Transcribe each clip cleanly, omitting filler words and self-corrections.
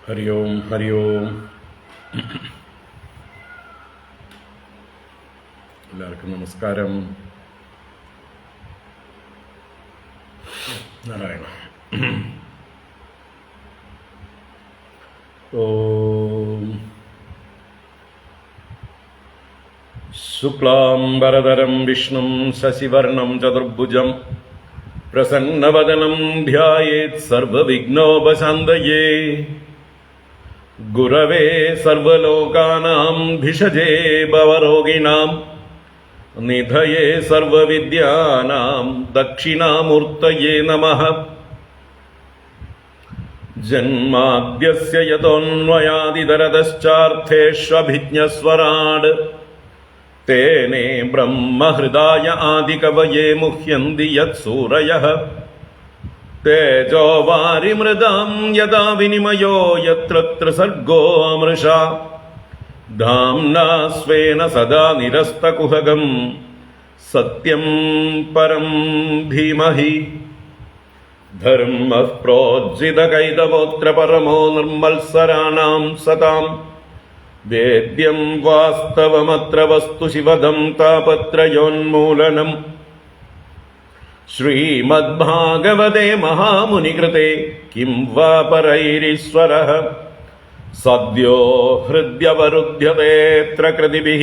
ഹരി ഓം ഹരി ഓം. എല്ലാവർക്കും നമസ്കാരം. നാരായണ. ഓം ശുക്ലാംബരധരം വിഷ്ണും ശശിവർണം ചതുർഭുജം പ്രസന്നവദനം ധ്യായേത് സർവവിഘ്നോപശാന്തയേ. ഗുരവേ സർവലോകാനാം ഭിഷജേ ഭവരോഗിണാം നിധയേ സർവവിദ്യാനാം ദക്ഷിണാമൂർത്തയേ നമഃ. ജന്മാദ്യസ്യ യതോന്വയാദിതരതശ്ചാർത്ഥേഷ്വഭിജ്ഞസ്വരാട് തേനേ ബ്രഹ്മഹൃദായ ആദികവയേ മുഹ്യന്തി യത്സൂരയഃ. തേജോ വാരിമൃതാം യഥാ വിനിമയോ യത്ര ത്രിസർഗോ അമൃഷാ ധാംനാ സ്വേന സദാ നിരസ്തകുഹകം സത്യം പരം ധീമഹി. ധർമ്മഃ പ്രോജ്ജിതകൈതവോത്ര പരമോ നിർമ്മത്സരാണാം സതാം. വേദ്യം വാസ്തവമത്ര വസ്തു ശിവദം താപത്രയോന്മൂലനം. ശ്രീമദ്ഭാഗവതേ മഹാമുനികൃതേ കിം വാ പരൈരീശ്വരഃ. സദ്യോ ഹൃദ്യവരുധ്യതേത്ര കൃതിഭിഃ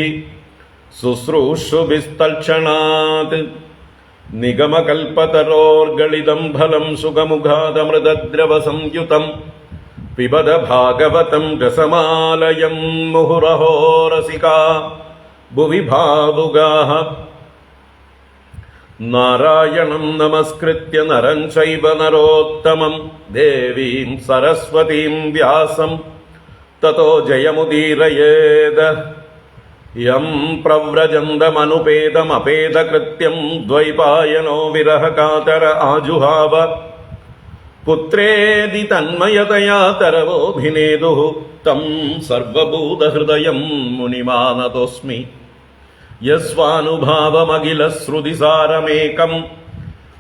ശുശ്രൂഷുഭിസ്തൽക്ഷണാത്. നിഗമകൽപതരോർഗളിതം ഫലം സുഖമുഖാദമൃതദ്രവസംയുതം പിബത ഭാഗവതം രസമാലയം മുഹുരഹോ രസികാ ഭുവി ഭാവുകാഃ. നാരായണം നമസ്കൃത്യ നരം ചൈവ നരോത്തമം ദേവീം സരസ്വതീം വ്യാസം തതോ ജയമുദീരയേത്. യം പ്രവ്രജന്തമനുപേതമപേതകൃത്യം ദ്വൈപായനോ വിരഹകാതര ആജുഹാവ. പുത്രേതി തന്മയതയാ തരവോഭിനേദുഃ തം സർവഭൂതഹൃദയം മുനിമാനതോസ്മി. യസ്വാനുഭാവമഖിലശ്രുതിസാരമേകം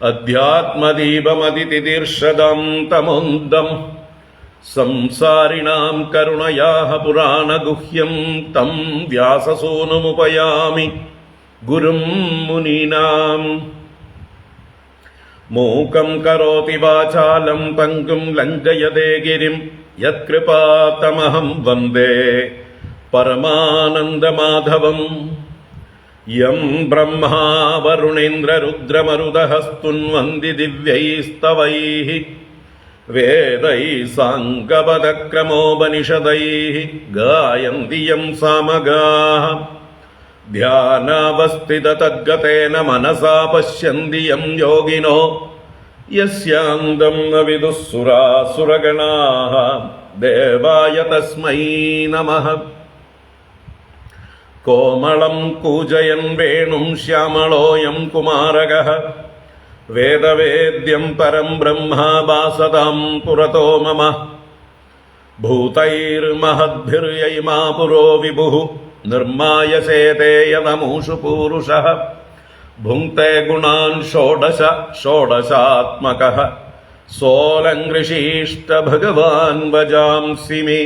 അധ്യാത്മദീപമതിതിതീർഷദം തമോന്തം. സംസാരിണാം കരുണയാഃ പുരാണഗുഹ്യം തം വ്യാസസൂനുമുപയാമി ഗുരും മുനീനാം. മൂകം കരോതി വാചാലം പങ്കും ലംഘയതേ ഗിരിം യത്കൃപാതമഹം വന്ദേ പരമാനന്ദമാധവം. യം ബ്രഹ്മാ വരുണേന്ദ്രരുദ്രമരുതഃ സ്തുന്വന്തി ദിവ്യൈസ്തവൈഃ വേദൈഃ സാംഗപദക്രമോപനിഷദൈഃ ഗായന്തി യം സാമഗാഃ. ധ്യാനാവസ്ഥിതതദ്ഗതേന മനസാ പശ്യന്തി യം യോഗിനോ യസ്യാന്തം ന വിദുഃ സുരാസുരഗണാഃ. ദേവായ തസ്മൈ നമഃ. കോമളം കൂജയൻ വേണും ശ്യാമളോയം കുമാരകഃ. വേദവേദ്യം പരം ബ്രഹ്മ ഭാസതാം പുരതോ മമ. ഭൂതൈർമഹദ്ഭിർയൈമാ പുരോ വിഭുഃ നിർമായസേതേ യതമൂഷു പൂരുഷഃ. ഭുങ്ക്തേ ഗുണാൻ ഷോഡശ ഷോഡശാത്മകഃ. സോലങ്കൃഷീഷ്ട ഭഗവാൻ വജാംസി മേ.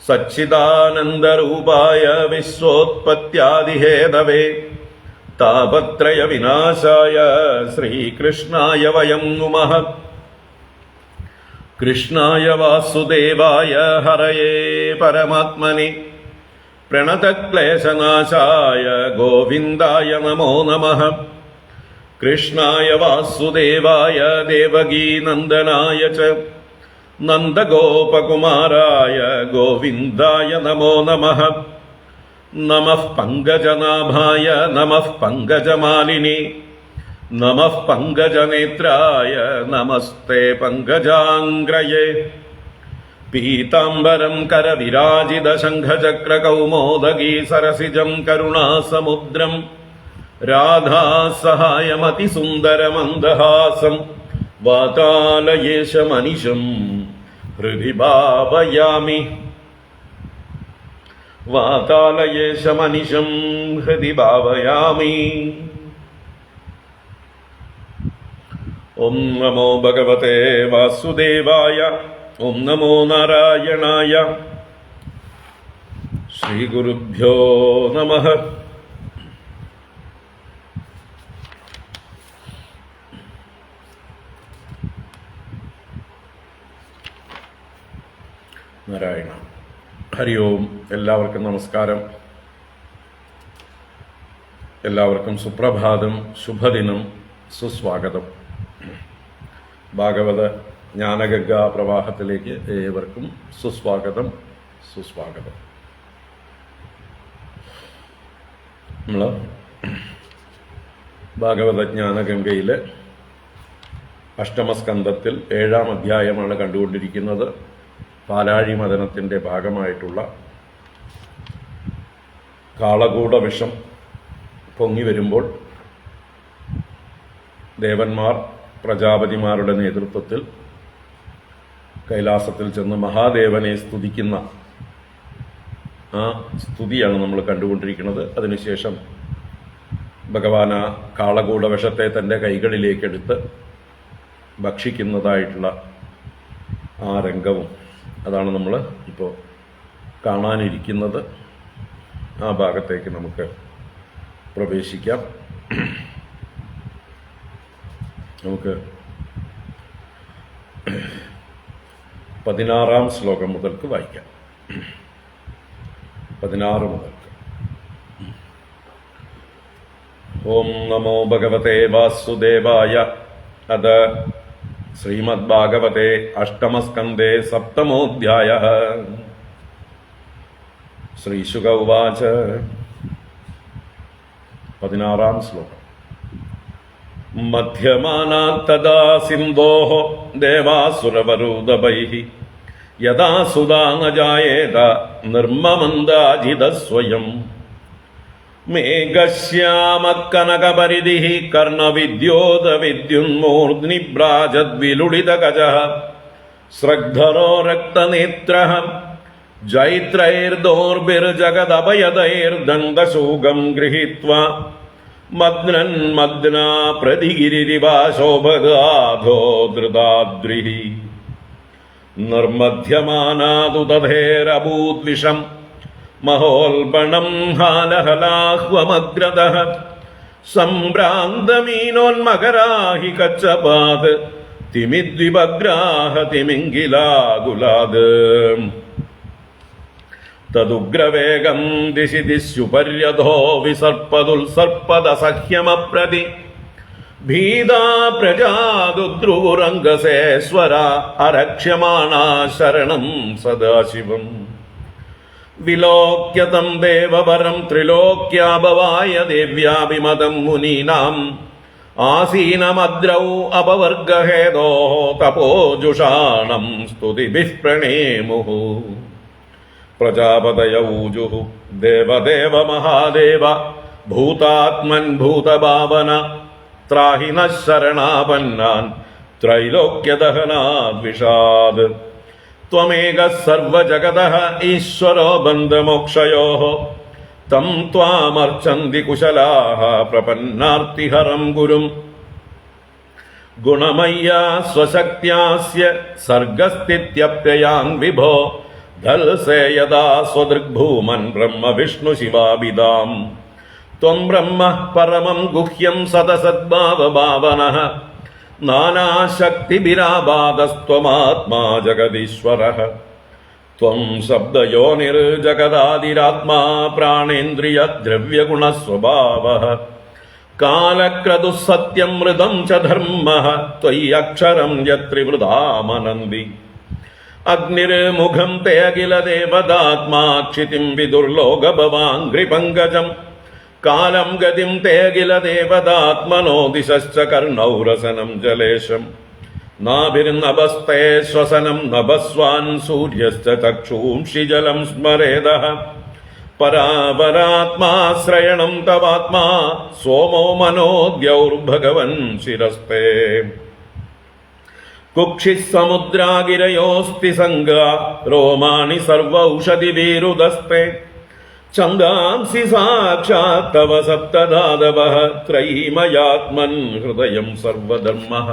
സച്ചിദാനന്ദരൂപായ വിശ്വോത്പത്യാദിഹേതവേ താപത്രയ വിനാശായ ശ്രീകൃഷ്ണായ വയം നുമഃ. കൃഷ്ണായ വാസുദേവായ ഹരയേ പരമാത്മനെ പ്രണതക്ലേശനാശായ ഗോവിന്ദായ നമോ നമഃ. കൃഷ്ണായ വാസുദേവായ ദേവകീനന്ദനായ ച നന്ദഗോപകുമാരായ ഗോവിന്ദായ നമോ നമഃ. നമഃ പങ്കജനാഭായ നമഃ പങ്കജമാലിനി നമഃ പങ്കജനേത്രായ നമസ്തേ പങ്കജാംഗ്രയേ. പീതാംബരം കരവിരാജിത ശംഖചക്രകൗമോദഗീ സരസിജം കരുണാസമുദ്രം രാധാസഹായമതിസുന്ദരമന്ദഹാസം വാതാലയേശമനിശം ഹൃദി ഭാവയാമി. വാതാലയേശമനിശം ഹൃദി ഭാവയാമി. ഓം നമോ ഭഗവതേ വാസുദേവായ. ഓം നമോ നാരായണായ. ശ്രീ ഗുരുഭ്യോ നമഃ. നാരായണ. ഹരി ഓം. എല്ലാവർക്കും നമസ്കാരം. എല്ലാവർക്കും സുപ്രഭാതം, ശുഭദിനം, സുസ്വാഗതം. ഭാഗവത ജ്ഞാനഗംഗാ പ്രവാഹത്തിലേക്ക് ഏവർക്കും സുസ്വാഗതം, സുസ്വാഗതം. നമ്മൾ ഭാഗവത ജ്ഞാനഗംഗയിലെ അഷ്ടമസ്കന്ധത്തിൽ 7-ാം അധ്യായമാണ് കണ്ടുകൊണ്ടിരിക്കുന്നത്. പാലാഴി മദനത്തിൻ്റെ ഭാഗമായിട്ടുള്ള കാളകൂട വിഷം പൊങ്ങി വരുമ്പോൾ ദേവന്മാർ പ്രജാപതിമാരുടെ നേതൃത്വത്തിൽ കൈലാസത്തിൽ ചെന്ന് മഹാദേവനെ സ്തുതിക്കുന്ന ആ സ്തുതിയാണ് നമ്മൾ കണ്ടുകൊണ്ടിരിക്കുന്നത്. അതിനുശേഷം ഭഗവാൻ ആ കാളകൂട വിഷത്തെ തൻ്റെ കൈകളിലേക്കെടുത്ത് ഭക്ഷിക്കുന്നതായിട്ടുള്ള ആ രംഗവും അതാണ് നമ്മൾ ഇപ്പോൾ കാണാനിരിക്കുന്നത്. ആ ഭാഗത്തേക്ക് നമുക്ക് പ്രവേശിക്കാം. നമുക്ക് 16-ാം ശ്ലോകം മുതൽക്ക് വായിക്കാം. 16 മുതൽക്ക്. ഓം നമോ ഭഗവതേ വാസുദേവായ. അത് ശ്രീമദ് ഭാഗവതേ അഷ്ടമസ്കന്ധേ 7-മോധ്യായഃ. ശ്രീശുക ഉവാച. 16-ാം ശ്ലോകം. മധ്യമാനാത് തദാ സിന്ധോഃ ദേവാസുരവരുദഭൈഃ യദാ സുധാ ന ജായേത നിർമ്മമന്ദാജിതഃ സ്വയം മേഘശ്യാമകനകപരിധിഃ കർണവിദ്യോതവിദ്യുന്മൂർധ്നി ഭ്രാജദ്വിലുളിതഗജഃ സ്രഗ്ധരോ രക്തനേത്രഃ ജൈത്രൈർദോർഭിർജഗദഭയദൈർദണ്ഡശൂകം ഗൃഹീത്വാ മഗ്നൻ മഗ്നാ പ്രതിഗിരിരിവാശോഭഗാധോ ധൃതാദ്രിഃ നിർമധ്യമാനാതു തഥേരഭൂദ്വിഷം മഹോൽബണം ഹാലഹലാഹ്വമഗ്രതഃ സംഭ്രാന്തമീനോന്മകരാഹി കച്ചപാത് തിമിദ്വിപഗ്രാഹ തിമിംഗിലാകുലാത് തദുഗ്രവേഗം ദിശി ദിശുപര്യധോ വിസർപ്പതുൽസർപ്പദസഹ്യമപ്രതി ഭീതാ പ്രജാദുദ്രുവുരംഗസേശ്വര അരക്ഷ്യമാണാ ശരണം സദാശിവം വിലോക്യതം ദേവവരം ത്രിലോക്യാഭവായ ദേവ്യാഭിമതം മുനീനാം ആസീനമദ്രൗ അപവർഗഹേതോ തപോജുഷാണം സ്തുതിഭിഃ പ്രണേമുഃ പ്രജാപതയൂജുഃ ദേവദേവ മഹാദേവ ഭൂതാത്മൻ ഭൂതഭാവന ത്രാഹി നഃ ശരണാപന്നാൻ ത്രൈലോക്യദഹനാദ് വിഷാദ് ത്വമേകഃ സർവജഗതഃ ഈശ്വരോ ബന്ധമോക്ഷയോഃ തം ത്വാമർച്ചന്തി കുശലാഃ പ്രപന്നാർത്തിഹരം ഗുരും ഗുണമയ്യാ സ്വശക്ത്യാസ്യ സർഗസ്ഥിത്യപ്യയാൻ വിഭോ ധൽസേ യദാ സ്വദൃഗ്ഭൂമൻ ബ്രഹ്മ വിഷ്ണു ശിവാഭിധാം ത്വം ബ്രഹ്മ പരമം ഗുഹ്യം സദസദ്ഭാവഭാവനഃ നാനാശക്തിഭിരാബാധസ്ത്വമാത്മാ ജഗദീശ്വരഃ ത്വം ശബ്ദയോനിർജഗദാദിരാത്മാ പ്രാണേന്ദ്രിയദ്രവ്യഗുണസ്വഭാവഃ കാലക്രതുഃ സത്യം മൃദം ച ധർമ്മഃ ത്വയ്യക്ഷരം യത്രിവൃഥാമനന്തി അഗ്നിർമുഖം തേ അഖില ദേവതാത്മാ ക്ഷിതിം വിദുർലോകഭവാംഘ്രിപങ്കജം കാലം ഗതിം തേ അഖില ദേവതാത്മനോ ദിശശ്ച കർണൗരസനം ജലേശം നാഭിർനഭസ്തേ ശ്വസനം നഭസ്വാൻ സൂര്യശ്ച ചക്ഷൂംഷി ജലം സ്മരേദഃ പരാപരാത്മാശ്രയണം തവാത്മാ സോമോ മനോദ്യൗർഭഗവൻ ശിരസ്തേ കുക്ഷിഃ സമുദ്രാഗിരയോസ്തി സംഗാ രോമാണി സർവൗഷധിവിരുദസ്തേ ഛന്ദാംസി സാക്ഷാത് തവ സപ്തധാതവഃ ത്രയീമയാത്മൻ ഹൃദയം സർവധർമ്മഃ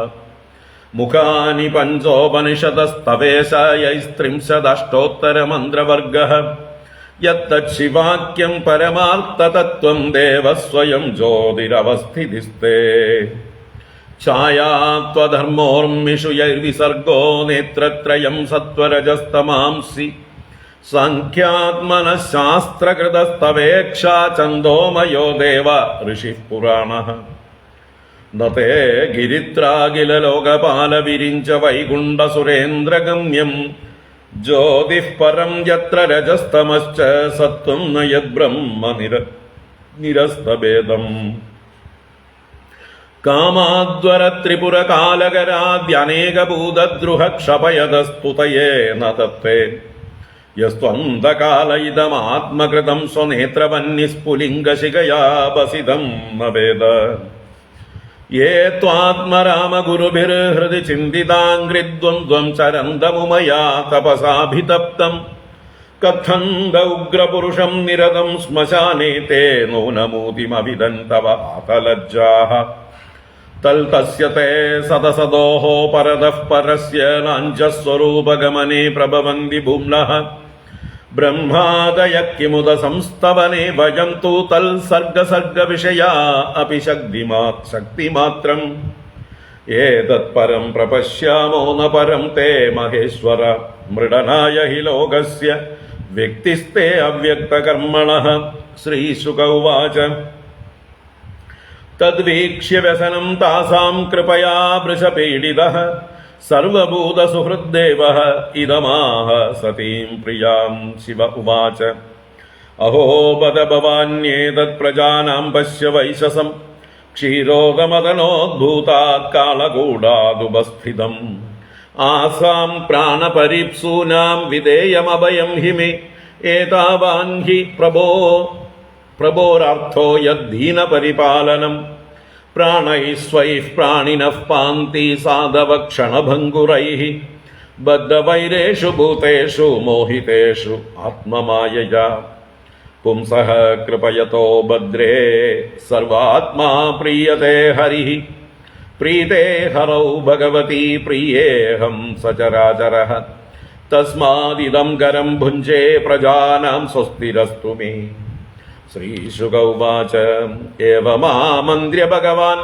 മുഖാനി പഞ്ചോപനിഷതസ്തവേശയൈസ്ത്രിംശദഷ്ടോത്തരമന്ത്രവർഗഃ യത്തച്ഛിവാക്യം പരമാർത്ഥതത്വം ദേവസ്വയം ജ്യോതിരവസ്ഥിതിസ്തേ ഛായാത്വധർമ്മോർമിഷുയൈർവിസർഗോ നേത്രത്രയം സത്വരജസ്തമാംസി സാഖ്യാത്മനഃശാസ്ത്രകൃതസ്തവേക്ഷാ ഛന്ദോമയോ ദേവ ഋഷിഃ പുരാണഃ നതേ ഗിരിത്രാഖിലലോകപാലവിരിഞ്ച വൈകുണ്ഠസുരേന്ദ്രഗമ്യം ജ്യോതിഃ പരം യത്ര രജസ്തമശ്ച സത്വം ന യദ്ബ്രഹ്മ നിരസ്തഭേദം കാമാദ്വരത്രിപുരകാലകരാദ്യനേകഭൂതദ്രുഹക്ഷപയതസ്തുതയേ ന തത്വേ യസ്ത്വന്തകാല ഇദമാത്മകൃതം സ്വനേത്രവന്യസ്ഫുലിംഗശിഖയാപസിതം ന വേദ യേ ത്വാത്മരാമഗുരുഭിർഹൃദി ചിന്തിതാംഘ്രിദ്വന്ദ്വം ചരന്തമുമയാ തപസാഭിതപ്തം കഥന്ത ഉഗ്രപുരുഷം നിരതം ശ്മശാനേ തേ നൂനമൂതിമവിദന്തവ ആതലജ്ജാഃ തൽതസ്യ തേ സദസദോഃ പരതഃ പരസ്യ ലാഞ്ഛസ്വരൂപഗമനേ പ്രഭവന്തി ഭൂമ്നഃ ബ്രഹ്മാദയ കിമുദ സംസ്തവനേ ഭജന്തു തൽ സർഗസർഗവിഷയാ അപി ശക്തിമാത്രം ഏതത് പരം പ്രപശ്യാമോ ന പരം തേ മഹേശ്വര മൃഡനായ ഹി ലോകസ്യ വ്യക്തിസ്തേ അവ്യക്തകർമ്മണഃ ശ്രീശുക ഉവാച തദ്വീക്ഷ്യ വ്യസനം താസാം കൃപയാ വൃഷപീഡിതഃ സർവഭൂതസുഹൃദ്ദേവഃ ഇദമാഹ സതീം പ്രിയാം ശിവ ഉവാച അഹോ ബദ ഭവാന്യേതത് പ്രജാനാം പശ്യ വൈശസം ക്ഷീരോദമദനോദ്ഭൂതാത് കാളകൂടാദുപസ്ഥിതം ആസാം പ്രാണപരീപ്സൂനാം വിധേയമഭയം हि मे ഏതാവാൻ हि പ്രഭോരാർത്ഥോ യദ്ദീനപരിപാലനം പ്രാണൈः സ്വൈः പ്രാണിനഃ പാന്തി സാധവക്ഷണഭംഗുരൈः ബദ്ധവൈരേഷു ഭൂതേഷു മോഹിതേഷു ആത്മമായയാ പുംസഃ കൃപയതോ ഭദ്രേ സർവാത്മാ പ്രീയതേ ഹരിഃ പ്രീതേ ഹരൗ ഭഗവതി പ്രിയേഹം സചരാചരഃ തസ്മാദിദം കരം ഭുഞ്ജേ പ്രജാനാം സ്വസ്തിരസ്തു മേ ശ്രീശുക ഉവാച ഏവമാമന്ത്ര്യ ഭഗവാൻ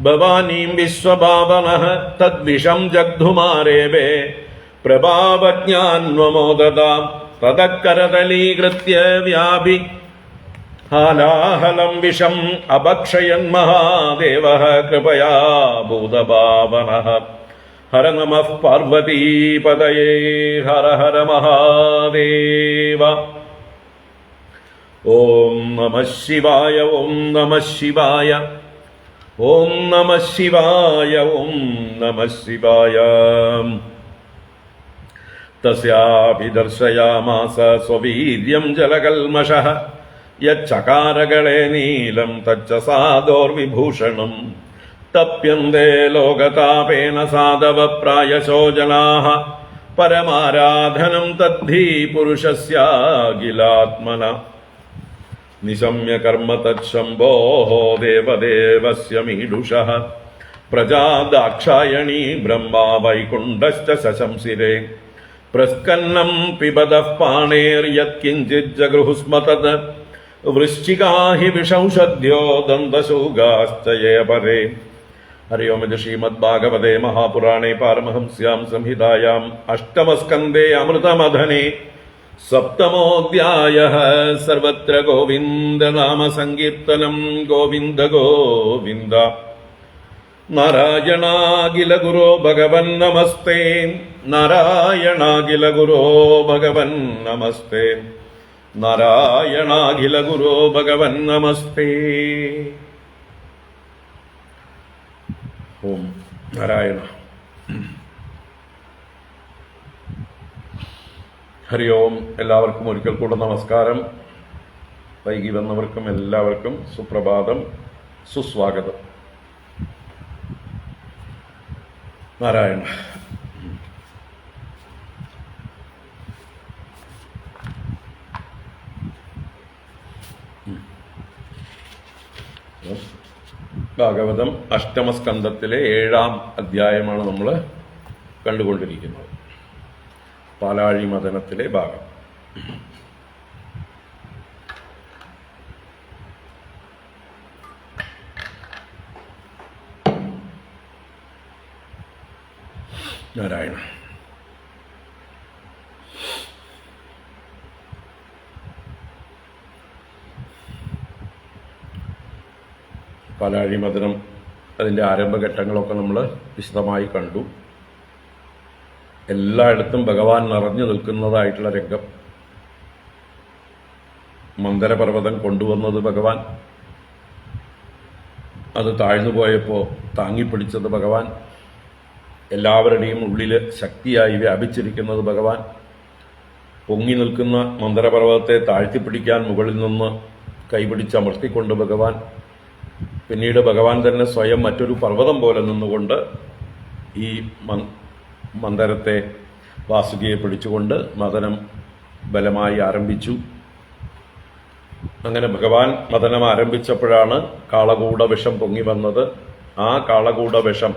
ഭവാനീം വിശ്വഭാവനഃ തദ്വിഷം ജഗ്ധുമാരേവേ പ്രഭാവജ്ഞാന്വമോദതാം തദക്കരതലീകൃത്യ വ്യാപി ഹാലാഹലം വിഷം അഭക്ഷയൻ മഹാദേവഃ കൃപയാ ഭൂതഭാവനഃ ഹര നമഃ പാർവതീപതയേ ഹര ഹര മഹാദേവ. ഓം നമഃ ശിവായ ഓം നമഃ ശിവായ ഓം നമഃ ശിവായ ഓം നമഃ ശിവായ. തസ്യാഭിദർശയാമാസ സ്വവീര്യം ജലകൽമഷഃ യച്ചകാരകളേ നീലം തച്ച സാദോർവിഭൂഷണം തപ്യന്തേ ലോകതാപേന സാധവ പ്രായശോ ജനാഃ പരമാരാധനം തദ്ധി പുരുഷസ്യാഖിലാത്മന നിശമ്യ കർമ്മ തച്ഛംഭോഃ ദേവദേവസ്യ മീഡുഷഃ പ്രജാ ദാക്ഷായണീ ബ്രഹ്മാ വൈകുണ്ഠശ്ച ശശംസിരേ പ്രസ്കന്നം പിബതഃ പാണേർയത്കിഞ്ചിജ്ജഗൃഹുസ്മ തത് വൃശ്ചികാ ഹി വിഷൗഷധ്യോ ദന്തശൂഗാശ്ച യേ പരേ. ഹരി ഓം. ശ്രീമദ്ഭാഗവതേ മഹാപുരാണേ പാരമഹംസ്യാം സംഹിതായാം അഷ്ടമസ്കന്ധേ അമൃതമഥനേ സപ്തമോധ്യായഃ. സർവത്ര ഗോവിന്ദനാമ സങ്കീർത്തനം. ഗോവിന്ദ ഗോവിന്ദ. നാരായണാഖില ഗുരോ ഭഗവൻ നമസ്തേ. നാരായണാഖില ഗുരോ ഭഗവൻ നമസ്തേ. നാരായണാഖില ഗുരോ ഭഗവൻ നമസ്തേ. ഓം നാരായണ. ഹരി ഓം. എല്ലാവർക്കും ഒരിക്കൽ കൂടെ നമസ്കാരം. വൈകി വന്നവർക്കും എല്ലാവർക്കും സുപ്രഭാതം, സുസ്വാഗതം. നാരായണ. ഭാഗവതം അഷ്ടമസ്കന്ധത്തിലെ 7-ാം അധ്യായമാണ് നമ്മൾ കണ്ടുകൊണ്ടിരിക്കുന്നത്. പാലാഴി മദനത്തിലെ ഭാഗം. നാരായണ. പാലാഴി മദനം അതിൻ്റെ ആരംഭഘട്ടങ്ങളൊക്കെ നമ്മൾ വിശദമായി കണ്ടു. എല്ലായിടത്തും ഭഗവാൻ നിറഞ്ഞു നിൽക്കുന്നതായിട്ടുള്ള രംഗം. മന്ദരപർവ്വതം കൊണ്ടുവന്നത് ഭഗവാൻ, അത് താഴ്ന്നു പോയപ്പോൾ താങ്ങിപ്പിടിച്ചത് ഭഗവാൻ, എല്ലാവരുടെയും ഉള്ളിൽ ശക്തിയായി വ്യാപിച്ചിരിക്കുന്നത് ഭഗവാൻ, പൊങ്ങി നിൽക്കുന്ന മന്ദരപർവ്വതത്തെ താഴ്ത്തിപ്പിടിക്കാൻ മുകളിൽ നിന്ന് കൈപിടിച്ചമർത്തിക്കൊണ്ട് ഭഗവാൻ, പിന്നീട് ഭഗവാൻ തന്നെ സ്വയം മറ്റൊരു പർവ്വതം പോലെ നിന്നുകൊണ്ട് ഈ മന്ദരത്തെ വാസുകിയെ പിടിച്ചുകൊണ്ട് മദനം ബലമായി ആരംഭിച്ചു. അങ്ങനെ ഭഗവാൻ മദനം ആരംഭിച്ചപ്പോഴാണ് കാളകൂട വിഷം പൊങ്ങി വന്നത്. ആ കാളകൂട വിഷം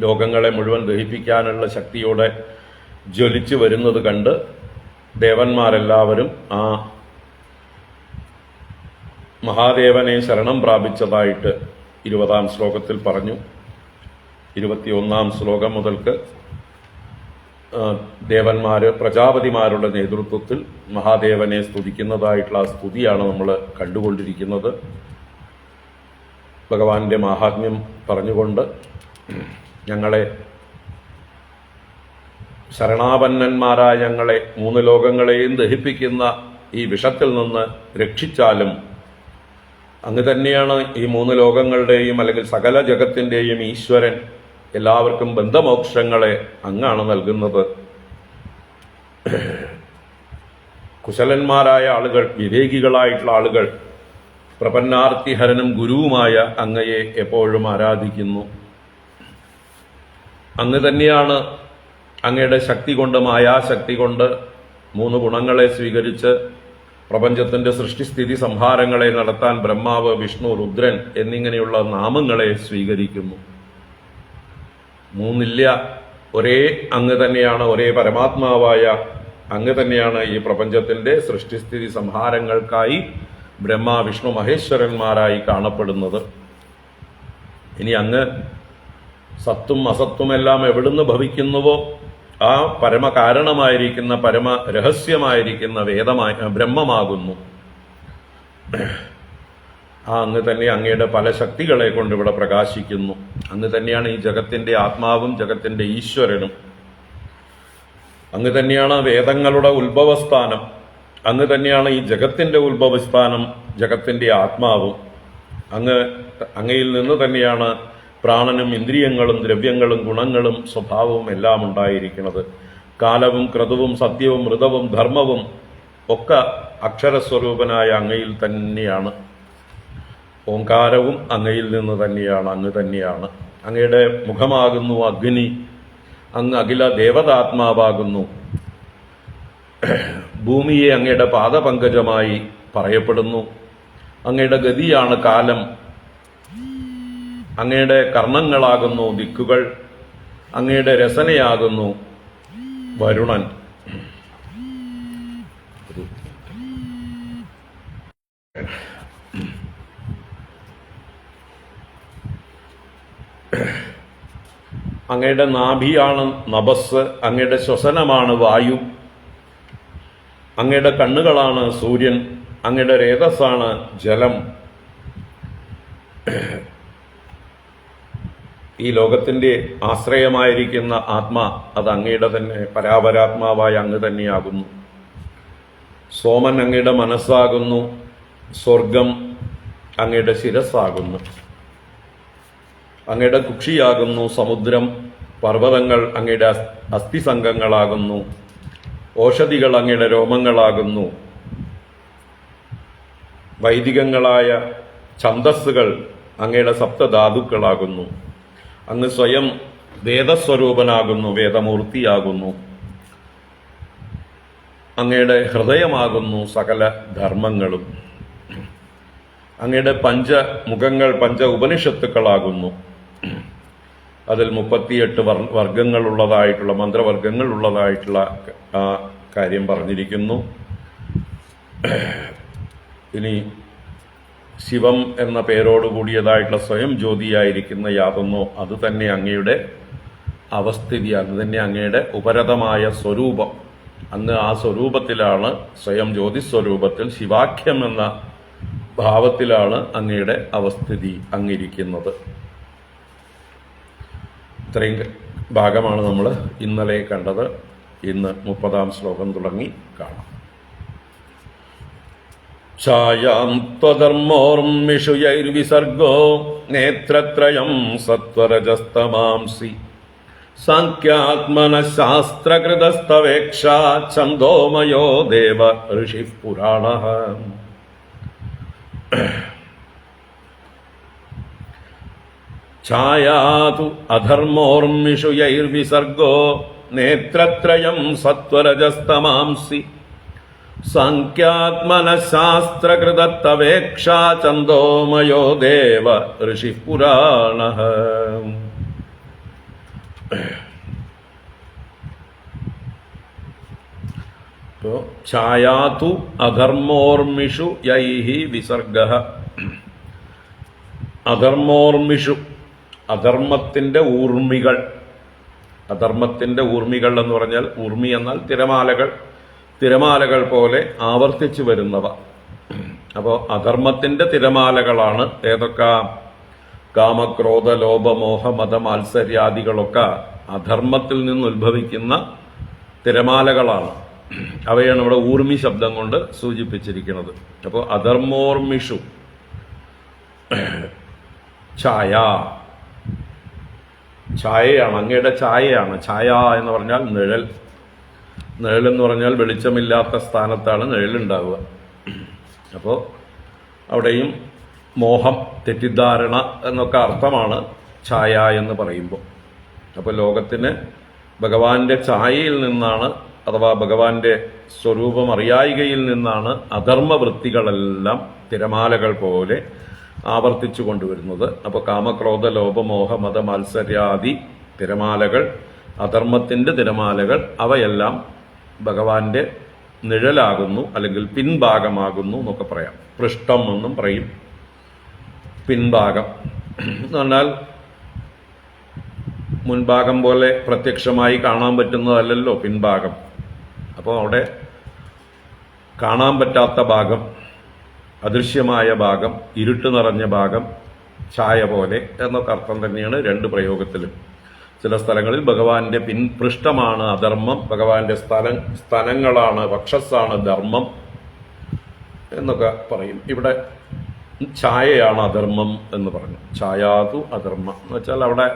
ലോകങ്ങളെ മുഴുവൻ ദഹിപ്പിക്കാനുള്ള ശക്തിയോടെ ജ്വലിച്ചു വരുന്നത് കണ്ട് ദേവന്മാരെല്ലാവരും ആ മഹാദേവനെ ശരണം പ്രാപിച്ചതായിട്ട് 20-ാം ശ്ലോകത്തിൽ പറഞ്ഞു. 21-ാം ശ്ലോകം മുതൽക്ക് ദേവന്മാര് പ്രജാപതിമാരുടെ നേതൃത്വത്തിൽ മഹാദേവനെ സ്തുതിക്കുന്നതായിട്ടുള്ള ആ സ്തുതിയാണ് നമ്മൾ കണ്ടുകൊണ്ടിരിക്കുന്നത്. ഭഗവാന്റെ മാഹാത്മ്യം പറഞ്ഞുകൊണ്ട് ഞങ്ങളെ ശരണാപന്നന്മാരായ ഞങ്ങളെ 3 ലോകങ്ങളെയും ദഹിപ്പിക്കുന്ന ഈ വിഷത്തിൽ നിന്ന് രക്ഷിച്ചാലും അങ്ങ് തന്നെയാണ് ഈ 3 ലോകങ്ങളുടെയും അല്ലെങ്കിൽ സകല ജഗത്തിൻ്റെയും ഈശ്വരൻ. എല്ലാവർക്കും ബന്ധമോക്ഷങ്ങളെ അങ്ങാണ് നൽകുന്നത്. കുശലന്മാരായ ആളുകൾ, വിവേകികളായിട്ടുള്ള ആളുകൾ പ്രപന്നാർത്തിഹരനും ഗുരുവുമായ അങ്ങയെ എപ്പോഴും ആരാധിക്കുന്നു. അങ്ങ് തന്നെയാണ് അങ്ങയുടെ ശക്തി കൊണ്ട്, മായാശക്തി കൊണ്ട് 3 ഗുണങ്ങളെ സ്വീകരിച്ച് പ്രപഞ്ചത്തിന്റെ സൃഷ്ടിസ്ഥിതി സംഹാരങ്ങളെ നടത്താൻ ബ്രഹ്മാവ്, വിഷ്ണു, രുദ്രൻ എന്നിങ്ങനെയുള്ള നാമങ്ങളെ സ്വീകരിക്കുന്നു. 3 ഇല്ല, ഒരേ അങ്ങ് തന്നെയാണ്, ഒരേ പരമാത്മാവായ അങ്ങ് തന്നെയാണ് ഈ പ്രപഞ്ചത്തിന്റെ സൃഷ്ടിസ്ഥിതി സംഹാരങ്ങൾക്കായി ബ്രഹ്മ, വിഷ്ണു, മഹേശ്വരന്മാരായി കാണപ്പെടുന്നത്. ഇനി അങ്ങ് സത്തും അസത്തുമെല്ലാം എവിടുന്ന് ഭവിക്കുന്നുവോ ആ പരമകാരണമായിരിക്കുന്ന, പരമ രഹസ്യമായിരിക്കുന്ന ബ്രഹ്മമാകുന്നു. ആ അങ്ങ് തന്നെ അങ്ങയുടെ പല ശക്തികളെ കൊണ്ട് ഇവിടെ പ്രകാശിക്കുന്നു. അങ്ങ് തന്നെയാണ് ഈ ജഗത്തിന്റെ ആത്മാവും ജഗത്തിന്റെ ഈശ്വരനും. അങ്ങ് തന്നെയാണ് വേദങ്ങളുടെ ഉത്ഭവസ്ഥാനം. അങ്ങ് തന്നെയാണ് ഈ ജഗത്തിന്റെ ഉത്ഭവസ്ഥാനം, ജഗത്തിന്റെ ആത്മാവും. അങ്ങയിൽ നിന്ന് തന്നെയാണ് പ്രാണനും ഇന്ദ്രിയങ്ങളും ദ്രവ്യങ്ങളും ഗുണങ്ങളും സ്വഭാവവും എല്ലാം ഉണ്ടായിരിക്കുന്നത്. കാലവും ക്രതുവും സത്യവും ഋതവും ധർമ്മവും ഒക്കെ അക്ഷരസ്വരൂപനായ അങ്ങയിൽ തന്നെയാണ്. ഓംകാരവും അങ്ങയിൽ നിന്ന് തന്നെയാണ്, അങ്ങ് തന്നെയാണ്. അങ്ങയുടെ മുഖമാകുന്നു അഗ്നി, അങ്ങ് അഖില ദേവതാത്മാവാകുന്നു. ഭൂമിയെ അങ്ങയുടെ പാദപങ്കജമായി പറയപ്പെടുന്നു. അങ്ങയുടെ ഗതിയാണ് കാലം. അങ്ങയുടെ കർണങ്ങളാകുന്നു ദിക്കുകൾ. അങ്ങയുടെ രസനയാകുന്നു വരുണൻ. അങ്ങയുടെ നാഭിയാണ് നഭസ്. അങ്ങയുടെ ശ്വസനമാണ് വായു. അങ്ങയുടെ കണ്ണുകളാണ് സൂര്യൻ. അങ്ങയുടെ രേതസ്സാണ് ജലം. ഈ ലോകത്തിന്റെ ആശ്രയമായിരിക്കുന്ന ആത്മാ അത് അങ്ങയുടെ തന്നെ പരാപരാത്മാവായ അങ്ങ് തന്നെയാകുന്നു. സോമൻ അങ്ങയുടെ മനസ്സാകുന്നു. സ്വർഗം അങ്ങയുടെ ശിരസ്സാകുന്നു. അങ്ങയുടെ കുക്ഷിയാകുന്നു സമുദ്രം. പർവ്വതങ്ങൾ അങ്ങയുടെ അസ്ഥിസംഘങ്ങളാകുന്നു. ഓഷധികൾ അങ്ങയുടെ രോമങ്ങളാകുന്നു. വൈദികങ്ങളായ ഛന്ദസ്സുകൾ അങ്ങയുടെ സപ്തധാതുക്കളാകുന്നു. അങ്ങ് സ്വയം വേദസ്വരൂപനാകുന്നു, വേദമൂർത്തിയാകുന്നു. അങ്ങയുടെ ഹൃദയമാകുന്നു സകല ധർമ്മങ്ങളും. അങ്ങയുടെ പഞ്ചമുഖങ്ങൾ പഞ്ച ഉപനിഷത്തുക്കളാകുന്നു. അതിൽ 38 വർഗങ്ങളുള്ളതായിട്ടുള്ള മന്ത്രവർഗങ്ങൾ ഉള്ളതായിട്ടുള്ള ആ കാര്യം പറഞ്ഞിരിക്കുന്നു. ഇനി ശിവം എന്ന പേരോട് കൂടിയതായിട്ടുള്ള സ്വയം ജ്യോതിയായിരിക്കുന്ന യാതൊന്നോ അത് തന്നെ അങ്ങയുടെ അവസ്ഥിതി, അത് തന്നെ അങ്ങയുടെ ഉപരതമായ സ്വരൂപം. അങ്ങ് ആ സ്വരൂപത്തിലാണ്, സ്വയം ജ്യോതിസ്വരൂപത്തിൽ ശിവാഖ്യം എന്ന ഭാവത്തിലാണ് അങ്ങയുടെ അവസ്ഥിതി അങ്ങിരിക്കുന്നത്. ഇത്രയും ഭാഗമാണ് നമ്മൾ ഇന്നലെ കണ്ടത്. ഇന്ന് 30-ാം ശ്ലോകം തുടങ്ങി കാണാം. ഛായാം ത്വധർമ്മോർമിഷുയൈർവിസർഗോ നേത്രത്രയം സത്വരജസ്തമാംസി സാങ്ക്യാത്മനഃശാസ്ത്രകൃതസ്തവേക്ഷാ ഛന്ദോമയോ ദേവ ഋഷിഃ പുരാണഃ. ഛായാതു അധർമ്മോർമിഷു യൈർവിസർഗോ നേത്രത്രയം സത്വരജസ്തമാംസി സാങ്ക്യാത്മനഃശാസ്ത്രകൃതത്തവേക്ഷാ ഛന്ദോമയോ ദേവ ഋഷിഃ പുരാണഃ. ഛായാതു അധർമ്മോർമിഷു യൈഹി വിസർഗഃ. അധർമ്മോർമിഷു, അധർമ്മത്തിന്റെ ഊർമികൾ. അധർമ്മത്തിന്റെ ഊർമികൾ എന്ന് പറഞ്ഞാൽ, ഊർമി എന്നാൽ തിരമാലകൾ, തിരമാലകൾ പോലെ ആവർത്തിച്ചു വരുന്നവ. അപ്പോൾ അധർമ്മത്തിന്റെ തിരമാലകളാണ് ഏതൊക്കെ? കാമക്രോധ ലോഭമോഹ മത മാത്സര്യാദികളൊക്കെ അധർമ്മത്തിൽ നിന്ന് ഉത്ഭവിക്കുന്ന തിരമാലകളാണ്. അവയാണ് ഇവിടെ ഊർമി ശബ്ദം കൊണ്ട് സൂചിപ്പിച്ചിരിക്കുന്നത്. അപ്പോൾ അധർമ്മോർമിഷു ഛായ, ഛായയാണ്, അങ്ങയുടെ ഛായയാണ്. ഛായ എന്ന് പറഞ്ഞാൽ നിഴൽ. നിഴൽ എന്ന് പറഞ്ഞാൽ വെളിച്ചമില്ലാത്ത സ്ഥാനത്താണ് നിഴലുണ്ടാവുക. അപ്പോൾ അവിടെയും മോഹം, തെറ്റിദ്ധാരണ എന്നൊക്കെ അർത്ഥമാണ് ഛായ എന്ന് പറയുമ്പോൾ. അപ്പോൾ ലോകത്തിന് ഭഗവാന്റെ ഛായയിൽ നിന്നാണ്, അഥവാ ഭഗവാന്റെ സ്വരൂപം അറിയായികയിൽ നിന്നാണ് അധർമ്മവൃത്തികളെല്ലാം തിരമാലകൾ പോലെ ആവർത്തിച്ചു കൊണ്ടുവരുന്നത്. അപ്പോൾ കാമക്രോധ ലോഭമോഹ മത മാത്സര്യാദി തിരമാലകൾ, അധർമ്മത്തിന്റെ തിരമാലകൾ, അവയെല്ലാം ഭഗവാന്റെ നിഴലാകുന്നു, അല്ലെങ്കിൽ പിൻഭാഗമാകുന്നു എന്നൊക്കെ പറയാം. പൃഷ്ഠം എന്നും പറയും. പിൻഭാഗം എന്ന് പറഞ്ഞാൽ മുൻഭാഗം പോലെ പ്രത്യക്ഷമായി കാണാൻ പറ്റുന്നതല്ലല്ലോ പിൻഭാഗം. അപ്പോൾ അവിടെ കാണാൻ പറ്റാത്ത ഭാഗം, അദൃശ്യമായ ഭാഗം, ഇരുട്ട് നിറഞ്ഞ ഭാഗം, ഛായ പോലെ എന്നൊക്കെ അർത്ഥം തന്നെയാണ് രണ്ട് പ്രയോഗത്തിലും. ചില സ്ഥലങ്ങളിൽ ഭഗവാന്റെ പിൻപൃഷ്ഠമാണ് അധർമ്മം, ഭഗവാന്റെ സ്ഥലങ്ങളാണ്, വക്ഷസ്സാണ് ധർമ്മം എന്നൊക്കെ പറയും. ഇവിടെ ഛായയാണ് അധർമ്മം എന്ന് പറഞ്ഞു. ഛായാതു അധർമ്മം എന്ന് വെച്ചാൽ അവിടെ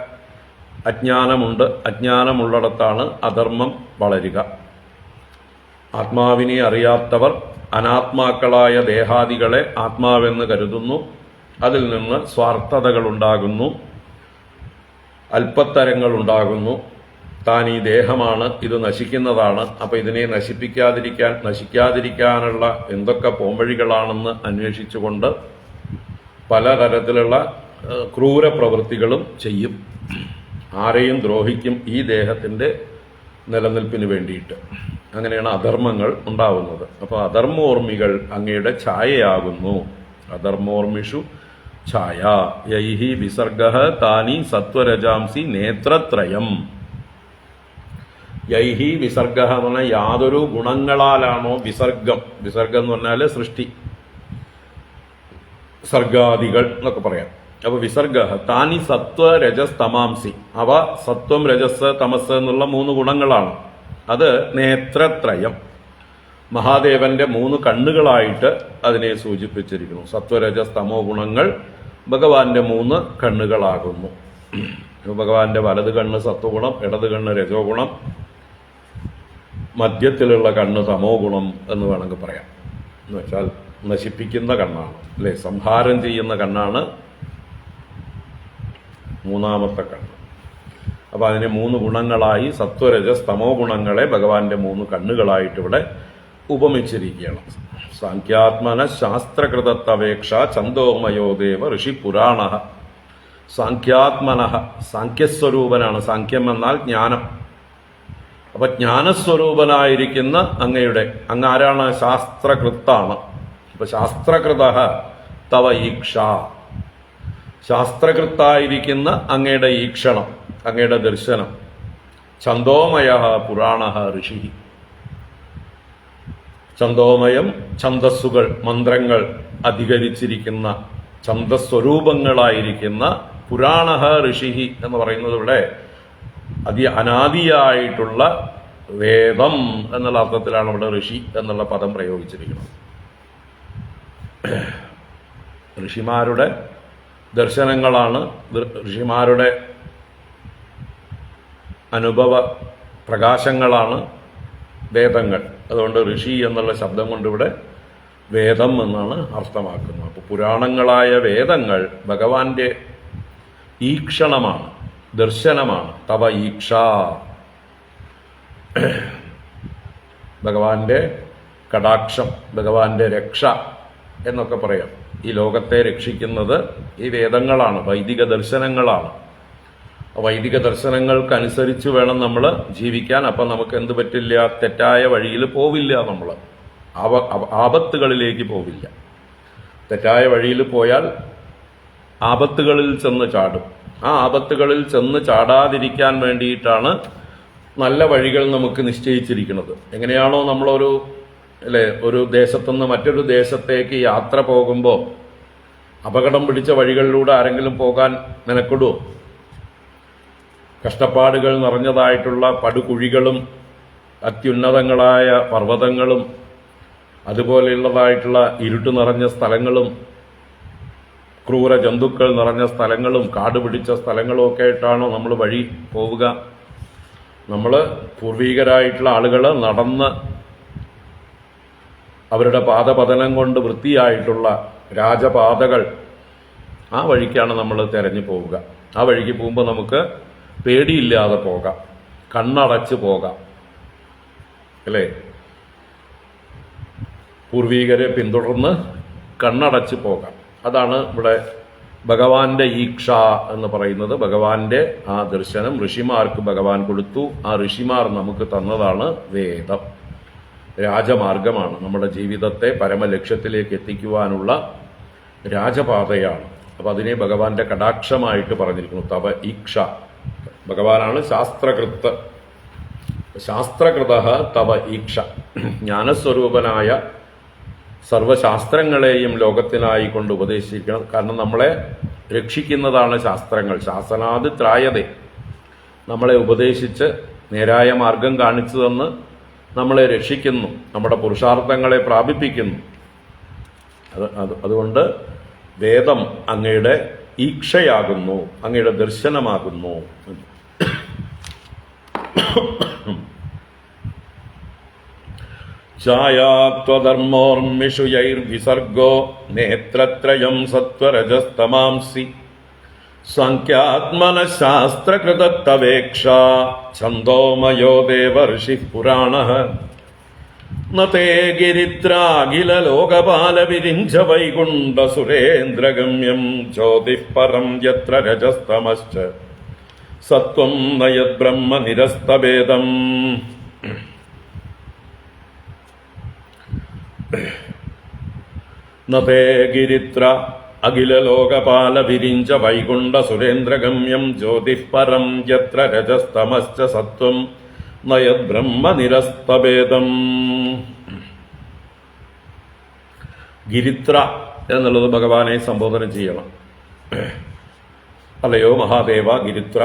അജ്ഞാനമുണ്ട്. അജ്ഞാനമുള്ളിടത്താണ് അധർമ്മം വളരുക. ആത്മാവിനെ അറിയാത്തവർ അനാത്മാക്കളായ ദേഹാദികളെ ആത്മാവെന്ന് കരുതുന്നു. അതിൽ നിന്ന് സ്വാർത്ഥതകൾ ഉണ്ടാകുന്നു, അല്പത്തരങ്ങൾ ഉണ്ടാകുന്നു. താൻ ഈ ദേഹമാണ്, ഇത് നശിക്കുന്നതാണ്, അപ്പൊ ഇതിനെ നശിക്കാതിരിക്കാനുള്ള എന്തൊക്കെ പോംവഴികളാണെന്ന് അന്വേഷിച്ചുകൊണ്ട് പലതരത്തിലുള്ള ക്രൂര പ്രവൃത്തികളും ചെയ്യും. ആരെയും ദ്രോഹിക്കും ഈ ദേഹത്തിന്റെ നിലനിൽപ്പിന് വേണ്ടിയിട്ട്. അങ്ങനെയാണ് അധർമ്മങ്ങൾ ഉണ്ടാവുന്നത്. അപ്പോൾ അധർമ്മോർമികൾ അങ്ങയുടെ ഛായയാകുന്നു. അധർമ്മോർമിഷു ഛായ യൈഹി വിസർഗഃ താനി സത്വരജാംസി നേത്രത്രയം. യൈഹി വിസർഗഃ എന്ന് പറഞ്ഞാൽ യാതൊരു ഗുണങ്ങളാലാണോ വിസർഗം. വിസർഗം എന്ന് പറഞ്ഞാൽ സൃഷ്ടി, സർഗാദികൾ എന്നൊക്കെ പറയാം. അപ്പൊ വിസർഗഃ താനി സത്വരജസ് തമാംസി. അവ സത്വം, രജസ്, തമസ് എന്നുള്ള 3 ഗുണങ്ങളാണ്. അത് നേത്രത്രയം, മഹാദേവന്റെ 3 കണ്ണുകളായിട്ട് അതിനെ സൂചിപ്പിച്ചിരിക്കുന്നു. സത്വരജസ് തമോ ഗുണങ്ങൾ ഭഗവാന്റെ 3 കണ്ണുകളാകുന്നു. ഭഗവാന്റെ വലത് കണ്ണ് സത്വഗുണം, ഇടത് കണ്ണ് രജോ ഗുണം, മധ്യത്തിലുള്ള കണ്ണ് തമോ ഗുണം എന്ന് വേണമെങ്കിൽ പറയാം. എന്ന് വെച്ചാൽ നശിപ്പിക്കുന്ന കണ്ണാണ്, അല്ലെ? സംഹാരം ചെയ്യുന്ന കണ്ണാണ് 3ാമത്തെ കണ്ണ്. അപ്പൊ അതിനെ 3 ഗുണങ്ങളായി സത്വരജസ് തമോ ഗുണങ്ങളെ ഭഗവാന്റെ 3 കണ്ണുകളായിട്ട് ഇവിടെ ഉപമിച്ചിരിക്കുകയാണ്. സാഖ്യാത്മന ശാസ്ത്രകൃതത്തവേക്ഷ ഛന്ദോമയോ ദേവ ഋഷി പുരാണ. സാഖ്യാത്മന, സാഖ്യസ്വരൂപനാണ്. സാഖ്യം എന്നാൽ ജ്ഞാനം. അപ്പൊ ജ്ഞാനസ്വരൂപനായിരിക്കുന്ന അങ്ങ് ആരാണ്? ശാസ്ത്രകൃത്താണ്. അപ്പൊ ശാസ്ത്രകൃത തവ ഈക്ഷ, ശാസ്ത്രകൃത്തായിരിക്കുന്ന അങ്ങയുടെ ഈക്ഷണം, അങ്ങയുടെ ദർശനം. ഛന്ദോമയ പുരാണ ഋഷി. ഛന്ദോമയം, ഛന്ദസ്സുകൾ, മന്ത്രങ്ങൾ അധികരിച്ചിരിക്കുന്ന ഛന്ദസ്വരൂപങ്ങളായിരിക്കുന്ന പുരാണ ഋഷി എന്ന് പറയുന്നത് ഇവിടെ അനാദിയായിട്ടുള്ള വേദം എന്നുള്ള അർത്ഥത്തിലാണ് ഇവിടെ ഋഷി എന്നുള്ള പദം പ്രയോഗിച്ചിരിക്കുന്നത്. ഋഷിമാരുടെ ദർശനങ്ങളാണ്, ഋഷിമാരുടെ അനുഭവ പ്രകാശങ്ങളാണ് വേദങ്ങൾ. അതുകൊണ്ട് ഋഷി എന്നുള്ള ശബ്ദം കൊണ്ട് ഇവിടെ വേദം എന്നാണ് അർത്ഥമാക്കുന്നത്. അപ്പോൾ പുരാണങ്ങളായ വേദങ്ങൾ ഭഗവാന്റെ ഈക്ഷണമാണ്, ദർശനമാണ്. തവ ഈക്ഷ, ഭഗവാന്റെ കടാക്ഷം, ഭഗവാന്റെ രക്ഷ എന്നൊക്കെ പറയാം. ഈ ലോകത്തെ രക്ഷിക്കുന്നത് ഈ വേദങ്ങളാണ്, വൈദിക ദർശനങ്ങളാണ്. വൈദിക ദർശനങ്ങൾക്കനുസരിച്ച് വേണം നമ്മൾ ജീവിക്കാൻ. അപ്പം നമുക്ക് എന്ത് പറ്റില്ല? തെറ്റായ വഴിയിൽ പോവില്ല, നമ്മൾ ആപത്തുകളിലേക്ക് പോവില്ല. തെറ്റായ വഴിയിൽ പോയാൽ ആപത്തുകളിൽ ചെന്ന് ചാടും. ആ ആപത്തുകളിൽ ചെന്ന് ചാടാതിരിക്കാൻ വേണ്ടിയിട്ടാണ് നല്ല വഴികൾ നമുക്ക് നിശ്ചയിച്ചിരിക്കുന്നത്. എങ്ങനെയാണോ ഒരു ദേശത്തുനിന്ന് മറ്റൊരു ദേശത്തേക്ക് യാത്ര പോകുമ്പോൾ അപകടം പിടിച്ച വഴികളിലൂടെ ആരെങ്കിലും പോകാൻ മെനക്കെടുവോ? കഷ്ടപ്പാടുകൾ നിറഞ്ഞതായിട്ടുള്ള പടുകുഴികളും അത്യുന്നതങ്ങളായ പർവ്വതങ്ങളും അതുപോലെയുള്ളതായിട്ടുള്ള ഇരുട്ട് നിറഞ്ഞ സ്ഥലങ്ങളും ക്രൂര ജന്തുക്കൾ നിറഞ്ഞ സ്ഥലങ്ങളും കാട് പിടിച്ച സ്ഥലങ്ങളും ഒക്കെ ആയിട്ടാണോ നമ്മൾ വഴി പോവുക? നമ്മൾ പൂർവീകരായിട്ടുള്ള ആളുകൾ നടന്ന് അവരുടെ പാദപതനം കൊണ്ട് വൃത്തിയായിട്ടുള്ള രാജപാതകൾ, ആ വഴിക്കാണ് നമ്മൾ തിരഞ്ഞു പോവുക. ആ വഴിക്ക് പോകുമ്പോൾ നമുക്ക് പേടിയില്ലാതെ പോകാം, കണ്ണടച്ച് പോകാം, അല്ലേ? പൂർവീകരെ പിന്തുടർന്ന് കണ്ണടച്ച് പോകാം. അതാണ് ഇവിടെ ഭഗവാന്റെ ഈക്ഷ എന്ന് പറയുന്നത്. ഭഗവാന്റെ ആ ദർശനം ഋഷിമാർക്ക് ഭഗവാൻ കൊടുത്തു. ആ ഋഷിമാർ നമുക്ക് തന്നതാണ് വേദം. രാജമാർഗമാണ്, നമ്മുടെ ജീവിതത്തെ പരമലക്ഷ്യത്തിലേക്ക് എത്തിക്കുവാനുള്ള രാജപാതയാണ്. അപ്പം അതിനെ ഭഗവാന്റെ കടാക്ഷമായിട്ട് പറഞ്ഞിരിക്കുന്നു. തവ ഈക്ഷ, ഭഗവാനാണ് ശാസ്ത്രകൃത്ത്. ശാസ്ത്രകൃത തവ ഈക്ഷ, ജ്ഞാനസ്വരൂപനായ സർവശാസ്ത്രങ്ങളെയും ലോകത്തിനായി കൊണ്ട് ഉപദേശിക്കണം. കാരണം നമ്മളെ രക്ഷിക്കുന്നതാണ് ശാസ്ത്രങ്ങൾ. ശാസനാത് ത്രായതേ, നമ്മളെ ഉപദേശിച്ച് നേരായ മാർഗം കാണിച്ചു തന്ന് നമ്മളെ രക്ഷിക്കുന്നു, നമ്മുടെ പുരുഷാർത്ഥങ്ങളെ പ്രാപിപ്പിക്കുന്നു. അതുകൊണ്ട് വേദം അങ്ങയുടെ ഈക്ഷയാകുന്നു, അങ്ങയുടെ ദർശനമാകുന്നു. ഛായാത്വധർമ്മോർമിഷുയൈർവിസർഗോ നേത്രത്രയം സത്വരജസ്തമാംസി സാഖ്യാത്മന ശാസ്ത്രകൃതത്തവേക്ഷ ഛന്ദോമയോ ദേവ ഋഷി പുരാണ നേ ഗിരിത്രാഖിലോകപാലവിരിഞ്ച വൈകുണ്ഠ സുരേന്ദ്രഗമ്യം ജ്യോതിഃപരം യത്ര രജസ്തമശ്ച സത്വം നയദ്ബ്രഹ്മ നിരസ്തഭേദം. നേ ഗിരിത്ര അഖിലോകപാലവിരിഞ്ച വൈകുണ്ഠ സുരേന്ദ്രഗമ്യം ജ്യോതിഃപരം യത്ര രജസ്തമശ്ച സത്വം നയദ്ബ്രഹ്മ നിരസ്തഭേദം. ഗിരിത്ര എന്നുള്ളത് ഭഗവാനെ സംബോധന ചെയ്യണം. അല്ലയോ മഹാദേവ ഗിരിത്ര,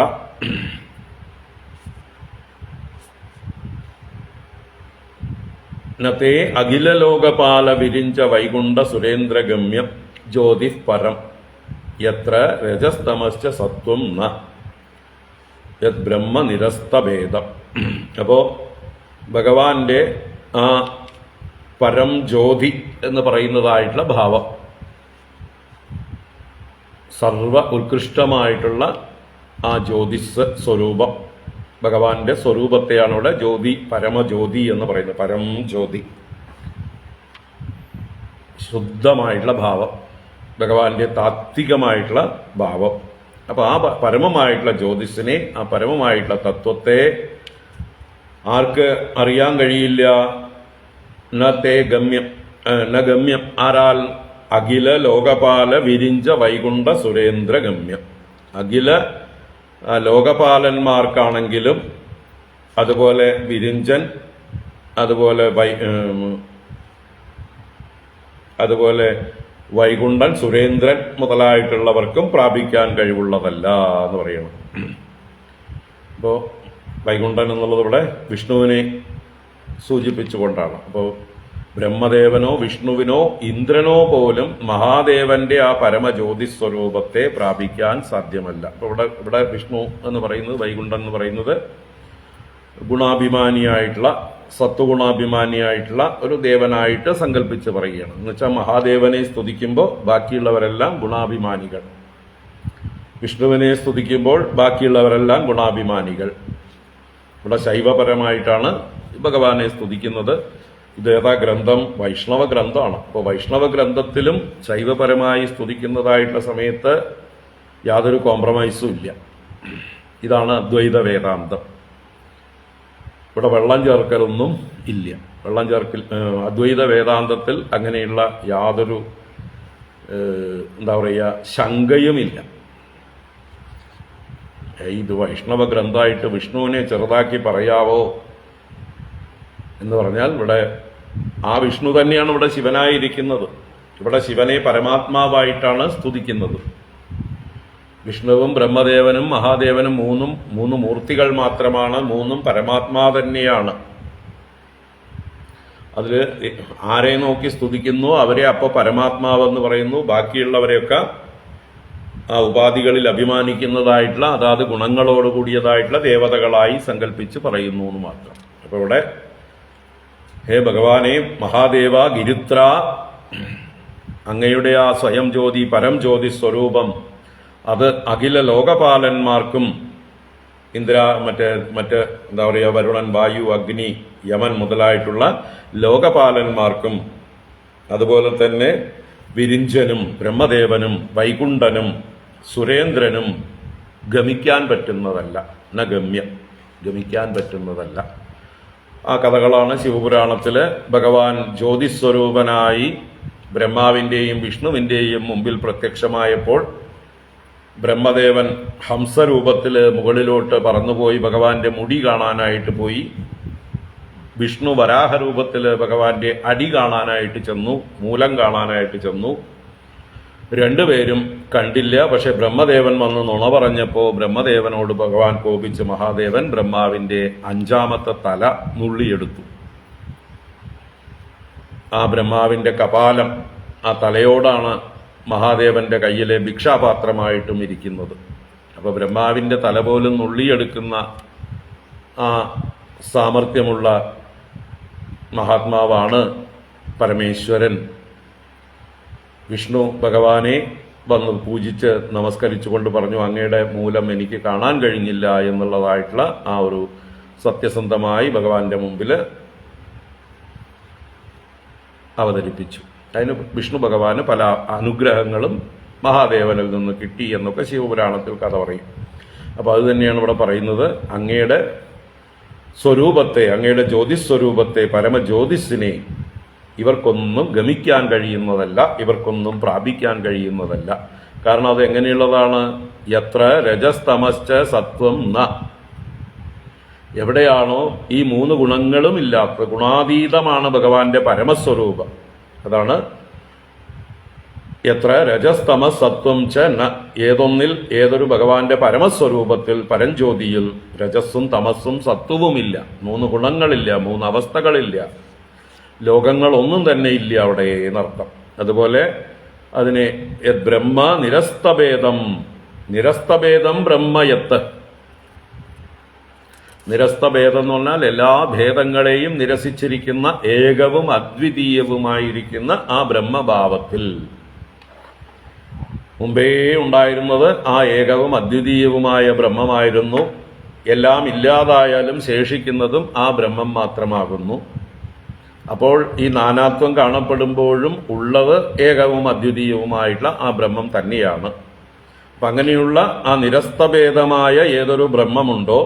നേ അഖിലോകപാല വിരിഞ്ച വൈകുണ്ഠ സുരേന്ദ്രഗമ്യം ജ്യോതിഃപരം യത്ര രജസ്തമശ്ച സത്വം ന യത് ബ്രഹ്മ നിരസ്തഭേദം. അപ്പോൾ ഭഗവാന്റെ ആ പരം ജ്യോതി എന്ന് പറയുന്നതായിട്ടുള്ള ഭാവം, സർവ ഉത്കൃഷ്ടമായിട്ടുള്ള ആ ജ്യോതിസ് സ്വരൂപം, ഭഗവാന്റെ സ്വരൂപത്തെയാണ് ഇവിടെ ജ്യോതി, പരമജ്യോതി എന്ന് പറയുന്നത്. പരം ജ്യോതി ശുദ്ധമായിട്ടുള്ള ഭാവം, ഭഗവാന്റെ താത്വികമായിട്ടുള്ള ഭാവം. അപ്പോൾ ആ പരമമായിട്ടുള്ള ജ്യോതിസിനെ, ആ പരമമായിട്ടുള്ള തത്വത്തെ ആർക്ക് അറിയാൻ കഴിയില്ല? ഗമ്യം ആരാൽ? അഖില ലോകപാല വിരിഞ്ച വൈകുണ്ഠ സുരേന്ദ്ര ഗമ്യം. അഖില ലോകപാലന്മാർക്കാണെങ്കിലും, അതുപോലെ വിരിഞ്ചൻ, അതുപോലെ വൈകുണ്ഠൻ, സുരേന്ദ്രൻ മുതലായിട്ടുള്ളവർക്കും പ്രാപിക്കാൻ കഴിവുള്ളതല്ല എന്ന് പറയണം. അപ്പോൾ വൈകുണ്ഠൻ എന്നുള്ളത് ഇവിടെ വിഷ്ണുവിനെ സൂചിപ്പിച്ചുകൊണ്ടാണ്. അപ്പോൾ ബ്രഹ്മദേവനോ വിഷ്ണുവിനോ ഇന്ദ്രനോ പോലും മഹാദേവന്റെ ആ പരമജ്യോതി സ്വരൂപത്തെ പ്രാപിക്കാൻ സാധ്യമല്ല. അപ്പോൾ ഇവിടെ വിഷ്ണു എന്ന് പറയുന്നത്, വൈകുണ്ഠൻ എന്ന് പറയുന്നത് ഗുണാഭിമാനിയായിട്ടുള്ള, സത്വഗുണാഭിമാനിയായിട്ടുള്ള ഒരു ദേവനായിട്ട് സങ്കല്പിച്ച് പറയുകയാണ്. എന്നുവെച്ചാൽ മഹാദേവനെ സ്തുതിക്കുമ്പോൾ ബാക്കിയുള്ളവരെല്ലാം ഗുണാഭിമാനികൾ, വിഷ്ണുവിനെ സ്തുതിക്കുമ്പോൾ ബാക്കിയുള്ളവരെല്ലാം ഗുണാഭിമാനികൾ. ഇവിടെ ശൈവപരമായിട്ടാണ് ഭഗവാനെ സ്തുതിക്കുന്നത്. ഇതേതാ ഗ്രന്ഥം? വൈഷ്ണവ ഗ്രന്ഥമാണ്. അപ്പോൾ വൈഷ്ണവ ഗ്രന്ഥത്തിലും ശൈവപരമായി സ്തുതിക്കുന്നതായിട്ടുള്ള സമയത്ത് യാതൊരു കോംപ്രമൈസും ഇല്ല. ഇതാണ് അദ്വൈത വേദാന്തം. ഇവിടെ വെള്ളം ചേർക്കലൊന്നും ഇല്ല. വെള്ളം ചേർക്കൽ അദ്വൈത വേദാന്തത്തിൽ അങ്ങനെയുള്ള യാതൊരു ശങ്കയുമില്ല. ഇത് വൈഷ്ണവ ഗ്രന്ഥമായിട്ട് വിഷ്ണുവിനെ ചെറുതാക്കി പറയാവോ എന്ന് പറഞ്ഞാൽ, ഇവിടെ ആ വിഷ്ണു തന്നെയാണ് ഇവിടെ ശിവനായിരിക്കുന്നത്. ഇവിടെ ശിവനെ പരമാത്മാവായിട്ടാണ് സ്തുതിക്കുന്നത്. വിഷ്ണുവും ബ്രഹ്മദേവനും മഹാദേവനും മൂന്ന് മൂർത്തികൾ മാത്രമാണ്. മൂന്നും പരമാത്മാ തന്നെയാണ്. അതിൽ ആരെ നോക്കി സ്തുതിക്കുന്നു അവരെ അപ്പോൾ പരമാത്മാവെന്ന് പറയുന്നു. ബാക്കിയുള്ളവരെയൊക്കെ ആ ഉപാധികളിൽ അഭിമാനിക്കുന്നതായിട്ടുള്ള, അതാത് ഗുണങ്ങളോട് കൂടിയതായിട്ടുള്ള ദേവതകളായി സങ്കല്പിച്ച് പറയുന്നു എന്ന് മാത്രം. അപ്പോൾ ഇവിടെ ഹേ ഭഗവാനെ മഹാദേവ ഗിരുത്ര, അങ്ങയുടെ ആ സ്വയം ജ്യോതി പരം ജ്യോതി സ്വരൂപം അത് അഖില ലോകപാലന്മാർക്കും, മറ്റ് വരുണൻ, വായു, അഗ്നി, യമൻ മുതലായിട്ടുള്ള ലോകപാലന്മാർക്കും, അതുപോലെ തന്നെ വിരിഞ്ചനും ബ്രഹ്മദേവനും വൈകുണ്ഠനും സുരേന്ദ്രനും ഗമിക്കാൻ പറ്റുന്നതല്ല. ഗമിക്കാൻ പറ്റുന്നതല്ല. ആ കഥകളാണ് ശിവപുരാണത്തില് ഭഗവാൻ ജ്യോതിസ്വരൂപനായി ബ്രഹ്മാവിൻ്റെയും വിഷ്ണുവിൻ്റെയും മുമ്പിൽ പ്രത്യക്ഷമായപ്പോൾ ബ്രഹ്മദേവൻ ഹംസരൂപത്തിൽ മുകളിലോട്ട് പറന്നുപോയി ഭഗവാന്റെ മുടി കാണാനായിട്ട് പോയി. വിഷ്ണു വരാഹരൂപത്തിൽ ഭഗവാന്റെ അടി കാണാനായിട്ട് ചെന്നു, മൂലം കാണാനായിട്ട് ചെന്നു. രണ്ടുപേരും കണ്ടില്ല. പക്ഷെ ബ്രഹ്മദേവൻ വന്ന് നുണ പറഞ്ഞപ്പോൾ ബ്രഹ്മദേവനോട് ഭഗവാൻ കോപിച്ച് മഹാദേവൻ ബ്രഹ്മാവിന്റെ 5ാമത്തെ തല നുള്ളിയെടുത്തു. ആ ബ്രഹ്മാവിന്റെ കപാലം, ആ തലയോടാണ് മഹാദേവന്റെ കയ്യിലെ ഭിക്ഷാപാത്രമായിട്ടും ഇരിക്കുന്നത്. അപ്പൊ ബ്രഹ്മാവിന്റെ തല പോലും നുള്ളിയെടുക്കുന്ന ആ സാമർഥ്യമുള്ള മഹാത്മാവാണ് പരമേശ്വരൻ. വിഷ്ണു ഭഗവാനെ വന്ന് പൂജിച്ച് നമസ്കരിച്ചുകൊണ്ട് പറഞ്ഞു, അങ്ങയുടെ മൂലം എനിക്ക് കാണാൻ കഴിഞ്ഞില്ല എന്നുള്ളതായിട്ടുള്ള ആ ഒരു സത്യസന്ധമായി ഭഗവാന്റെ മുമ്പിൽ അവതരിപ്പിച്ചു. അതിന് വിഷ്ണു ഭഗവാന് പല അനുഗ്രഹങ്ങളും മഹാദേവനിൽ നിന്ന് കിട്ടി എന്നൊക്കെ ശിവപുരാണത്തിൽ കഥ പറയും. അപ്പോൾ അത് തന്നെയാണ് ഇവിടെ പറയുന്നത്. അങ്ങയുടെ സ്വരൂപത്തെ, അങ്ങയുടെ ജ്യോതിസ്വരൂപത്തെ, പരമജ്യോതിസിനെ ഇവർക്കൊന്നും ഗമിക്കാൻ കഴിയുന്നതല്ല, ഇവർക്കൊന്നും പ്രാപിക്കാൻ കഴിയുന്നതല്ല. കാരണം അത് എങ്ങനെയുള്ളതാണ്? യത്ര രജസ്തമശ്ച സത്വം ന, എവിടെയാണോ ഈ 3 ഗുണങ്ങളും ഇല്ലാത്ത ഗുണാതീതമാണ് ഭഗവാന്റെ പരമസ്വരൂപം. അതാണ് എത്ര രജസ്തമസ് സത്വം ച ന, ഏതൊന്നിൽ, ഏതൊരു ഭഗവാന്റെ പരമസ്വരൂപത്തിൽ പരഞ്ജ്യോതിയിൽ രജസ്സും തമസ്സും സത്വവുമില്ല, 3 ഗുണങ്ങളില്ല, 3 അവസ്ഥകളില്ല, ലോകങ്ങളൊന്നും തന്നെ ഇല്ല അവിടെ എന്നർത്ഥം. അതുപോലെ അതിനെ ബ്രഹ്മ നിരസ്തഭേദം, നിരസ്തഭേദം ബ്രഹ്മയത്ത്. നിരസ്തഭേദം എന്ന് പറഞ്ഞാൽ എല്ലാ ഭേദങ്ങളെയും നിരസിച്ചിരിക്കുന്ന ഏകവും അദ്വിതീയവുമായിരിക്കുന്ന ആ ബ്രഹ്മഭാവത്തിൽ. മുമ്പേ ഉണ്ടായിരുന്നത് ആ ഏകവും അദ്വിതീയവുമായ ബ്രഹ്മമായിരുന്നു. എല്ലാം ഇല്ലാതായാലും ശേഷിക്കുന്നതും ആ ബ്രഹ്മം മാത്രമാകുന്നു. അപ്പോൾ ഈ നാനാത്വം കാണപ്പെടുമ്പോഴും ഉള്ളത് ഏകവും അദ്വിതീയവുമായിട്ടുള്ള ആ ബ്രഹ്മം തന്നെയാണ്. അപ്പം അങ്ങനെയുള്ള ആ നിരസ്തഭേദമായ ഏതൊരു ബ്രഹ്മമുണ്ടോ,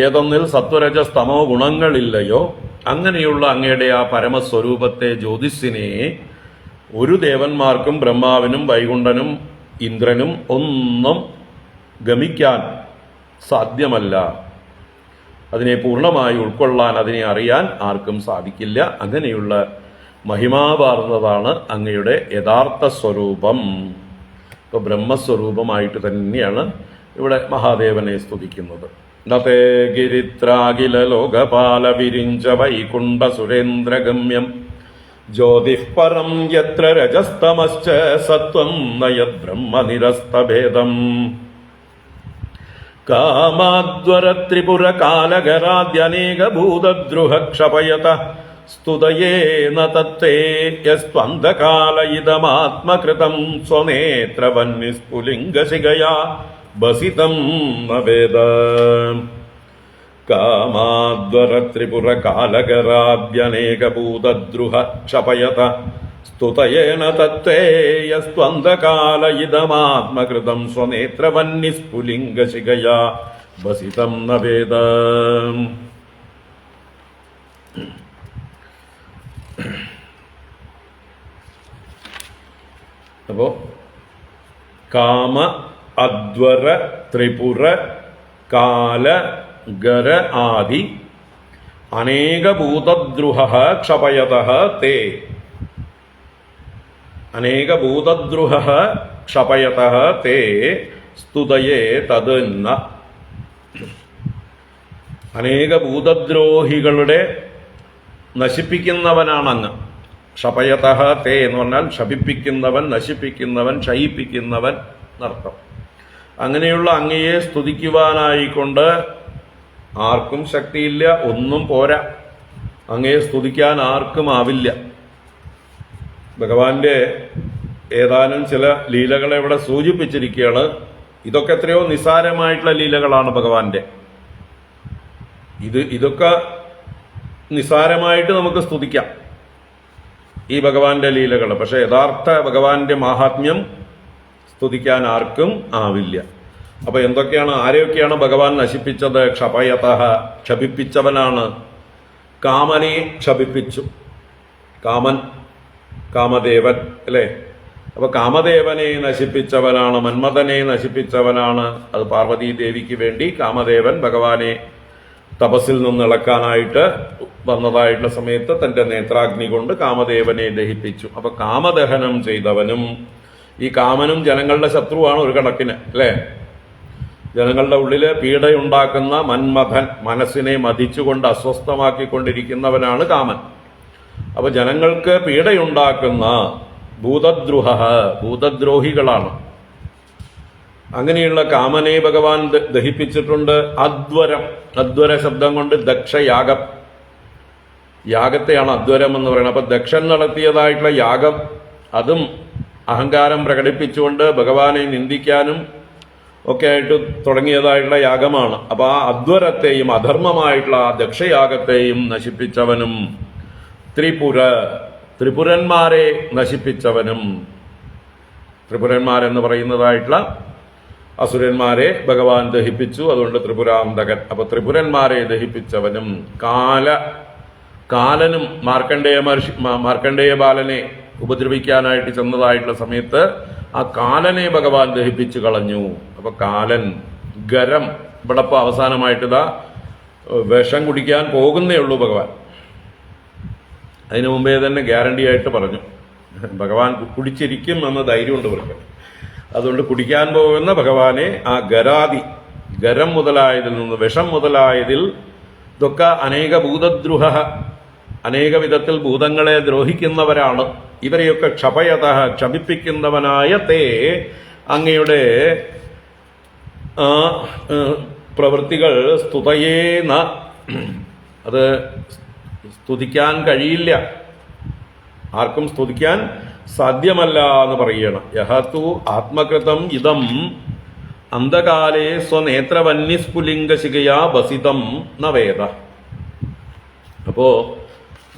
ഏതൊന്നിൽ സത്വരജസ്തമോ ഗുണങ്ങളില്ലയോ, അങ്ങനെയുള്ള അങ്ങയുടെ ആ പരമസ്വരൂപത്തെ, ജ്യോതിസിനെ ഒരു ദേവന്മാർക്കും ബ്രഹ്മാവിനും വൈകുണ്ഠനും ഇന്ദ്രനും ഒന്നും ഗമിക്കാൻ സാധ്യമല്ല. അതിനെ പൂർണ്ണമായി ഉൾക്കൊള്ളാൻ, അതിനെ അറിയാൻ ആർക്കും സാധിക്കില്ല. അങ്ങനെയുള്ള മഹിമാപാർന്നതാണ് അങ്ങയുടെ യഥാർത്ഥ സ്വരൂപം. ഇപ്പോൾ ബ്രഹ്മസ്വരൂപമായിട്ട് തന്നെയാണ് ഇവിടെ മഹാദേവനെ സ്തുതിക്കുന്നത്. നതേ ഗിരിത്രാഖില ലോകപാല വിരിഞ്ച വൈകുണ്ഠ സുരേന്ദ്രഗമ്യം ജ്യോതിഃ പരം യത്ര രജസ്തമശ്ച സത്വം നയത് ബ്രഹ്മനിരസ്തഭേദം കാമാദ്വര ത്രിപുര കാലകരാദ്യനേക ഭൂതദ്രുഹ ക്ഷപയത സ്തുതയേന തത്തേ യസ്ത്വന്ധകാല ഇദമാത്മകൃതം സ്വനേത്രവന്നിസ്ഫുലിംഗശിഖയാ ബസിതം നവേദ. കാമാദ്വര ത്രിപുര കാലകരാദ്യനേക ഭൂതദ്രുഹ ക്ഷപയത സ്തുതയേന തത്തേ യസ്ത്വന്ധകാല ഇദമാത്മകൃതം സ്വനേത്രവന്നിസ്ഫുലിംഗശിഖയാ ബസിതം നവേദ. അപ്പോ കാമ അദ്വര ത്രിപുര കാല ഗര ആദി അനേകഭൂതദ്രുഹ ക്ഷപയതഃ തേ. അനേകഭൂതദ്രുഹ ക്ഷപയതഃ തേ സ്തുതയേ തത് ന. അനേകഭൂതദ്രോഹികളുടെ നശിപ്പിക്കുന്നവനാണങ്ങ്. ക്ഷപയതഃ തേ എന്ന് പറഞ്ഞാൽ ക്ഷപിപ്പിക്കുന്നവൻ, നശിപ്പിക്കുന്നവൻ, ക്ഷയിപ്പിക്കുന്നവൻ എന്നർത്ഥം. അങ്ങനെയുള്ള അങ്ങയെ സ്തുതിക്കുവാനായിക്കൊണ്ട് ആർക്കും ശക്തിയില്ല, ഒന്നും പോരാ. അങ്ങയെ സ്തുതിക്കാൻ ആർക്കും ആവില്ല. ഭഗവാന്റെ ഏതാനും ചില ലീലകളെ ഇവിടെ സൂചിപ്പിച്ചിരിക്കുകയാണ്. ഇതൊക്കെ എത്രയോ നിസ്സാരമായിട്ടുള്ള ലീലകളാണ് ഭഗവാന്റെ. ഇതൊക്കെ നിസ്സാരമായിട്ട് നമുക്ക് സ്തുതിക്കാം ഈ ഭഗവാന്റെ ലീലകൾ. പക്ഷെ യഥാർത്ഥ ഭഗവാന്റെ മാഹാത്മ്യം സ്തുതിക്കാൻ ആർക്കും ആവില്ല. അപ്പൊ എന്തൊക്കെയാണ്, ആരെയൊക്കെയാണ് ഭഗവാൻ നശിപ്പിച്ചത്? ക്ഷപയതഃ, ക്ഷപിപ്പിച്ചവനാണ്. കാമനെ ക്ഷപിപ്പിച്ചു. കാമൻ, കാമദേവൻ അല്ലേ? അപ്പൊ കാമദേവനെ നശിപ്പിച്ചവനാണ്, മന്മഥനെ നശിപ്പിച്ചവനാണ്. അത് പാർവതീദേവിക്ക് വേണ്ടി കാമദേവൻ ഭഗവാനെ തപസ്സിൽ നിന്ന് ഇളക്കാനായിട്ട് വന്നതായിട്ടുള്ള സമയത്ത് തന്റെ നേത്രാഗ്നി കൊണ്ട് കാമദേവനെ ദഹിപ്പിച്ചു. അപ്പൊ കാമദഹനം ചെയ്തവനും, ഈ കാമനും ജനങ്ങളുടെ ശത്രുവാണ് ഒരു കണക്കിന് അല്ലേ? ജനങ്ങളുടെ ഉള്ളില് പീഡയുണ്ടാക്കുന്ന മന്മഥൻ, മനസ്സിനെ മതിച്ചുകൊണ്ട് അസ്വസ്ഥമാക്കിക്കൊണ്ടിരിക്കുന്നവനാണ് കാമൻ. അപ്പൊ ജനങ്ങൾക്ക് പീഡയുണ്ടാക്കുന്ന ഭൂതദ്രുഹ, ഭൂതദ്രോഹികളാണ്. അങ്ങനെയുള്ള കാമനെ ഭഗവാൻ ദഹിപ്പിച്ചിട്ടുണ്ട്. അദ്വരം, അദ്വര ശബ്ദം കൊണ്ട് ദക്ഷയാഗം, യാഗത്തെയാണ് അദ്വരം എന്ന് പറയുന്നത്. അപ്പൊ ദക്ഷൻ നടത്തിയതായിട്ടുള്ള യാഗം, അതും അഹങ്കാരം പ്രകടിപ്പിച്ചുകൊണ്ട് ഭഗവാനെ നിന്ദിക്കാനും ഒക്കെ ആയിട്ട് തുടങ്ങിയതായിട്ടുള്ള യാഗമാണ്. അപ്പൊ ആ അദ്വരത്തെയും അധർമ്മമായിട്ടുള്ള ആ ദക്ഷയാഗത്തെയും നശിപ്പിച്ചവനും, ത്രിപുരന്മാരെ നശിപ്പിച്ചവനും, ത്രിപുരന്മാരെന്ന് പറയുന്നതായിട്ടുള്ള അസുരന്മാരെ ഭഗവാൻ ദഹിപ്പിച്ചു. അതുകൊണ്ട് ത്രിപുരാന്തകൻ. അപ്പൊ ത്രിപുരന്മാരെ ദഹിപ്പിച്ചവനും, കാലനും മാർക്കണ്ഡേയ ബാലനെ ഉപദ്രവിക്കാനായിട്ട് ചെന്നതായിട്ടുള്ള സമയത്ത് ആ കാലനെ ഭഗവാൻ ദഹിപ്പിച്ചു കളഞ്ഞു. അപ്പൊ കാലൻ, ഗരം, ഇവിടെ ഇപ്പൊ അവസാനമായിട്ടിതാ വിഷം കുടിക്കാൻ പോകുന്നേ ഉള്ളൂ ഭഗവാൻ. അതിനു മുമ്പേ തന്നെ ഗ്യാരണ്ടി ആയിട്ട് പറഞ്ഞു ഭഗവാൻ കുടിച്ചിരിക്കും എന്ന ധൈര്യമുണ്ട് ഇവർക്ക്. അതുകൊണ്ട് കുടിക്കാൻ പോകുന്ന ഭഗവാനെ ആ ഗരാദി, ഗരം മുതലായതിൽ നിന്ന്, വിഷം മുതലായതിൽ ഇതൊക്കെ അനേക ഭൂതദ്രുഹ, അനേക വിധത്തിൽ ഭൂതങ്ങളെ ദ്രോഹിക്കുന്നവരാണ്. ഇവരെയൊക്കെ ക്ഷപയത, ക്ഷമിപ്പിക്കുന്നവനായ തേ, അങ്ങയുടെ പ്രവൃത്തികൾ സ്തുതയേന, അത് സ്തുതിക്കാൻ കഴിയില്ല, ആർക്കും സ്തുതിക്കാൻ സാധ്യമല്ല എന്ന് പറയണം. യഹതു ആത്മകൃതം ഇതം അന്ധകാലേ സ്വനേത്രവന്യസ്ഫുലിംഗശിഖയാ ബസിതം നവേദ. അപ്പോ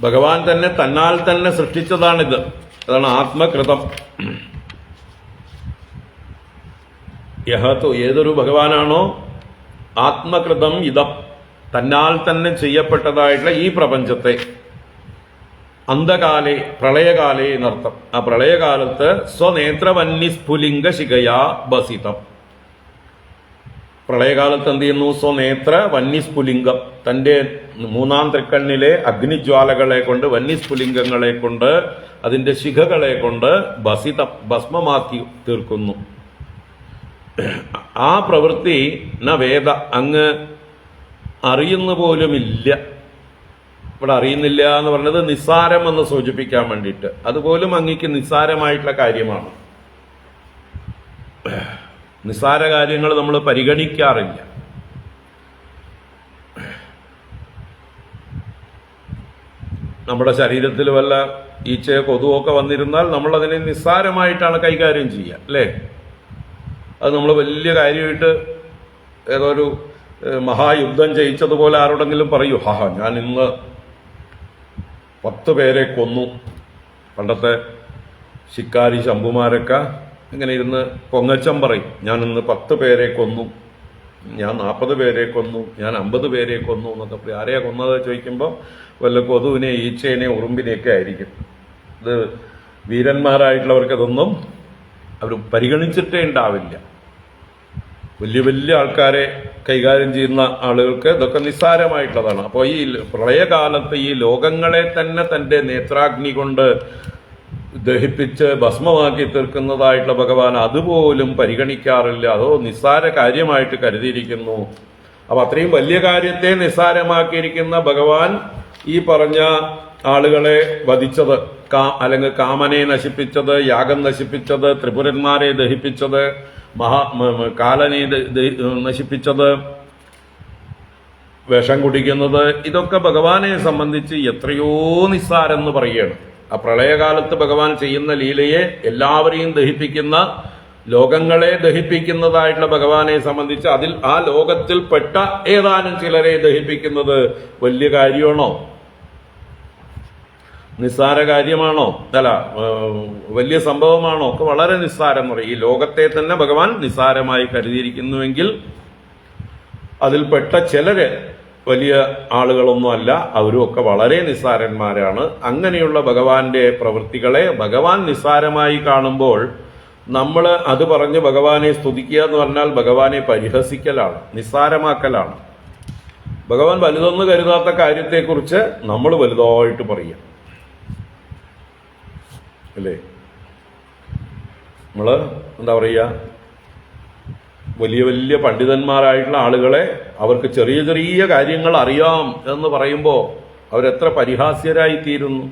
ഭഗവാൻ തന്നെ തന്നാൽ തന്നെ സൃഷ്ടിച്ചതാണിത്. അതാണ് ആത്മകൃതം. യഹത്തു, ഏതൊരു ഭഗവാനാണോ ആത്മകൃതം ഇതം, തന്നാൽ തന്നെ ചെയ്യപ്പെട്ടതായിട്ടുള്ള ഈ പ്രപഞ്ചത്തെ, അന്ധകാലേ പ്രളയകാലേ എന്നർത്ഥം. ആ പ്രളയകാലത്ത് സ്വനേത്രവന്യസ്ഫുലിംഗ ശിഖയാ ബസിതം. പ്രളയകാലത്ത് എന്ത് ചെയ്യുന്നു? സ്വനേത്ര വന്യസ്ഫുലിംഗം, തൻ്റെ മൂന്നാം തൃക്കണ്ണിലെ അഗ്നിജ്വാലകളെ കൊണ്ട്, വന്യസ്ഫുലിംഗങ്ങളെ കൊണ്ട്, അതിൻ്റെ ശിഖകളെ കൊണ്ട് ബസിതം, ഭസ്മമാക്കി തീർക്കുന്നു. ആ പ്രവൃത്തി ന വേദ, അങ്ങ് അറിയുന്ന പോലുമില്ല. ഇവിടെ അറിയുന്നില്ല എന്ന് പറഞ്ഞത് നിസ്സാരം എന്ന് സൂചിപ്പിക്കാൻ വേണ്ടിയിട്ട്. അതുപോലും അങ്ങക്ക് നിസ്സാരമായിട്ടുള്ള കാര്യമാണ്. നിസ്സാര കാര്യങ്ങൾ നമ്മൾ പരിഗണിക്കാറില്ല. നമ്മുടെ ശരീരത്തിൽ വല്ല ഈച്ചയോ കൊതുവൊക്കെ വന്നിരുന്നാൽ നമ്മൾ അതിനെ നിസ്സാരമായിട്ടാണ് കൈകാര്യം ചെയ്യുക, അല്ലേ? അത് നമ്മൾ വലിയ കാര്യമായിട്ട് ഏതോ ഒരു മഹായുദ്ധം ജയിച്ചതുപോലെ ആരോടെങ്കിലും പറയൂ, ഞാൻ ഇന്ന് 10 പേരെ കൊന്നു. പണ്ടത്തെ ശിക്കാരി ശംഭുമാരൊക്കെ ഇങ്ങനെ ഇരുന്ന് പൊങ്ങച്ചം പറയും, ഞാൻ ഇന്ന് 10 പേരെ കൊന്നു, ഞാൻ 40 പേരെ കൊന്നു, ഞാൻ 50 പേരെ കൊന്നു എന്നൊക്കെ പറയും. ആരെയാ കൊന്നത് ചോദിക്കുമ്പോൾ വല്ല കൊതുവിനെ, ഈച്ചേനെ, ഉറുമ്പിനെയൊക്കെ ആയിരിക്കും. ഇത് വീരന്മാരായിട്ടുള്ളവർക്ക് അതൊന്നും അവർ പരിഗണിച്ചിട്ടേ ഉണ്ടാവില്ല. വലിയ വലിയ ആൾക്കാരെ കൈകാര്യം ചെയ്യുന്ന ആളുകൾക്ക് ഇതൊക്കെ നിസ്സാരമായിട്ടുള്ളതാണ്. അപ്പോൾ ഈ പ്രളയകാലത്ത് ഈ ലോകങ്ങളെ തന്നെ തൻ്റെ നേത്രാഗ്നി കൊണ്ട് ദഹിപ്പിച്ച് ഭസ്മമാക്കി തീർക്കുന്നതായിട്ടുള്ള ഭഗവാൻ അതുപോലും പരിഗണിക്കാറില്ല. അതോ നിസ്സാര കാര്യമായിട്ട് കരുതിയിരിക്കുന്നു. അപ്പം അത്രയും വലിയ കാര്യത്തെ നിസ്സാരമാക്കിയിരിക്കുന്ന ഭഗവാൻ ഈ പറഞ്ഞ ആളുകളെ വധിച്ചത്, അല്ലെങ്കിൽ കാമനെ നശിപ്പിച്ചത്, യാഗം നശിപ്പിച്ചത്, ത്രിപുരന്മാരെ ദഹിപ്പിച്ചത്, കാലനെ നശിപ്പിച്ചത്, വിഷം കുടിക്കുന്നത്, ഇതൊക്കെ ഭഗവാനെ സംബന്ധിച്ച് എത്രയോ നിസ്സാരെന്ന് പറയുകയാണ്. ആ പ്രളയകാലത്ത് ഭഗവാൻ ചെയ്യുന്ന ലീലയെ, എല്ലാവരെയും ദഹിപ്പിക്കുന്ന, ലോകങ്ങളെ ദഹിപ്പിക്കുന്നതായിട്ടുള്ള ഭഗവാനെ സംബന്ധിച്ച് ആ ലോകത്തിൽപ്പെട്ട ഏതാനും ചിലരെ ദഹിപ്പിക്കുന്നത് വലിയ കാര്യമാണോ? നിസ്സാര കാര്യമാണോ? അല്ല, വലിയ സംഭവമാണോ? ഒക്കെ വളരെ നിസ്സാരം എന്ന് പറയും. ഈ ലോകത്തെ തന്നെ ഭഗവാൻ നിസ്സാരമായി കരുതിയിരിക്കുന്നുവെങ്കിൽ അതിൽപ്പെട്ട ചിലര് വലിയ ആളുകളൊന്നും അല്ല, അവരും ഒക്കെ വളരെ നിസ്സാരന്മാരാണ്. അങ്ങനെയുള്ള ഭഗവാന്റെ പ്രവൃത്തികളെ ഭഗവാൻ നിസ്സാരമായി കാണുമ്പോൾ നമ്മൾ അത് പറഞ്ഞ് ഭഗവാനെ സ്തുതിക്കുക എന്ന് പറഞ്ഞാൽ ഭഗവാനെ പരിഹസിക്കലാണ്, നിസ്സാരമാക്കലാണ്. ഭഗവാൻ വലുതൊന്നും കരുതാത്ത കാര്യത്തെക്കുറിച്ച് നമ്മൾ വലുതായിട്ട് പറയുക, അല്ലേ? നമ്മൾ എന്താ പറയുക, വലിയ വലിയ പണ്ഡിതന്മാരായിട്ടുള്ള ആളുകളെ അവർക്ക് ചെറിയ ചെറിയ കാര്യങ്ങൾ അറിയാം എന്ന് പറയുമ്പോൾ അവരെത്ര പരിഹാസ്യരായി തീരുന്നു.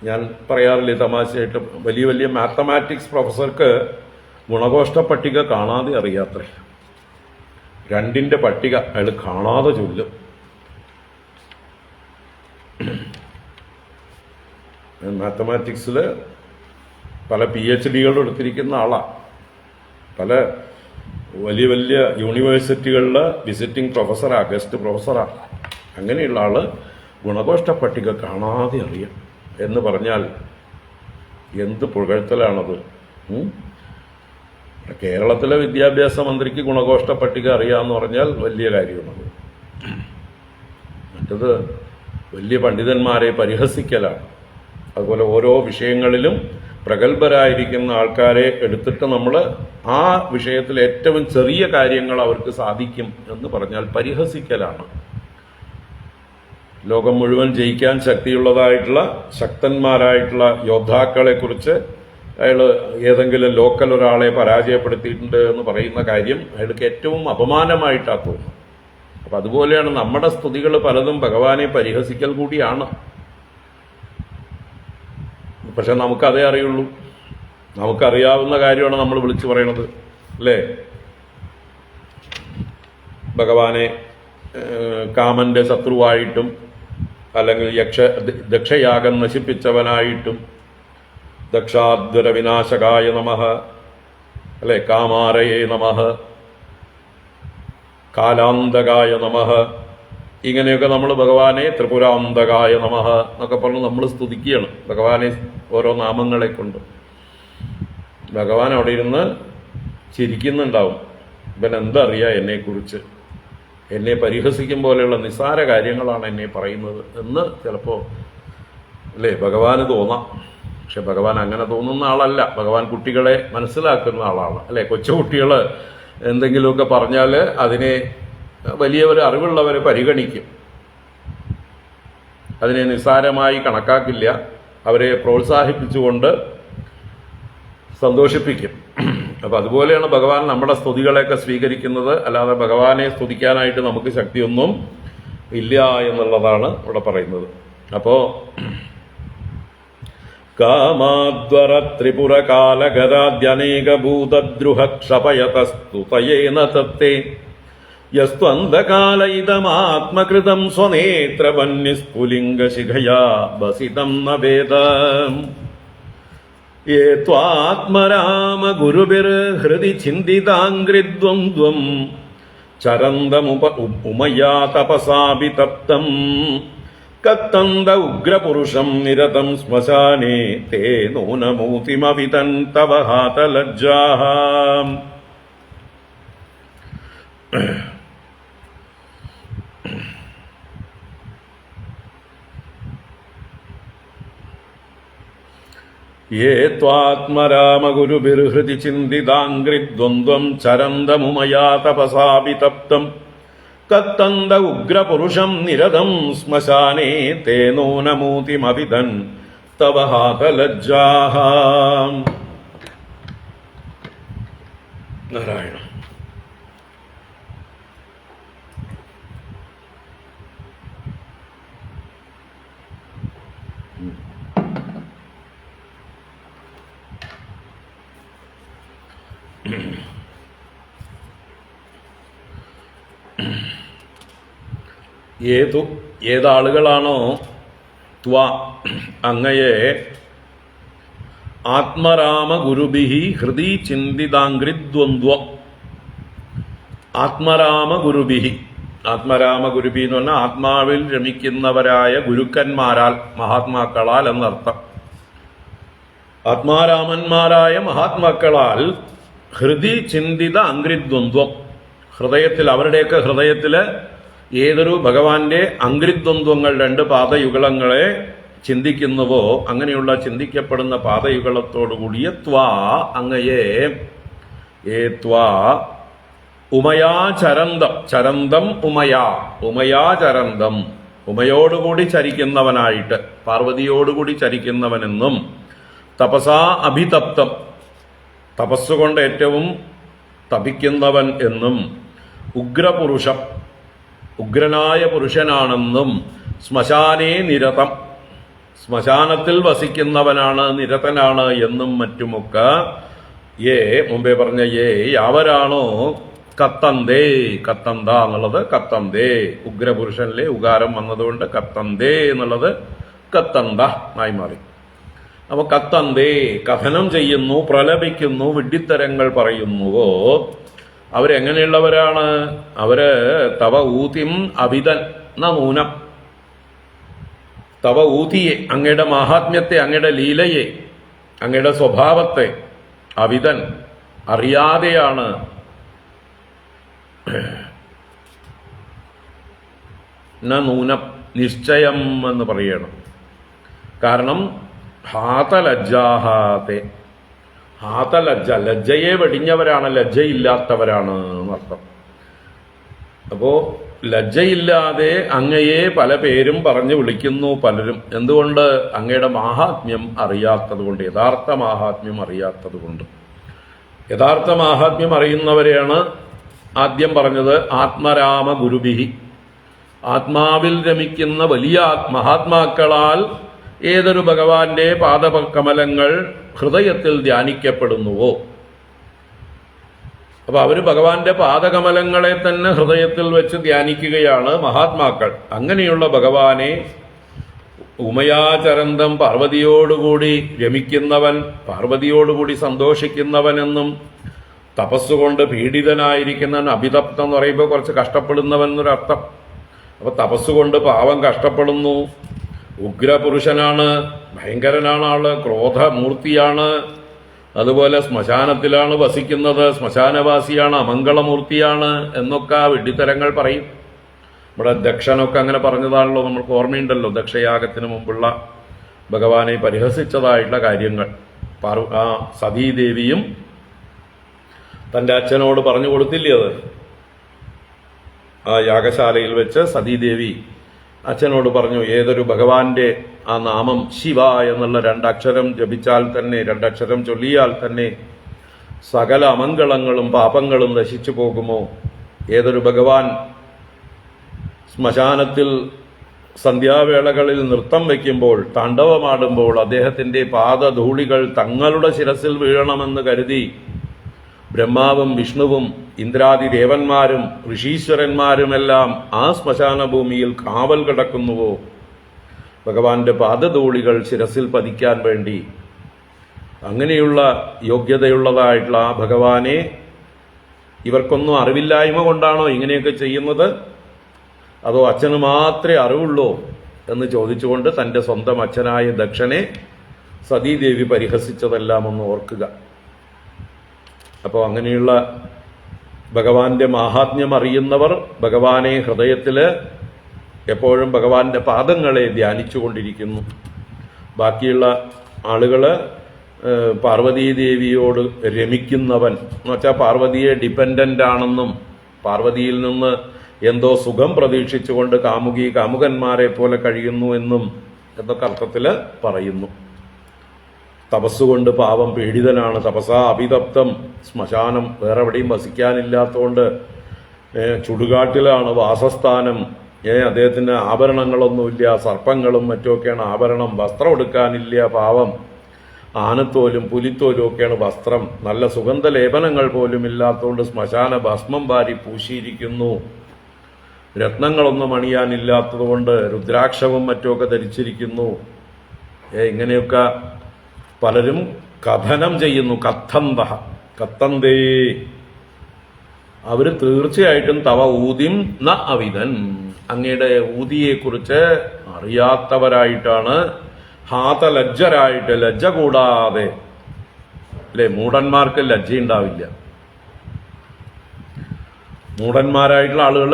ഞാൻ പറയാറില്ലേ തമാശയായിട്ട്, വലിയ വലിയ മാത്തമാറ്റിക്സ് പ്രൊഫസർക്ക് ഗുണകോഷ്ട പട്ടിക കാണാതെ അറിയാത്രേ. 2ന്റെ പട്ടിക അയാൾ കാണാതെ ചൊല്ലും. മാത്തമാറ്റിക്സിൽ പല PhDകളും എടുത്തിരിക്കുന്ന ആളാണ്. പല വലിയ വലിയ യൂണിവേഴ്സിറ്റികളിൽ വിസിറ്റിംഗ് പ്രൊഫസറാണ്, ഗസ്റ്റ് പ്രൊഫസറാണ്. അങ്ങനെയുള്ള ആള് ഗുണകോഷ്ട പട്ടിക കാണാതെ അറിയാം എന്ന് പറഞ്ഞാൽ എന്ത് പുകഴ്ത്തലാണത്. കേരളത്തിലെ വിദ്യാഭ്യാസ മന്ത്രിക്ക് ഗുണകോഷ്ട പട്ടിക അറിയാമെന്ന് പറഞ്ഞാൽ വലിയ കാര്യമാണത്. മറ്റത് വലിയ പണ്ഡിതന്മാരെ പരിഹസിക്കലാണ്. അതുപോലെ ഓരോ വിഷയങ്ങളിലും പ്രഗത്ഭരായിരിക്കുന്ന ആൾക്കാരെ എടുത്തിട്ട് നമ്മൾ ആ വിഷയത്തിൽ ഏറ്റവും ചെറിയ കാര്യങ്ങൾ അവർക്ക് സാധിക്കും എന്ന് പറഞ്ഞാൽ പരിഹസിക്കലാണ്. ലോകം മുഴുവൻ ജയിക്കാൻ ശക്തിയുള്ളതായിട്ടുള്ള ശക്തന്മാരായിട്ടുള്ള യോദ്ധാക്കളെ കുറിച്ച് അയാൾ ഏതെങ്കിലും ലോക്കൽ ഒരാളെ പരാജയപ്പെടുത്തിയിട്ടുണ്ട് എന്ന് പറയുന്ന കാര്യം അയാൾക്ക് ഏറ്റവും അപമാനമായിട്ടാണ് തോന്നുന്നത്. അപ്പം അതുപോലെയാണ് നമ്മുടെ സ്തുതികൾ പലതും ഭഗവാനെ പരിഹസിക്കൽ കൂടിയാണ്. പക്ഷെ നമുക്കതേ അറിയുള്ളൂ, നമുക്കറിയാവുന്ന കാര്യമാണ് നമ്മൾ വിളിച്ചു പറയണത്, അല്ലേ? ഭഗവാനെ കാമന്റെ ശത്രുവായിട്ടും അല്ലെങ്കിൽ ദക്ഷയാഗം നശിപ്പിച്ചവനായിട്ടും ദക്ഷാദ്വര വിനാശകായ നമഃ, അല്ലെ, കാമാരയേ നമഃ, കാലാന്തകായ നമഃ, ഇങ്ങനെയൊക്കെ നമ്മൾ ഭഗവാനെ ത്രിപുരാന്തകായ നമഃ എന്നൊക്കെ പറഞ്ഞ് നമ്മൾ സ്തുതിക്കുകയാണ് ഭഗവാനെ ഓരോ നാമങ്ങളെ കൊണ്ട്. ഭഗവാൻ അവിടെ ഇരുന്ന് ചിരിക്കുന്നുണ്ടാവും, ഇവൻ എന്തറിയാം എന്നെക്കുറിച്ച്, എന്നെ പരിഹസിക്കും പോലെയുള്ള നിസ്സാര കാര്യങ്ങളാണ് എന്നെ പറയുന്നത് എന്ന് ചിലപ്പോൾ അല്ലേ ഭഗവാന് തോന്നാം. പക്ഷെ ഭഗവാൻ അങ്ങനെ തോന്നുന്ന ആളല്ല. ഭഗവാൻ കുട്ടികളെ മനസ്സിലാക്കുന്ന ആളാണ് അല്ലേ. കൊച്ചുകുട്ടികൾ എന്തെങ്കിലുമൊക്കെ പറഞ്ഞാൽ അതിനെ വലിയവർ അറിവുള്ളവരെ പരിഗണിക്കും, അതിനെ നിസ്സാരമായി കണക്കാക്കില്ല, അവരെ പ്രോത്സാഹിപ്പിച്ചുകൊണ്ട് സന്തോഷിപ്പിക്കും. അപ്പം അതുപോലെയാണ് ഭഗവാൻ നമ്മുടെ സ്തുതികളെയൊക്കെ സ്വീകരിക്കുന്നത്. അല്ലാതെ ഭഗവാനെ സ്തുതിക്കാനായിട്ട് നമുക്ക് ശക്തിയൊന്നും ഇല്ല എന്നുള്ളതാണ് ഇവിടെ പറയുന്നത്. അപ്പോൾ കാമാദ്വര ത്രിപുര കാലഗരാദ്യനേകഭൂതദ്രുഹക്ഷപയതസ്തുതയേന തത്തേ യസ്ത്വന്തകാല ഇദമാത്മകൃതം സ്വനേത്രവന്യസ്ഫുലിംഗശിഖയാ വസിതം ന വേദ യേ ത്വാത്മരാമ ഗുരുഭിർഹൃദി ഛിന്ദിതാംഗ്രിദ്വന്ദ്വം ചരന്തമുപ ഉമയാ തപസാപി തപ്തം കത്തന്ത ഉഗ്രപുരുഷം നിരതം ശ്മശാനേ തേ നൂനമൂതിമവിതൻ തവ ഹാതലജ്ജാഃ. യേ ത്വാത്മരാമഗുരുഭിർഹൃദി ചിന്തിതാംഗ്രിദ്വന്ദ്വം ചരന്തമുമയാ തപസാപി തപ്തം കത്തന്ത ഉഗ്രപുരുഷം നിരതം ശ്മശാനേ തേ നൂനമൂതിമവിതൻ തവ ഹാതലജ്ജാഃ. നാരായണ. ഏതാളുകളാണോ ത്വാ അങ്ങയെ ആത്മരാമ ഗുരുഭിഹി ഹൃദി ചിന്തിതാംഗ്രിദ്വന്ദ്വം. ആത്മരാമ ഗുരുഭിഹി, ആത്മരാമ ഗുരുഭി എന്ന് പറഞ്ഞാൽ ആത്മാവിൽ രമിക്കുന്നവരായ ഗുരുക്കന്മാരാൽ, മഹാത്മാക്കളാൽ എന്നർത്ഥം. ആത്മാരാമന്മാരായ മഹാത്മാക്കളാൽ ഹൃദി ചിന്തിത അംഗ്രിദ്വന്ദ്വം, ഹൃദയത്തിൽ, അവരുടെയൊക്കെ ഹൃദയത്തിൽ ഏതൊരു ഭഗവാന്റെ അംഗ്രിദ്വന്ദ്വങ്ങൾ, രണ്ട് പാദയുഗളങ്ങളെ ചിന്തിക്കുന്നുവോ അങ്ങനെയുള്ള ചിന്തിക്കപ്പെടുന്ന പാദയുഗളത്തോടുകൂടിയ ത്വാ അങ്ങയെ, ഏ ത്വാ ഉമയാ ചരന്തം, ചരന്തം ഉമയാ, ഉമയാ ചരന്തം, ഉമയോടുകൂടി ചരിക്കുന്നവനായിട്ട്, പാർവതിയോടുകൂടി ചരിക്കുന്നവനെന്നും തപസാ അഭിതപ്തം, തപസ്സുകൊണ്ട് ഏറ്റവും തപിക്കുന്നവൻ എന്നും ഉഗ്രപുരുഷം, ഉഗ്രനായ പുരുഷനാണെന്നും ശ്മശാനേ നിരതം, ശ്മശാനത്തിൽ വസിക്കുന്നവനാണ്, നിരതനാണ് എന്നും മറ്റുമൊക്കെ ഏ മുമ്പേ പറഞ്ഞ ഏ യാവരാണോ കത്തന്തേ, കത്തന്ത എന്നുള്ളത് കത്തന്തേ, ഉഗ്രപുരുഷനിലെ ഉകാരം വന്നതുകൊണ്ട് കത്തന്തേ എന്നുള്ളത് കത്തന്ത ആയി മാറി. അപ്പൊ കത്തന്തേ കഥനം ചെയ്യുന്നു, പ്രലപിക്കുന്നു, വിഡ്ഢിത്തരങ്ങൾ പറയുന്നുവോ അവരെങ്ങനെയുള്ളവരാണ്? അവര് തവ ഊതിം അഭിതൻ നൂനം, തവ ഊതിയെ, അങ്ങയുടെ മാഹാത്മ്യത്തെ, അങ്ങയുടെ ലീലയെ, അങ്ങയുടെ സ്വഭാവത്തെ അവിതൻ അറിയാതെയാണ് നൂനം നിശ്ചയം എന്ന് പറയണം. കാരണം ഹാതലജ്ജാഹാതെ, ഹാതലജ്ജ, ലജ്ജയെ വെടിഞ്ഞവരാണ്, ലജ്ജയില്ലാത്തവരാണ് എന്നർത്ഥം. അപ്പോ ലജ്ജയില്ലാതെ അങ്ങയെ പല പേരും പറഞ്ഞു വിളിക്കുന്നു പലരും. എന്തുകൊണ്ട്? അങ്ങയുടെ മാഹാത്മ്യം അറിയാത്തത് കൊണ്ട്, യഥാർത്ഥ മാഹാത്മ്യം അറിയാത്തത് കൊണ്ട്. യഥാർത്ഥ മാഹാത്മ്യം അറിയുന്നവരെയാണ് ആദ്യം പറഞ്ഞത് ആത്മരാമ ഗുരുഭിഹി. ആത്മാവിൽ രമിക്കുന്ന വലിയ മഹാത്മാക്കളാൽ ഏതൊരു ഭഗവാന്റെ പാദകമലങ്ങൾ ഹൃദയത്തിൽ ധ്യാനിക്കപ്പെടുന്നുവോ, അപ്പൊ അവര് ഭഗവാന്റെ പാദകമലങ്ങളെ തന്നെ ഹൃദയത്തിൽ വെച്ച് ധ്യാനിക്കുകയാണ് മഹാത്മാക്കൾ. അങ്ങനെയുള്ള ഭഗവാനെ ഉമയാചരന്തം, പാർവതിയോടുകൂടി രമിക്കുന്നവൻ, പാർവതിയോടുകൂടി സന്തോഷിക്കുന്നവനെന്നും തപസ്സുകൊണ്ട് പീഡിതനായിരിക്കുന്നവൻ, അഭിതപ്തം എന്ന് പറയുമ്പോൾ കുറച്ച് കഷ്ടപ്പെടുന്നവൻ എന്നൊരർത്ഥം. അപ്പൊ തപസ്സുകൊണ്ട് പാവം കഷ്ടപ്പെടുന്നു. ഉഗ്രപുരുഷനാണ്, ഭയങ്കരനാണ് ആള്, ക്രോധമൂർത്തിയാണ്. അതുപോലെ ശ്മശാനത്തിലാണ് വസിക്കുന്നത്, ശ്മശാനവാസിയാണ്, അമംഗളമൂർത്തിയാണ് എന്നൊക്കെ വിഡ്ഢിത്തരങ്ങൾ പറയും. നമ്മുടെ ദക്ഷനൊക്കെ അങ്ങനെ പറഞ്ഞതാണല്ലോ, നമ്മൾക്ക് ഓർമ്മയുണ്ടല്ലോ, ദക്ഷയാഗത്തിന് മുമ്പുള്ള ഭഗവാനെ പരിഹസിച്ചതായിട്ടുള്ള കാര്യങ്ങൾ. ആ സതീദേവിയും തൻ്റെ അച്ഛനോട് പറഞ്ഞു കൊടുത്തില്ലേ അത്? ആ യാഗശാലയിൽ വെച്ച് സതീദേവി അച്ഛനോട് പറഞ്ഞു, ഏതൊരു ഭഗവാന്റെ ആ നാമം ശിവ എന്നുള്ള രണ്ടക്ഷരം ജപിച്ചാൽ തന്നെ, രണ്ടക്ഷരം ചൊല്ലിയാൽ തന്നെ സകല അമംഗളങ്ങളും പാപങ്ങളും നശിച്ചു പോകുമോ? ഏതൊരു ഭഗവാൻ ശ്മശാനത്തിൽ സന്ധ്യാവേളകളിൽ നൃത്തം വയ്ക്കുമ്പോൾ, താണ്ഡവമാടുമ്പോൾ അദ്ദേഹത്തിന്റെ പാദധൂളികൾ തങ്ങളുടെ ശിരസിൽ വീഴണമെന്ന് കരുതി ബ്രഹ്മാവും വിഷ്ണുവും ഇന്ദ്രാദി ദേവന്മാരും ഋഷീശ്വരന്മാരുമെല്ലാം ആ ശ്മശാന ഭൂമിയിൽ കാവൽ കിടക്കുന്നുവോ? ഭഗവാന്റെ പാദധൂളികൾ ശിരസിൽ പതിക്കാൻ വേണ്ടി. അങ്ങനെയുള്ള യോഗ്യതയുള്ളതായിട്ടുള്ള ആ ഭഗവാനെ ഇവർക്കൊന്നും അറിവില്ലായ്മ കൊണ്ടാണോ ഇങ്ങനെയൊക്കെ ചെയ്യുന്നത്? അതോ അച്ഛന് മാത്രമേ അറിവുള്ളൂ എന്ന് ചോദിച്ചുകൊണ്ട് തൻ്റെ സ്വന്തം അച്ഛനായ ദക്ഷനെ സതീദേവി പരിഹസിച്ചതെല്ലാം ഒന്ന് ഓർക്കുക. അപ്പോൾ അങ്ങനെയുള്ള ഭഗവാന്റെ മാഹാത്മ്യം അറിയുന്നവർ ഭഗവാനെ ഹൃദയത്തിൽ എപ്പോഴും ഭഗവാന്റെ പാദങ്ങളെ ധ്യാനിച്ചുകൊണ്ടിരിക്കുന്നു. ബാക്കിയുള്ള ആളുകൾ പാർവതീദേവിയോട് രമിക്കുന്നവൻ എന്ന് വെച്ചാൽ പാർവതിയെ ഡിപ്പെൻഡൻ്റ് ആണെന്നും പാർവതിയിൽ നിന്ന് എന്തോ സുഖം പ്രതീക്ഷിച്ചുകൊണ്ട് കാമുകന്മാരെ പോലെ കഴിയുന്നു എന്നും എന്നൊക്കെ അർത്ഥത്തിൽ പറയുന്നു. തപസ്സുകൊണ്ട് പാവം പീഡിതനാണ്, തപസാ അഭിതപ്തം. ശ്മശാനം വേറെ എവിടെയും വസിക്കാനില്ലാത്തതുകൊണ്ട് ചുടുകാട്ടിലാണ് വാസസ്ഥാനം. അദ്ദേഹത്തിന് ആഭരണങ്ങളൊന്നുമില്ല, സർപ്പങ്ങളും മറ്റുമൊക്കെയാണ് ആഭരണം. വസ്ത്രം എടുക്കാനില്ല പാവം. ആനത്തോലും പുലിത്തോലും ഒക്കെയാണ് വസ്ത്രം. നല്ല സുഗന്ധലേപനങ്ങൾ പോലും ഇല്ലാത്തതുകൊണ്ട് ശ്മശാന ഭസ്മം വാരി പൂശിയിരിക്കുന്നു. രത്നങ്ങളൊന്നും അണിയാനില്ലാത്തതുകൊണ്ട് രുദ്രാക്ഷവും മറ്റുമൊക്കെ ധരിച്ചിരിക്കുന്നു. ഇങ്ങനെയൊക്കെ പലരും കഥനം ചെയ്യുന്നു. കത്തന്തേ അവര് തീർച്ചയായിട്ടും തവ ഊതിം ന അവിതൻ, അങ്ങയുടെ ഊതിയെക്കുറിച്ച് അറിയാത്തവരായിട്ടാണ്. ഹാതലജ്ജരായിട്ട്, ലജ്ജ കൂടാതെ. അല്ലെ, മൂഢന്മാർക്ക് ലജ്ജയുണ്ടാവില്ല. മൂഢന്മാരായിട്ടുള്ള ആളുകൾ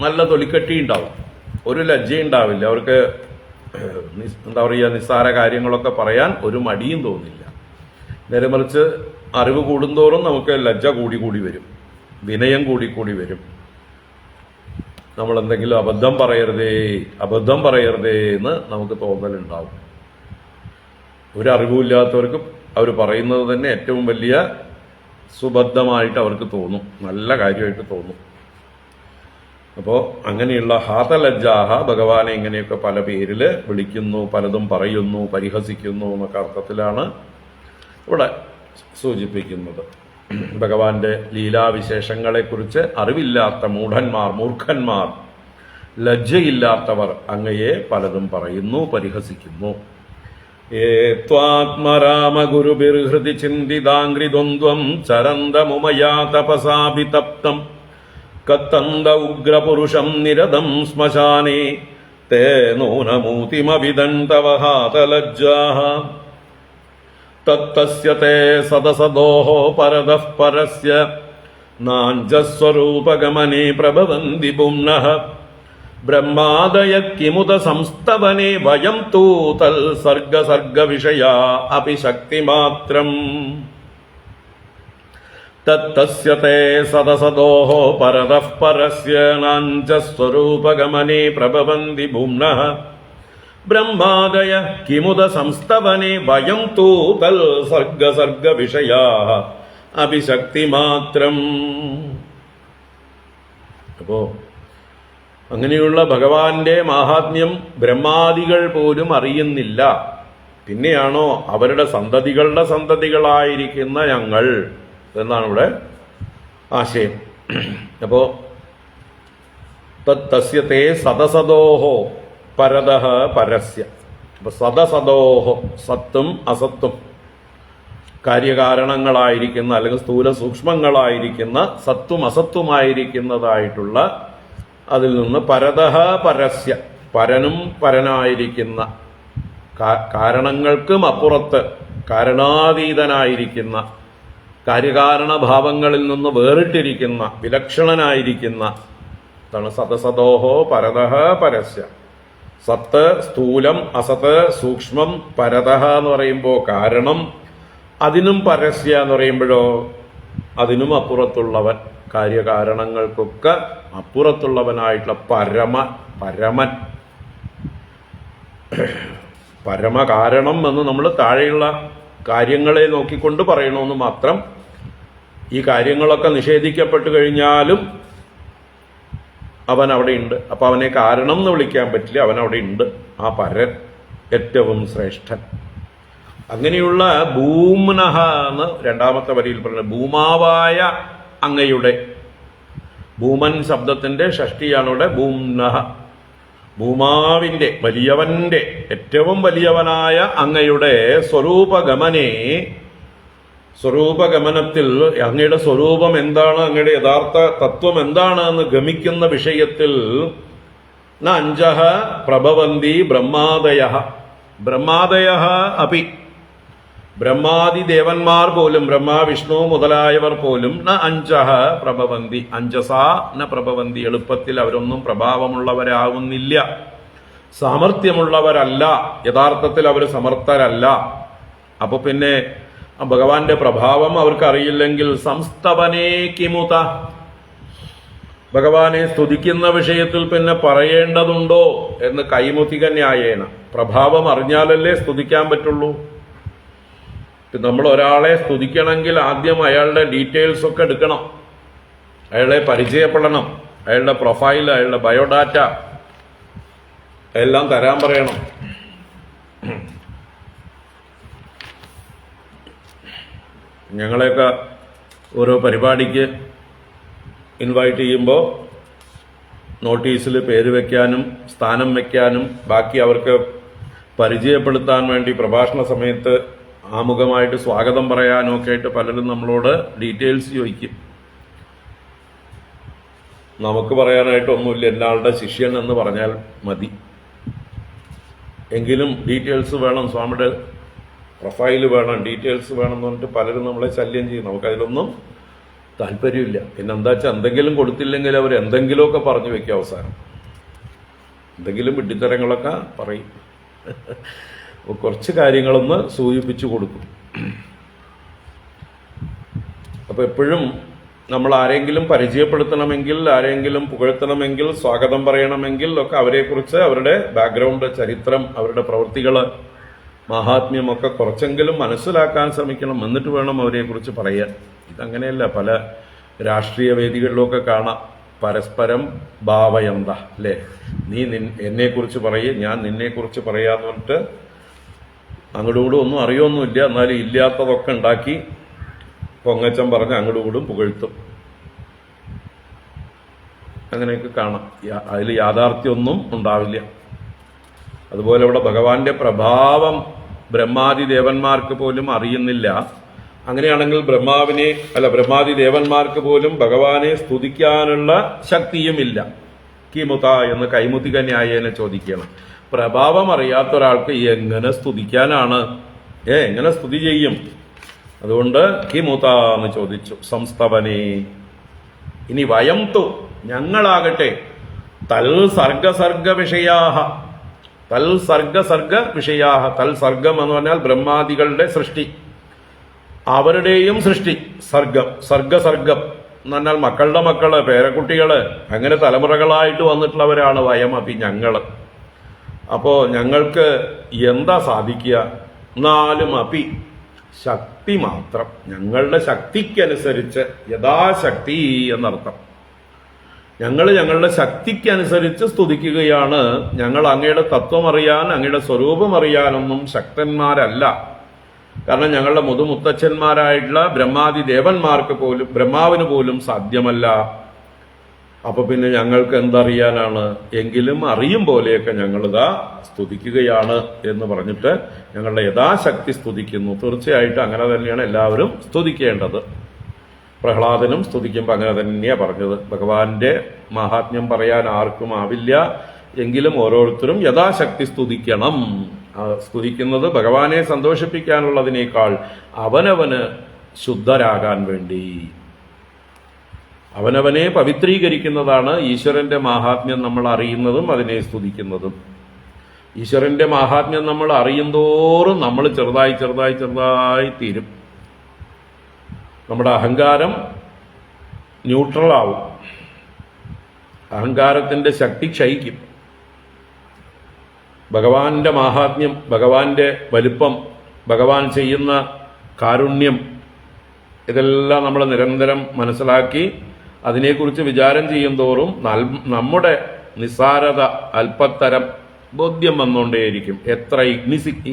നല്ല തൊലിക്കെട്ടി ഉണ്ടാവും, ഒരു ലജ്ജയുണ്ടാവില്ല. അവർക്ക് എന്താ പറയുക, നിസ്സാര കാര്യങ്ങളൊക്കെ പറയാൻ ഒരു മടിയും തോന്നില്ല. നേരെ മറിച്ച് അറിവ് കൂടുന്തോറും നമുക്ക് ലജ്ജ കൂടി വരും, വിനയം കൂടി വരും. നമ്മൾ എന്തെങ്കിലും അബദ്ധം പറയരുതേ എന്ന് നമുക്ക് തോന്നലുണ്ടാവും. ഒരറിവുമില്ലാത്തവർക്ക് അവർ പറയുന്നത് തന്നെ ഏറ്റവും വലിയ സുബദ്ധമായിട്ട് അവർക്ക് തോന്നും, നല്ല കാര്യമായിട്ട് തോന്നും. അപ്പോൾ അങ്ങനെയുള്ള ഹാതലജ്ജാഹ ഭഗവാനെ ഇങ്ങനെയൊക്കെ പല പേരിൽ വിളിക്കുന്നു, പലതും പറയുന്നു, പരിഹസിക്കുന്നു എന്നൊക്കെ അർത്ഥത്തിലാണ് ഇവിടെ സൂചിപ്പിക്കുന്നത്. ഭഗവാന്റെ ലീലാവിശേഷങ്ങളെക്കുറിച്ച് അറിവില്ലാത്ത മൂഢന്മാർ, ലജ്ജയില്ലാത്തവർ അങ്ങയെ പലതും പറയുന്നു, പരിഹസിക്കുന്നു. ത്വാത്മരാമഗുരുഭിർഹൃതി ചിന്തിതാംഗ്രിദ്വന്ദ്വം ചരന്തമുമയാ തപസാഭിതപ്തം കത്തന്ത ഉഗ്രപുരുഷം നിരതം ശ്മശാനേ തേ നൂനമൂതിമവിദൻ തവ ഹാതലജ്ജാഃ തത്തസ്യ തേ സദസദോഃ പരതഃ പരസ്യ നാഞ്ജസ്വരൂപഗമനേ പ്രഭവന്തി പുംനഃ ബ്രഹ്മാദയ കിമുത സംസ്തവനേ വയം തൂ തൽ സർഗസർഗവിഷയാ അപി ശക്തിമാത്രം തത്തസ്യ തേ സദസദോഃ പരതഃ പരസ്യ നാഞ്ജസ്വരൂപഗമനേ പ്രഭവന്തി ഭുംനഃ ബ്രഹ്മാദയ കിമുത സംസ്തവനേ വയം തൂ തൽ സർഗസർഗവിഷയാ അപി ശക്തിമാത്രം. അപ്പോ അങ്ങനെയുള്ള ഭഗവാന്റെ മാഹാത്മ്യം ബ്രഹ്മാദികൾ പോലും അറിയുന്നില്ല. പിന്നെയാണോ അവരുടെ സന്തതികളുടെ സന്തതികളായിരിക്കുന്ന ഞങ്ങൾ എന്നാണ് ഇവിടെ ആശയം. അപ്പോ തസ്യത്തെ സദസദോഹോ പരതഃ പരസ്യ. അപ്പൊ സദസദോഹോ, സത്തും അസത്തും കാര്യകാരണങ്ങളായിരിക്കുന്ന അല്ലെങ്കിൽ സ്ഥൂല സൂക്ഷ്മങ്ങളായിരിക്കുന്ന സത്വം അസത്വമായിരിക്കുന്നതായിട്ടുള്ള അതിൽ നിന്ന് പരതഃ പരസ്യ പരനും പരനായിരിക്കുന്ന കാരണങ്ങൾക്കും അപ്പുറത്ത് കാരണാതീതനായിരിക്കുന്ന കാര്യകാരണഭാവങ്ങളിൽ നിന്ന് വേറിട്ടിരിക്കുന്ന വിലക്ഷണനായിരിക്കുന്ന അതാണ് സതസതോഹോ പരതഃ പരസ്യ. സത്ത് സ്ഥൂലം, അസത്ത് സൂക്ഷ്മം, പരതഃ എന്ന് പറയുമ്പോൾ കാരണം, അതിനും പരസ്യ എന്ന് പറയുമ്പോഴോ അതിനും അപ്പുറത്തുള്ളവൻ, കാര്യകാരണങ്ങൾക്കൊക്കെ അപ്പുറത്തുള്ളവനായിട്ടുള്ള പരമൻ പരമകാരണം എന്ന് നമ്മൾ താഴെയുള്ള കാര്യങ്ങളെ നോക്കിക്കൊണ്ട് പറയണമെന്ന് മാത്രം. ഈ കാര്യങ്ങളൊക്കെ നിഷേധിക്കപ്പെട്ടു കഴിഞ്ഞാലും അവൻ അവിടെ ഉണ്ട്. അപ്പൊ അവനെ കാരണം എന്ന് വിളിക്കാൻ പറ്റില്ല, അവൻ അവിടെ ഉണ്ട്. ആ പരൻ ഏറ്റവും ശ്രേഷ്ഠൻ. അങ്ങനെയുള്ള ഭൂമ്നഹ എന്ന് രണ്ടാമത്തെ വരിയിൽ പറയുന്നത് ഭൂമാവായ അങ്ങയുടെ, ഭൂമൻ ശബ്ദത്തിന്റെ ഷഷ്ടിയാണ് ഇവിടെ ഭൂമ്നഹ. ഭൂമാവിന്റെ, വലിയവന്റെ, ഏറ്റവും വലിയവനായ അങ്ങയുടെ സ്വരൂപഗമനത്തിൽ അങ്ങയുടെ സ്വരൂപം എന്താണ്, അങ്ങയുടെ യഥാർത്ഥ തത്വം എന്താണ് എന്ന് ഗമിക്കുന്ന വിഷയത്തിൽ അഞ്ചഹ പ്രഭവന്തി ബ്രഹ്മാദയ അപി, ബ്രഹ്മാദി ദേവന്മാർ പോലും, ബ്രഹ്മ വിഷ്ണു മുതലായവർ പോലും അഞ്ചഹ പ്രഭവന്തി, അഞ്ചസാ ന പ്രഭവന്തി, എളുപ്പത്തിൽ അവരൊന്നും പ്രഭാവമുള്ളവരാവുന്നില്ല, സാമർഥ്യമുള്ളവരല്ല, യഥാർത്ഥത്തിൽ അവർ സമർത്ഥരല്ല. അപ്പൊ പിന്നെ ഭഗവാന്റെ പ്രഭാവം അവർക്ക് അറിയില്ലെങ്കിൽ സംസ്തവനേ കിമുത, ഭഗവാനെ സ്തുതിക്കുന്ന വിഷയത്തിൽ പിന്നെ പറയേണ്ടതുണ്ടോ എന്ന് കൈമുതിക ന്യായേന. പ്രഭാവം അറിഞ്ഞാലല്ലേ സ്തുതിക്കാൻ പറ്റുള്ളൂ. നമ്മൾ ഒരാളെ സ്തുതിക്കണമെങ്കിൽ ആദ്യം അയാളുടെ ഡീറ്റെയിൽസ് ഒക്കെ എടുക്കണം, അയാളെ പരിചയപ്പെടണം, അയാളുടെ പ്രൊഫൈൽ, അയാളുടെ ബയോഡാറ്റ എല്ലാം തരാൻ പറയണം. ഞങ്ങളെയൊക്കെ ഓരോ പരിപാടിക്ക് ഇൻവൈറ്റ് ചെയ്യുമ്പോൾ നോട്ടീസിൽ പേര് വയ്ക്കാനും സ്ഥാനം വയ്ക്കാനും ബാക്കി അവർക്ക് പരിചയപ്പെടുത്താൻ വേണ്ടി പ്രഭാഷണ സമയത്ത് ആമുഖമായിട്ട് സ്വാഗതം പറയാനും ഒക്കെ ആയിട്ട് പലരും നമ്മളോട് ഡീറ്റെയിൽസ് ചോദിക്കും. നമുക്ക് പറയാനായിട്ടൊന്നുമില്ല, എല്ലാവരുടെ ശിഷ്യൻ എന്ന് പറഞ്ഞാൽ മതി. എങ്കിലും ഡീറ്റെയിൽസ് വേണം, സ്വാമിയുടെ പ്രൊഫൈല് വേണം, ഡീറ്റെയിൽസ് വേണം എന്ന് പറഞ്ഞിട്ട് പലരും നമ്മളെ ശല്യം ചെയ്യും. നമുക്കതിലൊന്നും താല്പര്യമില്ല. പിന്നെ എന്താ വെച്ചാൽ എന്തെങ്കിലും കൊടുത്തില്ലെങ്കിൽ അവർ എന്തെങ്കിലുമൊക്കെ പറഞ്ഞു വെക്കും, അവസാനം എന്തെങ്കിലും വിഡ്ഢിത്തരങ്ങളൊക്കെ പറയും. കുറച്ച് കാര്യങ്ങളൊന്ന് സൂചിപ്പിച്ചു കൊടുക്കും. അപ്പൊ എപ്പോഴും നമ്മൾ ആരെങ്കിലും പരിചയപ്പെടുത്തണമെങ്കിൽ, ആരെങ്കിലും പുകഴ്ത്തണമെങ്കിൽ, സ്വാഗതം പറയണമെങ്കിൽ ഒക്കെ അവരെക്കുറിച്ച്, അവരുടെ ബാക്ക്ഗ്രൗണ്ട്, ചരിത്രം, അവരുടെ പ്രവൃത്തികള്, മഹാത്മ്യമൊക്കെ കുറച്ചെങ്കിലും മനസ്സിലാക്കാൻ ശ്രമിക്കണം. എന്നിട്ട് വേണം അവരെക്കുറിച്ച് പറയാൻ. ഇതങ്ങനെയല്ല, പല രാഷ്ട്രീയ വേദികളിലൊക്കെ കാണാം, പരസ്പരം ഭാവയന്ത, അല്ലേ, നീ എന്നെക്കുറിച്ച് പറയേ, ഞാൻ നിന്നെക്കുറിച്ച് പറയാന്ന് പറഞ്ഞിട്ട് അങ്ങോട്ടുകൂടും ഒന്നും അറിയൊന്നുമില്ല, എന്നാലും ഇല്ലാത്തതൊക്കെ ഉണ്ടാക്കി പൊങ്ങച്ചം പറഞ്ഞ് അങ്ങോട്ടുകൂടും പുകഴ്ത്തും. അങ്ങനെയൊക്കെ കാണാം. അതിൽ യാഥാർത്ഥ്യമൊന്നും ഉണ്ടാവില്ല. അതുപോലെ ഇവിടെ ഭഗവാന്റെ പ്രഭാവം ബ്രഹ്മാദി ദേവന്മാർക്ക് പോലും അറിയുന്നില്ല. അങ്ങനെയാണെങ്കിൽ ബ്രഹ്മാദി ദേവന്മാർക്ക് പോലും ഭഗവാനെ സ്തുതിക്കാനുള്ള ശക്തിയുമില്ല. കിമുത എന്ന് കൈമുതിക ന്യായേന ചോദിക്കണം. പ്രഭാവം അറിയാത്ത ഒരാൾക്ക് എങ്ങനെ സ്തുതിക്കാനാണ്? എങ്ങനെ സ്തുതി ചെയ്യും? അതുകൊണ്ട് കിമുത എന്ന് ചോദിച്ചു. സംസ്തവനേ. ഇനി വയം തു, ഞങ്ങളാകട്ടെ, തൽ സർഗസർഗ വിഷയാഹ, തൽ സർഗസർഗ വിഷയാഹ, തൽ സർഗം എന്ന് പറഞ്ഞാൽ ബ്രഹ്മാദികളുടെ സൃഷ്ടി, അവരുടെയും സൃഷ്ടി, സർഗസർഗം എന്ന് പറഞ്ഞാൽ മക്കളുടെ മക്കള്, പേരക്കുട്ടികള്, അങ്ങനെ തലമുറകളായിട്ട് വന്നിട്ടുള്ളവരാണ് വയം അപ്പി, ഞങ്ങള്. അപ്പോ ഞങ്ങൾക്ക് എന്താ സാധിക്കുക? എന്നാലും അപ്പി ശക്തി മാത്രം, ഞങ്ങളുടെ ശക്തിക്കനുസരിച്ച്, യഥാശക്തി എന്നർത്ഥം. ഞങ്ങളുടെ ശക്തിക്കനുസരിച്ച് സ്തുതിക്കുകയാണ്. ഞങ്ങൾ അങ്ങയുടെ തത്വം അറിയാൻ, അങ്ങയുടെ സ്വരൂപം അറിയാനൊന്നും ശക്തന്മാരല്ല. കാരണം ഞങ്ങളുടെ മുതുമുത്തച്ഛന്മാരായിട്ടുള്ള ബ്രഹ്മാദി ദേവന്മാർക്ക് പോലും, ബ്രഹ്മാവിന് പോലും സാധ്യമല്ല. അപ്പൊ പിന്നെ ഞങ്ങൾക്ക് എന്തറിയാനാണ്, എങ്കിലും അറിയും പോലെയൊക്കെ ഞങ്ങളിതാ സ്തുതിക്കുകയാണ് എന്ന് പറഞ്ഞിട്ട് ഞങ്ങളുടെ യഥാശക്തി സ്തുതിക്കുന്നു. തീർച്ചയായിട്ടും അങ്ങനെ തന്നെയാണ് എല്ലാവരും സ്തുതിക്കേണ്ടത്. പ്രഹ്ലാദനും സ്തുതിക്കുമ്പോൾ അങ്ങനെ തന്നെയാണ് പറഞ്ഞത്. ഭഗവാന്റെ മഹാത്മ്യം പറയാൻ ആർക്കും ആവില്ല, എങ്കിലും ഓരോരുത്തരും യഥാശക്തി സ്തുതിക്കണം. സ്തുതിക്കുന്നത് ഭഗവാനെ സന്തോഷിപ്പിക്കാനുള്ളതിനേക്കാൾ അവനവന് ശുദ്ധരാകാൻ വേണ്ടി, അവനവനെ പവിത്രീകരിക്കുന്നതാണ് ഈശ്വരന്റെ മാഹാത്മ്യം നമ്മൾ അറിയുന്നതും അതിനെ സ്തുതിക്കുന്നതും. ഈശ്വരന്റെ മാഹാത്മ്യം നമ്മൾ അറിയുന്തോറും നമ്മൾ ചെറുതായി ചെറുതായി ചെറുതായി തീരും. നമ്മുടെ അഹങ്കാരം ന്യൂട്രലാവും, അഹങ്കാരത്തിന്റെ ശക്തി ക്ഷയിക്കും. ഭഗവാന്റെ മാഹാത്മ്യം, ഭഗവാന്റെ വലിപ്പം, ഭഗവാൻ ചെയ്യുന്ന കാരുണ്യം, ഇതെല്ലാം നമ്മൾ നിരന്തരം മനസ്സിലാക്കി അതിനെക്കുറിച്ച് വിചാരം ചെയ്യും തോറും നമ്മുടെ നിസ്സാരത, അല്പത്തരം ബോധ്യം വന്നുകൊണ്ടേയിരിക്കും. എത്ര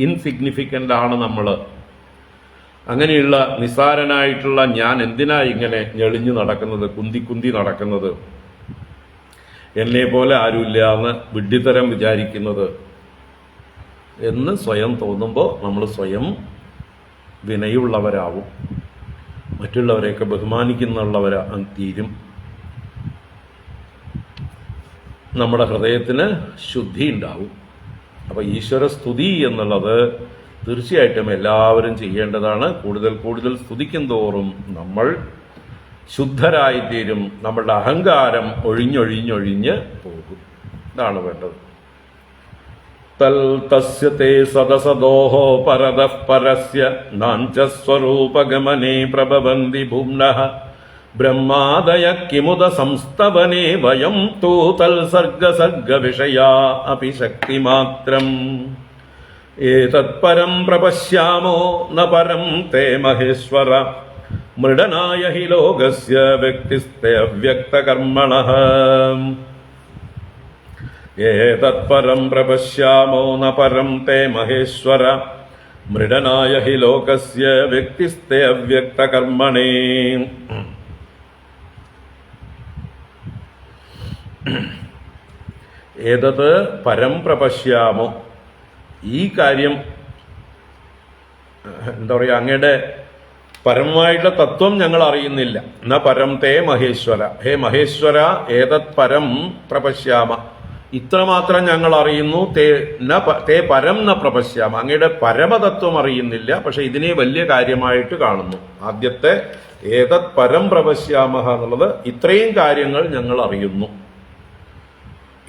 ഇൻസിഗ്നിഫിക്കൻ്റ് ആണ് നമ്മൾ. അങ്ങനെയുള്ള നിസ്സാരനായിട്ടുള്ള ഞാൻ എന്തിനാ ഇങ്ങനെ ഞെളിഞ്ഞു നടക്കുന്നത്, കുന്തി നടക്കുന്നത്, എന്നെ പോലെ ആരുമില്ല എന്ന് വിഡ്ഢിത്തരം വിചാരിക്കുന്നത് എന്ന് സ്വയം തോന്നുമ്പോൾ നമ്മൾ സ്വയം വിനയുള്ളവരാവും, മറ്റുള്ളവരെയൊക്കെ ബഹുമാനിക്കുന്നുള്ളവരാ തീരും. നമ്മുടെ ഹൃദയത്തിന് ശുദ്ധി ഉണ്ടാവും. അപ്പൊ ഈശ്വര സ്തുതി എന്നുള്ളത് തീർച്ചയായിട്ടും എല്ലാവരും ചെയ്യേണ്ടതാണ്. കൂടുതൽ കൂടുതൽ സ്തുതിക്കും തോറും നമ്മൾ ശുദ്ധരായിത്തീരും. നമ്മളുടെ അഹങ്കാരം ഒഴിഞ്ഞൊഴിഞ്ഞൊഴിഞ്ഞ് പോകും. ഇതാണ് വേണ്ടത്. തൽ തസ്യ തേ സദസദോഹോ പരതഃ പരസ്യ നാഞ്ച സ്വരൂപഗമനേ പ്രഭവന്തി ഭുംനഃ ബ്രഹ്മാദയ കിമുദ സംസ്തവനേ വയം തൂ തൽ സർഗ വിഷയാ അപി ശക്തിമാത്രം ഏതത്പരം പ്രപശ്യാമോ ന പരം തേ മഹേശ്വര മൃഡനായ ഹി ലോകസ്യ വ്യക്തിസ്തേ അവ്യക്തകർമ്മണഃ ഏതത്പരം പ്രപശ്യാമോ ന പരം തേ മഹേശ്വര മൃഡനായ ഹി ലോകസ്യ വ്യക്തിസ്തേ അവ്യക്തകർമ്മണേ. ഏതത് പരം പ്രപശ്യാമോ, ഈ കാര്യം എന്താ പറയുക, അങ്ങയുടെ പരമായിട്ടുള്ള തത്വം ഞങ്ങൾ അറിയുന്നില്ല. ന പരം തേ മഹേശ്വര, ഹേ മഹേശ്വര ഏതത് പരം പ്രപശ്യാമ, ഇത്രമാത്രം ഞങ്ങൾ അറിയുന്നു. തേ പരം ന പ്രപശ്യാമ, അങ്ങയുടെ പരമതത്വം അറിയുന്നില്ല, പക്ഷെ ഇതിനെ വലിയ കാര്യമായിട്ട് കാണുന്നു. ആദ്യത്തെ ഏതത് പരം പ്രപശ്യാമ എന്നുള്ളത് ഇത്രയും കാര്യങ്ങൾ ഞങ്ങൾ അറിയുന്നു,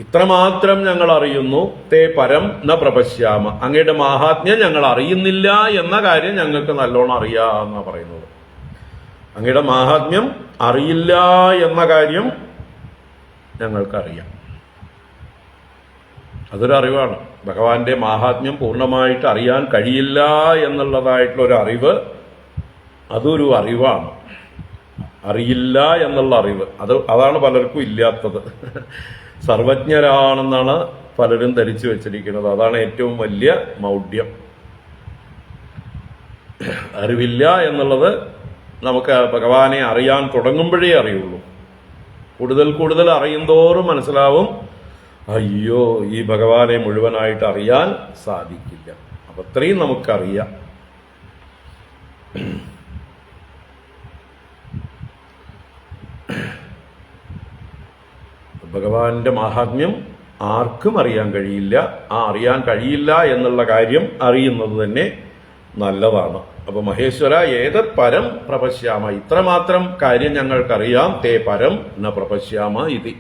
ഇത്രമാത്രം ഞങ്ങൾ അറിയുന്നു. തേ പരം ന പ്രപശ്യാമ, അങ്ങയുടെ മാഹാത്മ്യം ഞങ്ങൾ അറിയുന്നില്ല എന്ന കാര്യം ഞങ്ങൾക്ക് നല്ലോണം അറിയാമെന്നാണ് പറയുന്നത്. അങ്ങയുടെ മാഹാത്മ്യം അറിയില്ല എന്ന കാര്യം ഞങ്ങൾക്കറിയാം. അതൊരു അറിവാണ്. ഭഗവാന്റെ മാഹാത്മ്യം പൂർണ്ണമായിട്ട് അറിയാൻ കഴിയില്ല എന്നുള്ളതായിട്ടുള്ള ഒരു അറിവ്, അതൊരു അറിവാണ്. അറിയില്ല എന്നുള്ള അറിവ്, അതാണ് പലർക്കും ഇല്ലാത്തത്. സർവജ്ഞരാണെന്നാണ് പലരും ധരിച്ചു വെച്ചിരിക്കുന്നത്. അതാണ് ഏറ്റവും വലിയ മൗഢ്യം. അറിവില്ല എന്നുള്ളത് നമുക്ക് ഭഗവാനെ അറിയാൻ തുടങ്ങുമ്പോഴേ അറിയുള്ളൂ. കൂടുതൽ കൂടുതൽ അറിയുന്തോറും മനസ്സിലാവും, അയ്യോ ഈ ഭഗവാനെ മുഴുവനായിട്ട് അറിയാൻ സാധിക്കില്ല. അപ്പൊ അത്രയും നമുക്കറിയാം. ഭഗവാന്റെ മാഹാത്മ്യം ആർക്കും അറിയാൻ കഴിയില്ല. ആ അറിയാൻ കഴിയില്ല എന്നുള്ള കാര്യം അറിയുന്നത് തന്നെ നല്ലതാണ്. അപ്പൊ മഹേശ്വര ഏതത് പരം പ്രപശ്യാമ, ഇത്രമാത്രം കാര്യം ഞങ്ങൾക്കറിയാം. തേ പരം ന പ്രപശ്യാമ ഇതി,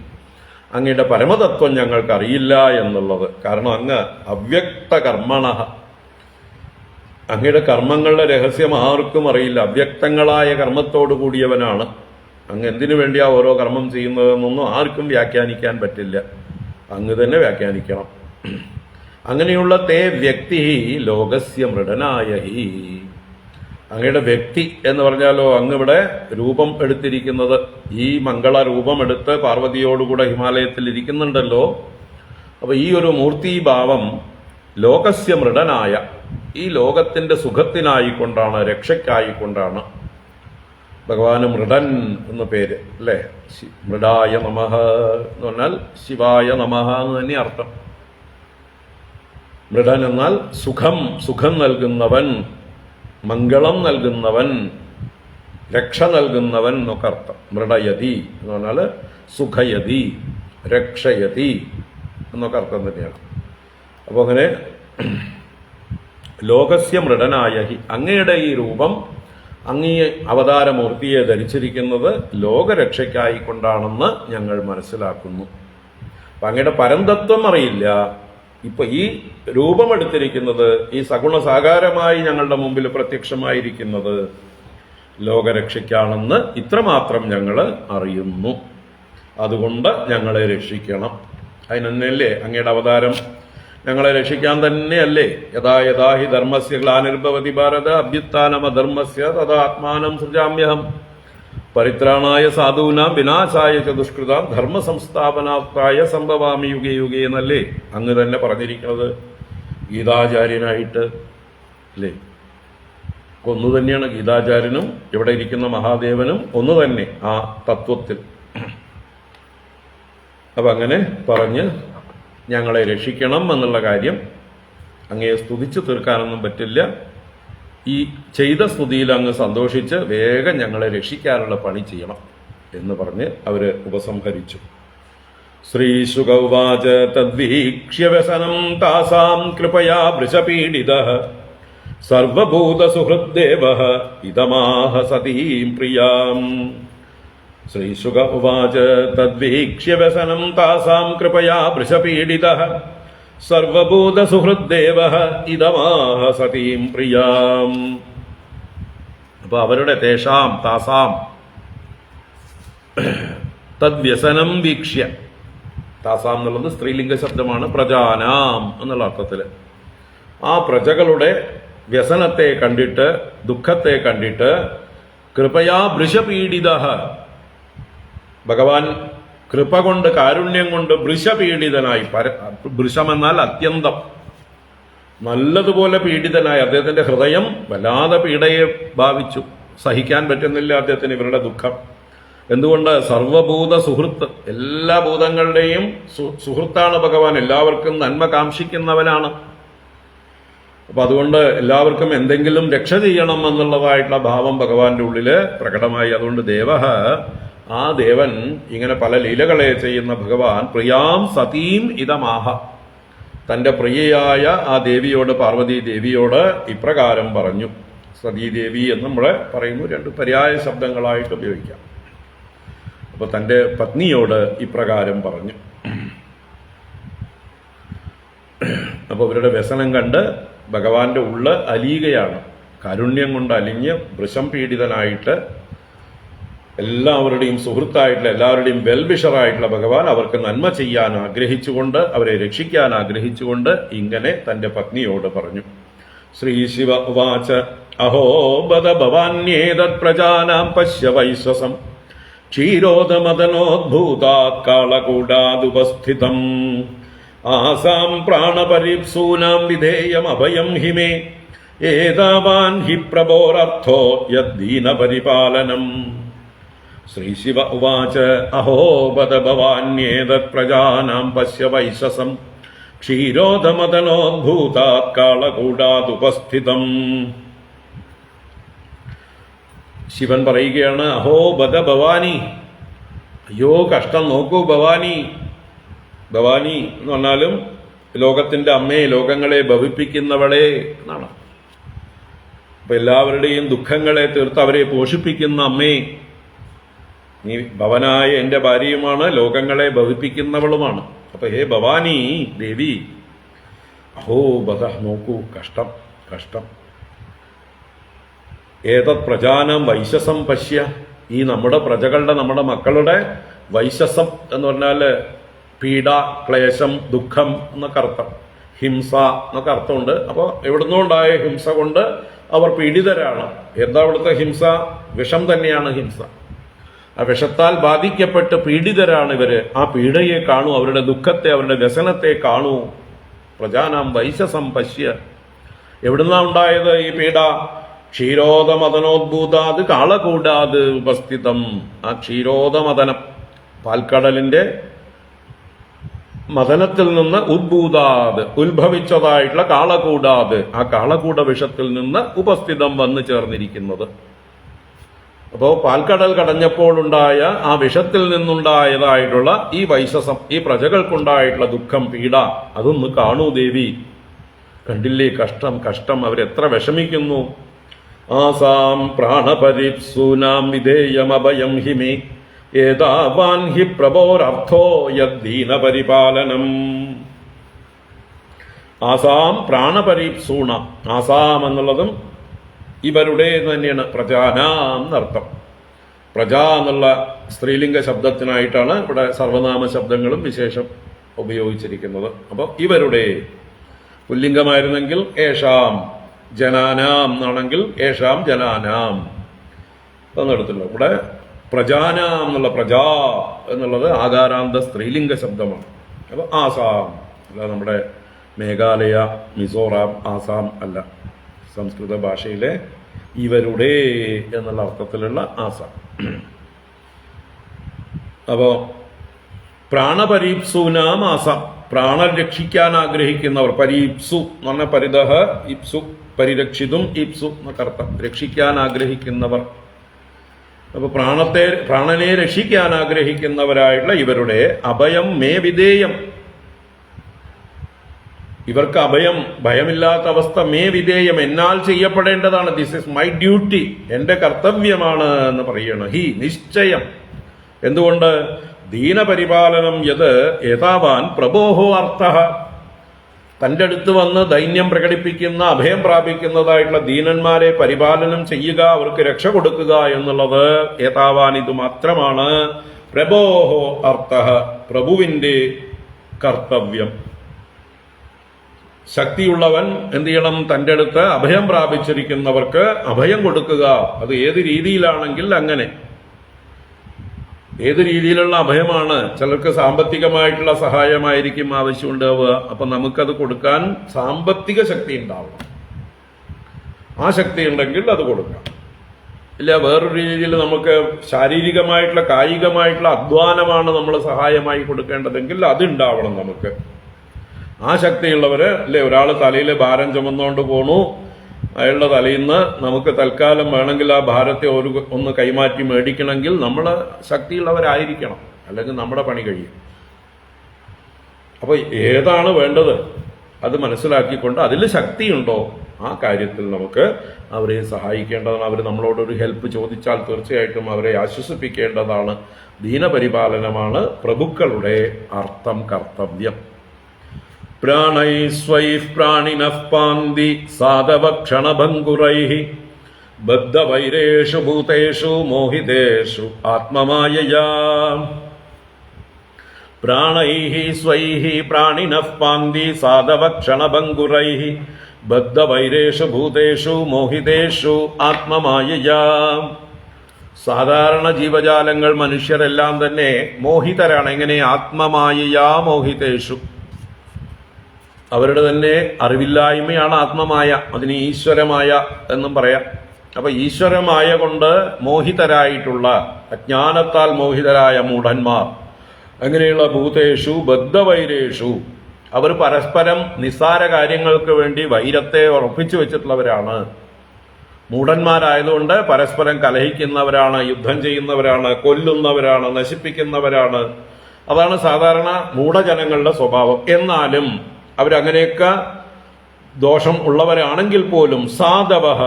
അങ്ങയുടെ പരമതത്വം ഞങ്ങൾക്കറിയില്ല എന്നുള്ളത്. കാരണം അങ്ങ് അവ്യക്ത കർമ്മണഃ, അങ്ങയുടെ കർമ്മങ്ങളുടെ രഹസ്യം ആർക്കും അറിയില്ല. അവ്യക്തങ്ങളായ കർമ്മത്തോടു കൂടിയവനാണ് അങ്ങ്. എന്തിനു വേണ്ടിയാ ഓരോ കർമ്മം ചെയ്യുന്നതെന്നൊന്നും ആർക്കും വ്യാഖ്യാനിക്കാൻ പറ്റില്ല. അങ്ങ് തന്നെ വ്യാഖ്യാനിക്കണം. അങ്ങനെയുള്ള തേ വ്യക്തി ലോകസ്യ മൃഡനായ ഹി, അങ്ങയുടെ വ്യക്തി എന്ന് പറഞ്ഞാലോ, അങ്ങിവിടെ രൂപം എടുത്തിരിക്കുന്നത്, ഈ മംഗള രൂപം എടുത്ത് പാർവതിയോടുകൂടെ ഹിമാലയത്തിൽ ഇരിക്കുന്നുണ്ടല്ലോ. അപ്പൊ ഈ ഒരു മൂർത്തിഭാവം ലോകസ്യ മൃഡനായ, ഈ ലോകത്തിന്റെ സുഖത്തിനായിക്കൊണ്ടാണ്, രക്ഷയ്ക്കായിക്കൊണ്ടാണ്. ഭഗവാന് മൃഡൻ എന്ന പേര് അല്ലേ? മൃഡായ നമഃ എന്ന് പറഞ്ഞാൽ ശിവായ നമഃ എന്ന് തന്നെ അർത്ഥം. മൃഡൻ എന്നാൽ സുഖം നൽകുന്നവൻ, മംഗളം നൽകുന്നവൻ, രക്ഷ നൽകുന്നവൻ എന്നൊക്കെ അർത്ഥം. മൃഡയതി എന്ന് പറഞ്ഞാൽ സുഖയതി, രക്ഷയതി എന്നൊക്കെ അർത്ഥം തന്നെയാണ്. അപ്പോൾ അങ്ങനെ ലോകസ്യ മൃഡനായ ഹി, അങ്ങയുടെ ഈ രൂപം, അങ്ങീ അവതാരമൂർത്തിയെ ധരിച്ചിരിക്കുന്നത് ലോകരക്ഷയ്ക്കായിക്കൊണ്ടാണെന്ന് ഞങ്ങൾ മനസ്സിലാക്കുന്നു. അപ്പം അങ്ങയുടെ പരന്തത്വം അറിയില്ല. ഇപ്പൊ ഈ രൂപമെടുത്തിരിക്കുന്നത്, ഈ സഗുണസാകാരമായി ഞങ്ങളുടെ മുമ്പിൽ പ്രത്യക്ഷമായിരിക്കുന്നത് ലോകരക്ഷയ്ക്കാണെന്ന് ഇത്രമാത്രം ഞങ്ങൾ അറിയുന്നു. അതുകൊണ്ട് ഞങ്ങളെ രക്ഷിക്കണം. അതിനല്ലേ അങ്ങയുടെ അവതാരം? ഞങ്ങളെ രക്ഷിക്കാൻ തന്നെയല്ലേ? യഥാ യഥാ ഹി ധർമ്മസ്യ ഗ്ലാനിർഭവതി ഭാരത അഭ്യുത്ഥാനമധർമ്മസ്യ തഥാ ആത്മാനം സൃജാമ്യഹം പരിത്രാണായ സാധൂനാം വിനാശായ ച ദുഷ്കൃതാം ധർമ്മ സംസ്ഥാപനാർത്ഥായ സംഭവാമി യുഗേ യുഗേ എന്നല്ലേ അങ്ങ് തന്നെ പറഞ്ഞിരിക്കുന്നത് ഗീതാചാര്യനായിട്ട്, അല്ലേ? ഒന്നു തന്നെയാണ് ഗീതാചാര്യനും ഇവിടെ ഇരിക്കുന്ന മഹാദേവനും ഒന്ന് തന്നെ ആ തത്വത്തിൽ. അപ്പം അങ്ങനെ പറഞ്ഞ് ഞങ്ങളെ രക്ഷിക്കണം എന്നുള്ള കാര്യം അങ്ങയെ സ്തുതിച്ചു തീർക്കാനൊന്നും പറ്റില്ല. ഈ ചെയ്ത സ്തുതിയിൽ അങ്ങ് സന്തോഷിച്ച് വേഗം ഞങ്ങളെ രക്ഷിക്കാനുള്ള പണി ചെയ്യണം എന്ന് പറഞ്ഞ് അവര് ഉപസംഹരിച്ചു. ശ്രീശുക ഉവാച തദ്വീക്ഷ്യ വ്യസനം താസാം കൃപയാ വൃഷപീഡിതഃ സർവഭൂതസുഹൃദ്ദേവഃ ഇദമാഹ സതീം പ്രിയാം. ശ്രീശുക ഉവാച തദ്വീക്ഷ്യ വ്യസനം താസാം കൃപയാ വൃഷപീഡിതഃ സർവഭൂതസുഹൃദ്ദേവഃ ഇദമാഹ സതീം പ്രിയാം. അപ്പൊ അവരുടെ താസാം തദ്വ്യസനം വീക്ഷ്യ, താസാം എന്നുള്ളത് സ്ത്രീലിംഗ ശബ്ദമാണ്, പ്രജാനാം എന്നുള്ള അർത്ഥത്തില്. ആ പ്രജകളുടെ വ്യസനത്തെ കണ്ടിട്ട്, ദുഃഖത്തെ കണ്ടിട്ട്, കൃപയാ വൃഷപീഡിതഃ, ഭഗവാൻ കൃപ കൊണ്ട്, കാരുണ്യം കൊണ്ട് വൃഷപീഡിതനായി, വൃഷമെന്നാൽ അത്യന്തം, നല്ലതുപോലെ പീഡിതനായി, അദ്ദേഹത്തിന്റെ ഹൃദയം വല്ലാതെ പീഡയെ ഭാവിച്ചു. സഹിക്കാൻ പറ്റുന്നില്ല അദ്ദേഹത്തിന് ഇവരുടെ ദുഃഖം. എന്തുകൊണ്ട്? സർവഭൂത സുഹൃത്ത്, എല്ലാ ഭൂതങ്ങളുടെയും സുഹൃത്താണ് ഭഗവാൻ, എല്ലാവർക്കും നന്മ കാംക്ഷിക്കുന്നവനാണ്. അപ്പൊ അതുകൊണ്ട് എല്ലാവർക്കും എന്തെങ്കിലും രക്ഷ ചെയ്യണം എന്നുള്ളതായിട്ടുള്ള ഭാവം ഭഗവാന്റെ ഉള്ളില് പ്രകടമായി. അതുകൊണ്ട് ആ ദേവൻ ഇങ്ങനെ പല ലീലകളെ ചെയ്യുന്ന ഭഗവാൻ പ്രിയാം സതീം ഇദമാഹ, തന്റെ പ്രിയയായ ആ ദേവിയോട്, പാർവതി ദേവിയോട് ഇപ്രകാരം പറഞ്ഞു. സതീദേവി എന്ന് നമ്മളെ പറയുന്നു, രണ്ട് പര്യായ ശബ്ദങ്ങളായിട്ട് ഉപയോഗിക്കാം. അപ്പൊ തന്റെ പത്നിയോട് ഇപ്രകാരം പറഞ്ഞു. അപ്പൊ ഇവരുടെ വ്യസനം കണ്ട് ഭഗവാന്റെ ഉള്ള് അലിയുകയാണ്. കാരുണ്യം കൊണ്ട് അലിഞ്ഞ് വൃഷം പീഡിതനായിട്ട് എല്ലാവരുടെയും സുഹൃത്തായിട്ടുള്ള, എല്ലാവരുടെയും വെൽവിഷറായിട്ടുള്ള ഭഗവാൻ അവർക്ക് നന്മ ചെയ്യാൻ ആഗ്രഹിച്ചുകൊണ്ട്, അവരെ രക്ഷിക്കാൻ ആഗ്രഹിച്ചുകൊണ്ട് ഇങ്ങനെ തന്റെ പത്നിയോട് പറഞ്ഞു. ശ്രീ ശിവ ഉവാച അഹോ ബദ ഭവാന്യേതത് പ്രജാനാം പശ്യ വൈശ്വസം ക്ഷീരോദമദനോദ്ഭൂതാത് കാളകൂടാദുപസ്ഥിതം ആസാം പ്രാണപരിപ്സൂനാം വിധേയം അഭയം ഹിമേ ഏതാവാൻ ഹി പ്രഭോരർത്ഥോ യദ്ദീനപരിപാലനം. ശ്രീശിവ ഉവാച അഹോ ബദ ഭവാന്യേതത് പ്രജാനാം പശ്യ വൈശ്വസം ക്ഷീരോദമദനോദ്ഭൂതാത് കാളകൂടാദുപസ്ഥിതം. ശിവൻ പറയുകയാണ്, അഹോ ബദ ഭവാനി, അയ്യോ കഷ്ടം നോക്കൂ ഭവാനി. ഭവാനി എന്ന് പറഞ്ഞാലും ലോകത്തിന്റെ അമ്മയെ, ലോകങ്ങളെ ഭവിപ്പിക്കുന്നവളെ എന്നാണ്. അപ്പൊ എല്ലാവരുടെയും ദുഃഖങ്ങളെ തീർത്ത് അവരെ പോഷിപ്പിക്കുന്ന അമ്മേ, നീ ഭവനായ എന്റെ ഭാര്യയുമാണ്, ലോകങ്ങളെ ഭവിപ്പിക്കുന്നവളുമാണ്. അപ്പൊ ഹേ ഭവാനി ദേവി, അഹോ ബദ നോക്കൂ, കഷ്ടം കഷ്ടം. ഏതത് പ്രജാനം വൈശ്വസം പശ്യ, ഈ നമ്മുടെ പ്രജകളുടെ, നമ്മുടെ മക്കളുടെ വൈശ്വസം എന്ന് പറഞ്ഞാല് പീഡ, ക്ലേശം, ദുഃഖം എന്നൊക്കെ അർത്ഥം. ഹിംസ എന്നൊക്കെ അർത്ഥമുണ്ട്. അപ്പോൾ എവിടുന്നുണ്ടായ ഹിംസ കൊണ്ട് അവർ പീഡിതരാണ്. എന്താ അവിടുത്തെ ഹിംസ? വിഷം തന്നെയാണ് ഹിംസ. ആ വിഷത്താൽ ബാധിക്കപ്പെട്ട് പീഡിതരാണ് ഇവര്. ആ പീഡയെ കാണൂ, അവരുടെ ദുഃഖത്തെ, അവരുടെ വ്യസനത്തെ കാണൂ. പ്രജാനാം വൈശ്വസം പശ്യ, എവിടുന്നാ ഉണ്ടായത് ഈ പീഡ? ക്ഷീരോദമദനോദ്ഭൂതാത് കാളകൂടാത് ഉപസ്ഥിതം. ആ ക്ഷീരോദമദനം, പാൽക്കടലിന്റെ മദനത്തിൽ നിന്ന് ഉദ്ഭൂതാത് ഉത്ഭവിച്ചതായിട്ടുള്ള കാളകൂടാത്, ആ കാളകൂട വിഷത്തിൽ നിന്ന് ഉപസ്ഥിതം വന്നു ചേർന്നിരിക്കുന്നത്. അപ്പോ പാൽക്കടൽ കടഞ്ഞപ്പോൾ ഉണ്ടായ ആ വിഷത്തിൽ നിന്നുണ്ടായതായിട്ടുള്ള ഈ വൈശസം, ഈ പ്രജകൾക്കുണ്ടായിട്ടുള്ള ദുഃഖം, പീഡ, അതൊന്ന് കാണൂ ദേവി. കണ്ടില്ലേ കഷ്ടം, കഷ്ടം, അവരെത്ര വിഷമിക്കുന്നു. ആസാം പ്രാണപരിപ്സൂനാം വിധേയമഭയം ഹിമേ ഏതാവാൻ ഹി പ്രഭോരർത്ഥോ യദ്ദീനപരിപാലനം. ആസാം പ്രാണപരീപ്സൂണ, ആസാം എന്നുള്ളതും ഇവരുടെ തന്നെയാണ്, പ്രജാനാം എന്നർത്ഥം. പ്രജ എന്നുള്ള സ്ത്രീലിംഗ ശബ്ദത്തിനായിട്ടാണ് ഇവിടെ സർവനാമ ശബ്ദങ്ങളും വിശേഷം ഉപയോഗിച്ചിരിക്കുന്നത്. അപ്പോൾ ഇവരുടെ, പുല്ലിംഗമായിരുന്നെങ്കിൽ ഏഷാം, ജനാനാം എന്നാണെങ്കിൽ ഏഷാം ജനാനാം എന്നെടുത്തില്ല. ഇവിടെ പ്രജാനാം എന്നുള്ള പ്രജാ എന്നുള്ളത് ആകാരാന്ത സ്ത്രീലിംഗ ശബ്ദമാണ്. അപ്പോൾ ആസാം അല്ല, നമ്മുടെ മേഘാലയ, മിസോറാം, ആസാം അല്ല, സംസ്കൃത ഭാഷയിലെ ഇവരുടെ എന്നുള്ള അർത്ഥത്തിലുള്ള ആസാം. അപ്പോ പ്രാണപരീപ്സൂനാം ആസാം, പ്രാണൻ രക്ഷിക്കാൻ ആഗ്രഹിക്കുന്നവർ. പരീപ്സു എന്ന് പറഞ്ഞാൽ പരിതഹ ഇപ്സു, പരിരക്ഷിതും ഇപ്സു എന്നൊക്കെ അർത്ഥം, രക്ഷിക്കാൻ ആഗ്രഹിക്കുന്നവർ. അപ്പൊ പ്രാണനെ രക്ഷിക്കാൻ ആഗ്രഹിക്കുന്നവരായിട്ടുള്ള ഇവരുടെ അഭയം മേ വിധേയം, ഇവർക്ക് അഭയം, ഭയമില്ലാത്ത അവസ്ഥ, മേ വിധേയം, എന്നാൽ ചെയ്യപ്പെടേണ്ടതാണ്. ദിസ് ഇസ് മൈ ഡ്യൂട്ടി, എന്റെ കർത്തവ്യമാണ് എന്ന് പറയണം. ഹി നിശ്ചയം. എന്തുകൊണ്ട്? ദീനപരിപാലനം യത് ഏതാവാൻ പ്രഭോഹോ അർത്ഥ, തന്റെ അടുത്ത് വന്ന് ദൈന്യം പ്രകടിപ്പിക്കുന്ന, അഭയം പ്രാപിക്കുന്നതായിട്ടുള്ള ദീനന്മാരെ പരിപാലനം ചെയ്യുക, അവർക്ക് രക്ഷ കൊടുക്കുക എന്നുള്ളത് ഏതാവാൻ ഇത് മാത്രമാണ്. പ്രഭോഹോ അർത്ഥ, പ്രഭുവിന്റെ കർത്തവ്യം. ശക്തിയുള്ളവൻ എന്ത് ചെയ്യണം? തന്റെ അടുത്ത് അഭയം പ്രാപിച്ചിരിക്കുന്നവർക്ക് അഭയം കൊടുക്കുക. അത് ഏത് രീതിയിലാണെങ്കിൽ അങ്ങനെ. ഏത് രീതിയിലുള്ള അഭയമാണ്? ചിലർക്ക് സാമ്പത്തികമായിട്ടുള്ള സഹായമായിരിക്കും ആവശ്യമുണ്ടാവുക. അപ്പൊ നമുക്കത് കൊടുക്കാൻ സാമ്പത്തിക ശക്തി ഉണ്ടാവണം. ആ ശക്തി ഉണ്ടെങ്കിൽ അത് കൊടുക്കാം. ഇല്ല, വേറൊരു രീതിയിൽ നമുക്ക് ശാരീരികമായിട്ടുള്ള, കായികമായിട്ടുള്ള അധ്വാനമാണ് നമ്മൾ സഹായമായി കൊടുക്കേണ്ടതെങ്കിൽ അത് ഉണ്ടാവണം നമുക്ക്. ആ ശക്തിയുള്ളവര്, അല്ലെ, ഒരാൾ തലയിൽ ഭാരം ചുമന്നുകൊണ്ട് പോണു, അയാളുടെ തലയിൽ നിന്ന് നമുക്ക് തൽക്കാലം വേണമെങ്കിൽ ആ ഭാരത്തെ ഒന്ന് കൈമാറ്റി മേടിക്കണമെങ്കിൽ നമ്മൾ ശക്തിയുള്ളവരായിരിക്കണം, അല്ലെങ്കിൽ നമ്മുടെ പണി കഴിയും. അപ്പൊ ഏതാണ് വേണ്ടത് അത് മനസ്സിലാക്കിക്കൊണ്ട് അതിൽ ശക്തിയുണ്ടോ ആ കാര്യത്തിൽ നമുക്ക് അവരെ സഹായിക്കേണ്ടതാണ്. അവർ നമ്മളോടൊരു ഹെൽപ്പ് ചോദിച്ചാൽ തീർച്ചയായിട്ടും അവരെ ആശ്വസിപ്പിക്കേണ്ടതാണ്. ദീനപരിപാലനമാണ് പ്രഭുക്കളുടെ അർത്ഥം, കർത്തവ്യം. പ്രാണൈസ്വൈഃ പ്രാണിനഃ പാന്തി സാധവക്ഷണഭംഗുരൈഃ ബദ്ധവൈരേഷു ഭൂതേഷു മോഹിതേഷു ആത്മമായയാ. പ്രാണൈഃ സ്വൈഃ പ്രാണിനഃ പാന്തി സാധവക്ഷണഭംഗുരൈഃ ബദ്ധവൈരേഷു ഭൂതേഷു മോഹിതേഷു ആത്മമായയാ. സാധാരണ ജീവജാലങ്ങൾ, മനുഷ്യരെല്ലാം തന്നെ മോഹിതരാണ്. എങ്ങനെ? ആത്മമായയാ മോഹിതേഷു, അവരുടെ തന്നെ അറിവില്ലായ്മയാണ് ആത്മമായ. അതിന് ഈശ്വരമായ എന്നും പറയാം. അപ്പൊ ഈശ്വരമായ കൊണ്ട് മോഹിതരായിട്ടുള്ള, അജ്ഞാനത്താൽ മോഹിതരായ മൂഢന്മാർ, അങ്ങനെയുള്ള ഭൂതേഷു ബദ്ധവൈരേഷു, അവർ പരസ്പരം നിസ്സാര കാര്യങ്ങൾക്ക് വേണ്ടി വൈരത്തെ ഉറപ്പിച്ചു വെച്ചിട്ടുള്ളവരാണ്. മൂഢന്മാരായതുകൊണ്ട് പരസ്പരം കലഹിക്കുന്നവരാണ്, യുദ്ധം ചെയ്യുന്നവരാണ്, കൊല്ലുന്നവരാണ്, നശിപ്പിക്കുന്നവരാണ്. അതാണ് സാധാരണ മൂഢജനങ്ങളുടെ സ്വഭാവം. എന്നാലും അവരങ്ങനെയൊക്കെ ദോഷം ഉള്ളവരാണെങ്കിൽ പോലും സാധവഃ,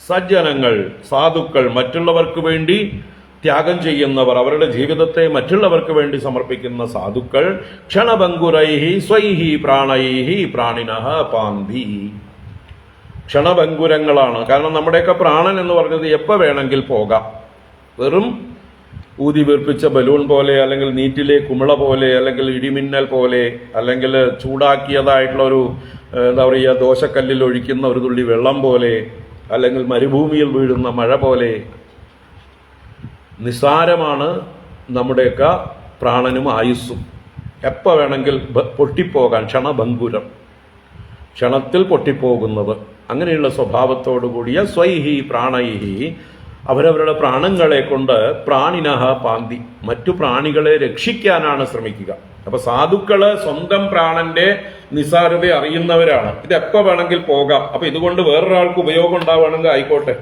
സജ്ജനങ്ങൾ, സാധുക്കൾ, മറ്റുള്ളവർക്ക് വേണ്ടി ത്യാഗം ചെയ്യുന്നവർ, അവരുടെ ജീവിതത്തെ മറ്റുള്ളവർക്ക് വേണ്ടി സമർപ്പിക്കുന്ന സാധുക്കൾ, ക്ഷണഭംഗുരൈഃ സ്വൈഃ പ്രാണൈഃ പ്രാണിനഃ പാന്തി, ക്ഷണഭംഗുരങ്ങളാണ്. കാരണം നമ്മുടെയൊക്കെ പ്രാണൻ എന്ന് പറഞ്ഞത് എപ്പോൾ വേണമെങ്കിൽ പോകാം. വെറും ഊതി വീർപ്പിച്ച ബലൂൺ പോലെ, അല്ലെങ്കിൽ നീറ്റിലെ കുമിള പോലെ, അല്ലെങ്കിൽ ഇടിമിന്നൽ പോലെ, അല്ലെങ്കിൽ ചൂടാക്കിയതായിട്ടുള്ള ഒരു എന്താ പറയുക, ദോശക്കല്ലിൽ ഒഴിക്കുന്ന ഒരു തുള്ളി വെള്ളം പോലെ, അല്ലെങ്കിൽ മരുഭൂമിയിൽ വീഴുന്ന മഴ പോലെ നിസ്സാരമാണ് നമ്മുടെയൊക്കെ പ്രാണനും ആയുസ്സും. എപ്പോൾ വേണമെങ്കിൽ പൊട്ടിപ്പോകാൻ, ക്ഷണഭംഗുരം, ക്ഷണത്തിൽ പൊട്ടിപ്പോകുന്നത്. അങ്ങനെയുള്ള സ്വഭാവത്തോടു കൂടിയ സ്വൈഹി പ്രാണൈഹി അവരവരുടെ പ്രാണങ്ങളെ കൊണ്ട് പ്രാണിനഹ പാന്തി മറ്റു പ്രാണികളെ രക്ഷിക്കാനാണ് ശ്രമിക്കുക. അപ്പൊ സാധുക്കള് സ്വന്തം പ്രാണന്റെ നിസാരത അറിയുന്നവരാണ്. ഇത് എപ്പോ വേണമെങ്കിൽ പോകാം. അപ്പൊ ഇതുകൊണ്ട് വേറൊരാൾക്ക് ഉപയോഗം ഉണ്ടാവുകയാണെങ്കിൽ ആയിക്കോട്ടെ,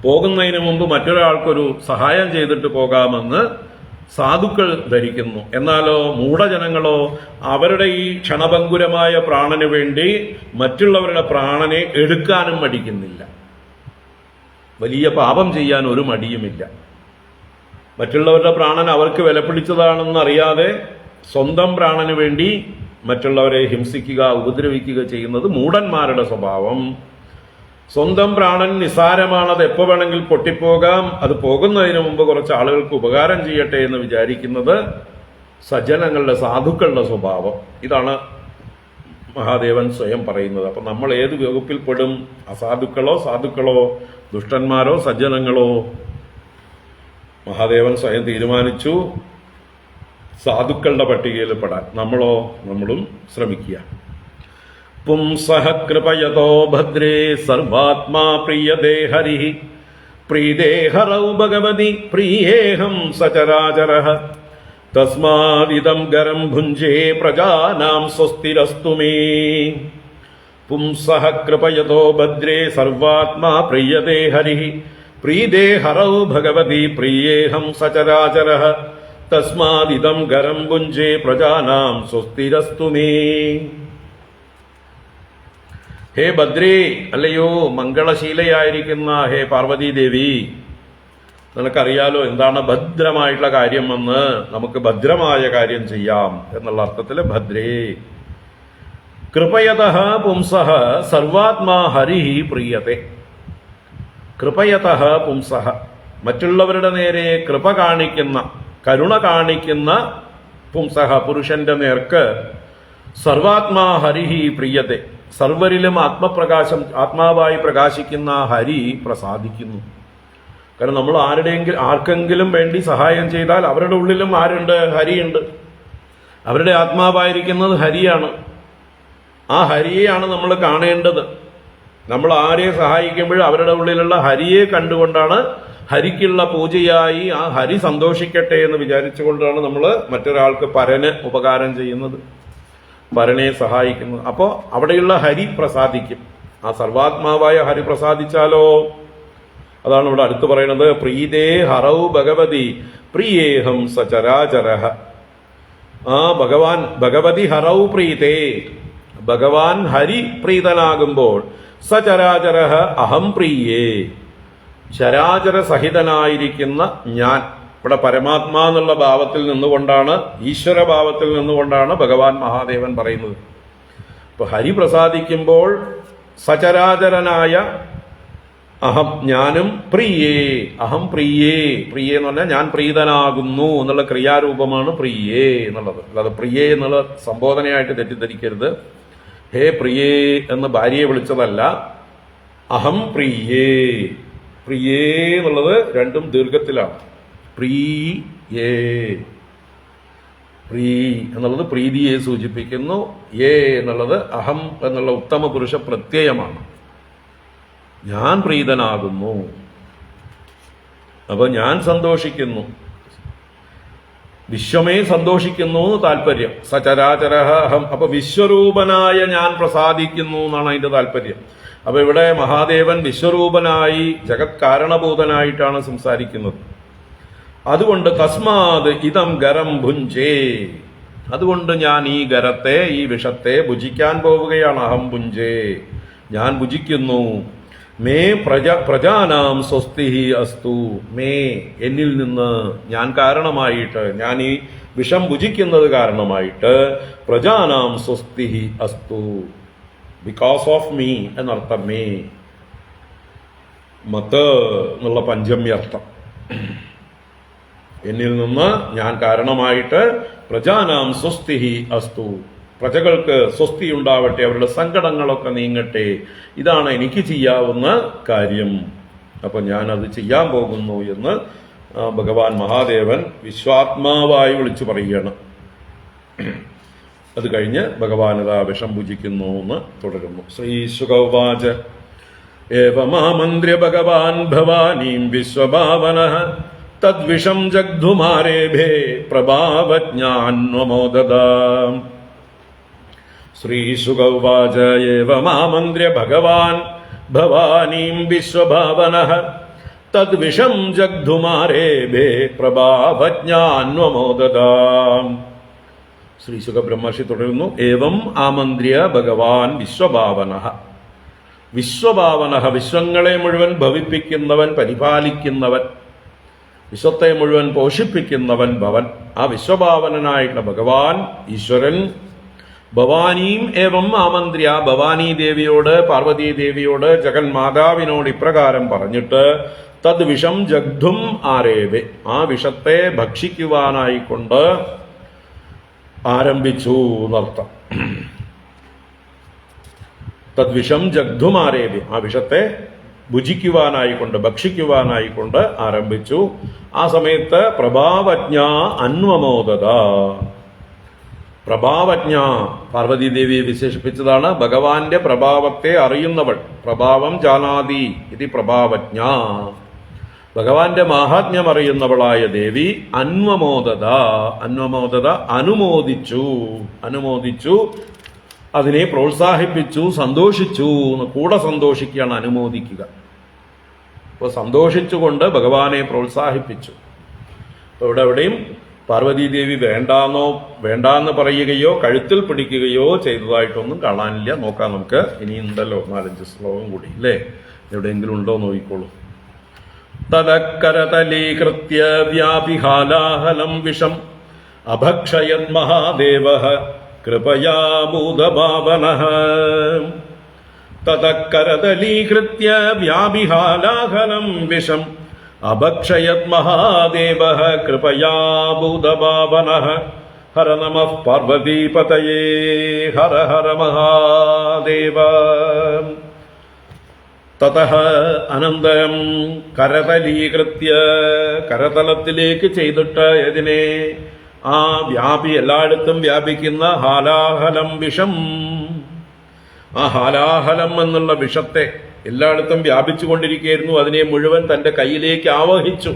പോകുന്നതിന് മുമ്പ് മറ്റൊരാൾക്കൊരു സഹായം ചെയ്തിട്ട് പോകാമെന്ന് സാധുക്കൾ ധരിക്കുന്നു. എന്നാലോ മൂഢജനങ്ങളോ അവരുടെ ഈ ക്ഷണഭങ്കുരമായ പ്രാണന് വേണ്ടി മറ്റുള്ളവരുടെ പ്രാണനെ എടുക്കാനും മടിക്കുന്നില്ല. വലിയ പാപം ചെയ്യാൻ ഒരു മടിയുമില്ല. മറ്റുള്ളവരുടെ പ്രാണൻ അവർക്ക് വിലപിടിച്ചതാണെന്ന് അറിയാതെ സ്വന്തം പ്രാണന് വേണ്ടി മറ്റുള്ളവരെ ഹിംസിക്കുക, ഉപദ്രവിക്കുക ചെയ്യുന്നത് മൂഢന്മാരുടെ സ്വഭാവം. സ്വന്തം പ്രാണൻ നിസാരമാണ്, അത് എപ്പോ വേണമെങ്കിൽ പൊട്ടിപ്പോകാം, അത് പോകുന്നതിന് മുമ്പ് കുറച്ച് ആളുകൾക്ക് ഉപകാരം ചെയ്യട്ടെ എന്ന് വിചാരിക്കുന്നത് സജ്ജനങ്ങളുടെ സാധുക്കളുടെ സ്വഭാവം. ഇതാണ് മഹാദേവൻ സ്വയം പറയുന്നത്. അപ്പൊ നമ്മൾ ഏത് വകുപ്പിൽപ്പെടും? അസാധുക്കളോ സാധുക്കളോ, ദുഷ്ടന്മാരോ സജ്ജനങ്ങളോ? മഹാദേവൻ സ്വയം തീരുമാനിച്ചു സാധുക്കളുടെ പട്ടികയിൽ പെടാൻ. നമ്മളും ശ്രമിക്കുക. പുംസഃ കൃപയതോ ഭദ്രേ സർവാത്മാ പ്രിയതേ ഹരിഃ പ്രീതേ ഹരൗ ഭഗവതി പ്രിയേഹം സചരാചരഃ തസ്മാദിദം ഗരം ഭുഞ്ജേ പ്രജാനാം സ്വസ്തിരസ്തു മേ. പുംസഃ കൃപയതോ ഭദ്രേ സർവാത്മാ പ്രിയതേ ഹരിഃ പ്രീതേ ഹരൗ ഭഗവതി പ്രിയേഹം സചരാചരഃ തസ്മാദിദം ഗരം ഭുഞ്ജേ പ്രജാനാം സ്വസ്തിരസ്തു മേ. ഹേ ഭദ്രേ, അല്ലയോ മംഗളശീലയായിരിക്കുന്ന ഹേ പാർവതീദേവി, നിനക്കറിയാലോ എന്താണ് ഭദ്രമായിട്ടുള്ള കാര്യം എന്ന്. നമുക്ക് ഭദ്രമായ കാര്യം ചെയ്യാം എന്നുള്ള അർത്ഥത്തിൽ ഭദ്രേ. കൃപയതഃ പുംസഃ സർവാത്മാ ഹരിഃ പ്രീയതേ. കൃപയതഃ പുംസഃ മറ്റുള്ളവരുടെ നേരെ കൃപ കാണിക്കുന്ന, കരുണ കാണിക്കുന്ന പുംസഃ പുരുഷന്റെ നേർക്ക് സർവാത്മാ ഹരിഃ പ്രീയതേ. സർവരിലും ആത്മാവായി പ്രകാശിക്കുന്ന ഹരി പ്രസാദിക്കുന്നു. കാരണം നമ്മൾ ആർക്കെങ്കിലും വേണ്ടി സഹായം ചെയ്താൽ അവരുടെ ഉള്ളിലും ആരുണ്ട്? ഹരിയുണ്ട്. അവരുടെ ആത്മാവായിരിക്കുന്നത് ഹരിയാണ്. ആ ഹരിയെയാണ് നമ്മൾ കാണേണ്ടത്. നമ്മൾ ആരെ സഹായിക്കുമ്പോഴും അവരുടെ ഉള്ളിലുള്ള ഹരിയെ കണ്ടുകൊണ്ടാണ്, ഹരിക്കുള്ള പൂജയായി ആ ഹരി സന്തോഷിക്കട്ടെ എന്ന് വിചാരിച്ചുകൊണ്ടാണ് നമ്മൾ മറ്റൊരാൾക്ക് പരന് ഉപകാരം ചെയ്യുന്നത്, പരനെ സഹായിക്കുന്നത്. അപ്പോൾ അവിടെയുള്ള ഹരി പ്രസാദിക്കും. ആ സർവാത്മാവായ ഹരി പ്രസാദിച്ചാലോ? അതാണ് ഇവിടെ അടുത്ത് പറയുന്നത്. പ്രീതേ ഹരൗ ഭഗവതി പ്രിയേഹം സചരാചരഃ. ആ ഭഗവതി ഹരൗ പ്രീതേ, ഭഗവാൻ ഹരി പ്രീതനാകുമ്പോൾ സചരാചരഃ അഹം പ്രിയേ, ചരാചര സഹിതനായിരിക്കുന്ന ഞാൻ. ഇവിടെ പരമാത്മാ എന്നുള്ള ഭാവത്തിൽ നിന്നുകൊണ്ടാണ്, ഈശ്വരഭാവത്തിൽ നിന്നുകൊണ്ടാണ് ഭഗവാൻ മഹാദേവൻ പറയുന്നത്. ഇപ്പൊ ഹരി പ്രസാദിക്കുമ്പോൾ സചരാചരനായ അഹം, ഞാനും പ്രിയേ, അഹം പ്രിയേ. പ്രിയേ എന്ന് പറഞ്ഞാൽ ഞാൻ പ്രീതനാകുന്നു എന്നുള്ള ക്രിയാരൂപമാണ് പ്രിയേ എന്നുള്ളത്. അല്ലാതെ പ്രിയേ എന്നുള്ള സംബോധനയായിട്ട് തെറ്റിദ്ധരിക്കരുത്. ഹേ പ്രിയേ എന്ന് ഭാര്യയെ വിളിച്ചതല്ല. അഹം പ്രിയേ. പ്രിയേ എന്നുള്ളത് രണ്ടും ദീർഘത്തിലാണ്. പ്രിയേ, പ്രീ എന്നുള്ളത് പ്രീതിയെ സൂചിപ്പിക്കുന്നു. ഏ എന്നുള്ളത് അഹം എന്നുള്ള ഉത്തമ പുരുഷ പ്രത്യയമാണ്. ഞാൻ പ്രീതനാകുന്നു, അപ്പൊ ഞാൻ സന്തോഷിക്കുന്നു, വിശ്വമേ സന്തോഷിക്കുന്നു എന്ന് താല്പര്യം. സചരാചരഃ അഹം, അപ്പൊ വിശ്വരൂപനായ ഞാൻ പ്രസാദിക്കുന്നു എന്നാണ് അതിന്റെ താല്പര്യം. അപ്പൊ ഇവിടെ മഹാദേവൻ വിശ്വരൂപനായി ജഗത് കാരണഭൂതനായിട്ടാണ് സംസാരിക്കുന്നത്. അതുകൊണ്ട് തസ്മാത് ഇതം ഗരം ഭുഞ്ചേ, അതുകൊണ്ട് ഞാൻ ഈ ഗരത്തെ, ഈ വിഷത്തെ ഭുജിക്കാൻ പോവുകയാണ്. അഹം ഭുഞ്ചേ, ഞാൻ ഭുജിക്കുന്നു. മേ പ്രജാനാം സ്വസ്തി അസ്തു. മേ എന്നിൽ നിന്ന്, ഞാൻ കാരണമായിട്ട്, ഞാൻ ഈ വിഷം ഭുജിക്കുന്നത് കാരണമായിട്ട് പ്രജാനാം സ്വസ്തി അസ്തു. ബിക്കോസ് ഓഫ് മീ എന്നർത്ഥം. മേ മത്ത് എന്നുള്ള പഞ്ചമ്യർത്ഥം. എന്നിൽ നിന്ന് ഞാൻ കാരണമായിട്ട് പ്രജാനാം സ്വസ്തി അസ്തു, പ്രജകൾക്ക് സ്വസ്തി ഉണ്ടാവട്ടെ, അവരുടെ സങ്കടങ്ങളൊക്കെ നീങ്ങട്ടെ. ഇതാണ് എനിക്ക് ചെയ്യാവുന്ന കാര്യം. അപ്പൊ ഞാൻ അത് ചെയ്യാൻ പോകുന്നു എന്ന് ഭഗവാൻ മഹാദേവൻ വിശ്വാത്മാവായി വിളിച്ചു പറയുകയാണ്. അത് കഴിഞ്ഞ് ഭഗവാനതാ വിഷം ഭുജിക്കുന്നു എന്ന് തുടരുന്നു. ശ്രീശുക ഉവാച ഏവമാമന്ത്ര്യ ഭഗവാൻ ഭവാനീം വിശ്വഭാവനഃ തദ്വിഷം ജഗ്ധുമാരേഭേ പ്രഭാവജ്ഞാന്വമോദത. ശ്രീശുക ഉവാച ഏവമാമന്ത്ര്യ ഭഗവാൻ ഭവാനീം വിശ്വഭാവനഃ തദ്വിഷം ജഗ്ധുമാരേഭേ പ്രഭാവജ്ഞാന്വമോദത. ശ്രീശുക ബ്രഹ്മർഷി തുടരുന്നു. ഏവം ആമന്ത്ര്യ ഭഗവാൻ വിശ്വഭാവനഃ. വിശ്വഭാവനഃ, വിശ്വങ്ങളെ മുഴുവൻ ഭവിപ്പിക്കുന്നവൻ, പരിപാലിക്കുന്നവൻ, വിശ്വത്തെ മുഴുവൻ പോഷിപ്പിക്കുന്നവൻ ഭവൻ. ആ വിശ്വഭാവനായിട്ടുള്ള ഭഗവാൻ ഈശ്വരൻ ഭവാനീം ഏവം ആമന്ത്ര്യ, ഭവാനി ദേവിയോട്, പാർവതീ ദേവിയോട്, ജഗന്മാതാവിനോട് ഇപ്രകാരം പറഞ്ഞിട്ട് തദ് വിഷം ജഗ്ധും ആരേവേ, ആ വിഷത്തെ ഭക്ഷിക്കുവാനായിക്കൊണ്ട് ആരംഭിച്ചു എന്നർത്ഥം. തദ്വിഷം ജഗ്ധുമാരേവി, ആ വിഷത്തെ ഭുജിക്കുവാനായിക്കൊണ്ട്, ഭക്ഷിക്കുവാനായിക്കൊണ്ട് ആരംഭിച്ചു. ആ സമയത്ത് പ്രഭാവജ്ഞ അന്വമോദത. പ്രഭാവജ്ഞ പാർവതീദേവിയെ വിശേഷിപ്പിച്ചതാണ്. ഭഗവാന്റെ പ്രഭാവത്തെ അറിയുന്നവൾ. പ്രഭാവം ജാനാതി ഇത് പ്രഭാവജ്ഞ. ഭഗവാന്റെ മാഹാത്മ്യം അറിയുന്നവളായ ദേവി അന്വമോദത. അന്വമോദത അനുമോദിച്ചു, അതിനെ പ്രോത്സാഹിപ്പിച്ചു, സന്തോഷിച്ചു. കൂടെ സന്തോഷിക്കുകയാണ് അനുമോദിക്കുക. അപ്പോൾ സന്തോഷിച്ചുകൊണ്ട് ഭഗവാനെ പ്രോത്സാഹിപ്പിച്ചു. അപ്പോൾ ഇവിടെ എവിടെയും പാർവതീദേവി വേണ്ടാന്ന് പറയുകയോ കഴുത്തിൽ പിടിക്കുകയോ ചെയ്തതായിട്ടൊന്നും കാണാനില്ല. നോക്കാം നമുക്ക്. ഇനിയുണ്ടല്ലോ 4-5 ശ്ലോകം കൂടി, അല്ലേ? എവിടെയെങ്കിലും ഉണ്ടോ നോക്കിക്കോളൂ. തദക്കരതലീകൃത്യ വ്യാപിഹാലാഹലം വിഷം അഭക്ഷയത് മഹാദേവഃ കൃപയാ ഭൂതഭാവനഃ. തദക്കരതലീകൃത്യ വ്യാപിഹാലാഹലം വിഷം അഭക്ഷയത് മഹാദേവഃ കൃപയാ ഭൂതഭാവനഃ. ഹര നമഃ പാർവതീപതയേ ഹര ഹര മഹാദേവ. തതഃ അനന്തരം കരതലീകൃത്യ, കരതലത്തിലേക്ക് ചെയ്തിട്ട് ഇതിനെ, ആ എല്ലായിടത്തും വ്യാപിക്കുന്ന ഹാലാഹലം വിഷം, ആ ഹാലാഹലം എന്നുള്ള വിഷത്തെ എല്ലായിടത്തും വ്യാപിച്ചു കൊണ്ടിരിക്കുകയായിരുന്നു. അതിനെ മുഴുവൻ തന്റെ കയ്യിലേക്ക് ആവഹിച്ചു.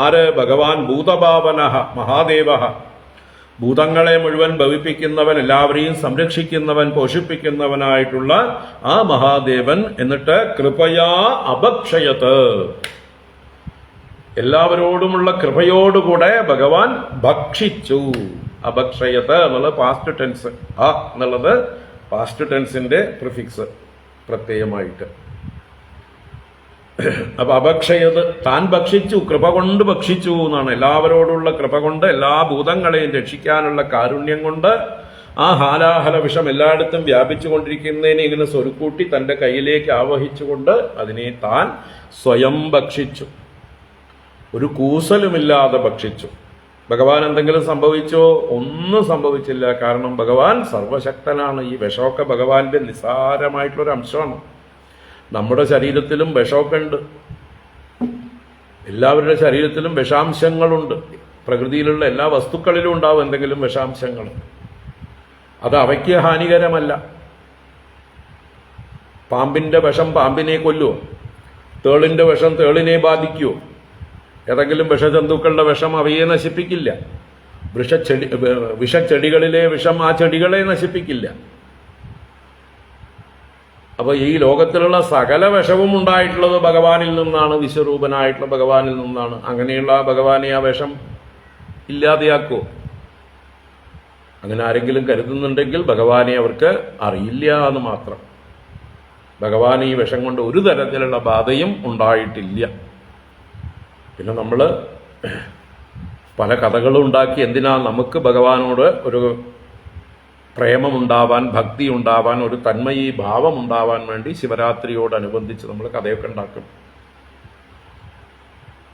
ആര്? ഭഗവാൻ ഭൂതഭാവനഃ മഹാദേവഃ. ഭൂതങ്ങളെ മുഴുവൻ ഭവിപ്പിക്കുന്നവൻ, എല്ലാവരെയും സംരക്ഷിക്കുന്നവൻ, പോഷിപ്പിക്കുന്നവനായിട്ടുള്ള ആ മഹാദേവൻ. എന്നിട്ട് കൃപയാ അഭക്ഷയത്, എല്ലാവരോടുമുള്ള കൃപയോടുകൂടെ ഭഗവാൻ ഭക്ഷിച്ചു. അഭക്ഷയത് എന്നുള്ളത് പാസ്റ്റ് ടെൻസ്, ആ എന്നുള്ളത് പാസ്റ്റ് ടെൻസിന്റെ പ്രിഫിക്സ് പ്രത്യയമായിട്ട്. അപ്പൊ അഭക്ഷയത്, താൻ ഭക്ഷിച്ചു, കൃപ കൊണ്ട് ഭക്ഷിച്ചു എന്നാണ്. എല്ലാവരോടുള്ള കൃപ കൊണ്ട്, എല്ലാ ഭൂതങ്ങളെയും രക്ഷിക്കാനുള്ള കാരുണ്യം കൊണ്ട് ആ ഹാലാഹല വിഷം എല്ലായിടത്തും വ്യാപിച്ചു കൊണ്ടിരിക്കുന്നതിനെ ഇങ്ങനെ സ്വരുക്കൂട്ടി തന്റെ കയ്യിലേക്ക് ആവഹിച്ചുകൊണ്ട് അതിനെ താൻ സ്വയം ഭക്ഷിച്ചു. ഒരു കൂസലുമില്ലാതെ ഭക്ഷിച്ചു. ഭഗവാൻ എന്തെങ്കിലും സംഭവിച്ചോ? ഒന്നും സംഭവിച്ചില്ല. കാരണം ഭഗവാൻ സർവശക്തനാണ്. ഈ വിഷമൊക്കെ ഭഗവാന്റെ നിസ്സാരമായിട്ടുള്ളൊരു അംശമാണ്. നമ്മുടെ ശരീരത്തിലും വിഷമൊക്കെ ഉണ്ട്. എല്ലാവരുടെ ശരീരത്തിലും വിഷാംശങ്ങളുണ്ട്. പ്രകൃതിയിലുള്ള എല്ലാ വസ്തുക്കളിലും ഉണ്ടാവും എന്തെങ്കിലും വിഷാംശങ്ങൾ. അത് അവയ്ക്ക് ഹാനികരമല്ല. പാമ്പിന്റെ വിഷം പാമ്പിനെ കൊല്ലുമോ? തേളിന്റെ വിഷം തേളിനെ ബാധിക്കുമോ? ഏതെങ്കിലും വിഷജന്തുക്കളുടെ വിഷം അവയെ നശിപ്പിക്കില്ല. വിഷച്ചെടികളിലെ വിഷം ആ ചെടികളെ നശിപ്പിക്കില്ല. അപ്പൊ ഈ ലോകത്തിലുള്ള സകല വിഷവും ഉണ്ടായിട്ടുള്ളത് ഭഗവാനിൽ നിന്നാണ്, വിശ്വരൂപനായിട്ടുള്ള ഭഗവാനിൽ നിന്നാണ്. അങ്ങനെയുള്ള ഭഗവാനെ ആ വിഷം ഇല്ലാതെയാക്കോ? അങ്ങനെ ആരെങ്കിലും കരുതുന്നുണ്ടെങ്കിൽ ഭഗവാനെ അവർക്ക് അറിയില്ല എന്ന് മാത്രം. ഭഗവാൻ ഈ വിഷം കൊണ്ട് ഒരു തരത്തിലുള്ള ബാധയും ഉണ്ടായിട്ടില്ല. പിന്നെ നമ്മൾ പല കഥകളും ഉണ്ടാക്കി എന്തിനാ നമുക്ക് ഭഗവാനോട് ഒരു പ്രേമമുണ്ടാവാൻ, ഭക്തി ഉണ്ടാവാൻ, ഒരു തന്മയീ ഭാവം ഉണ്ടാവാൻ വേണ്ടി ശിവരാത്രിയോടനുബന്ധിച്ച് നമ്മൾ കഥയൊക്കെ ഉണ്ടാക്കും.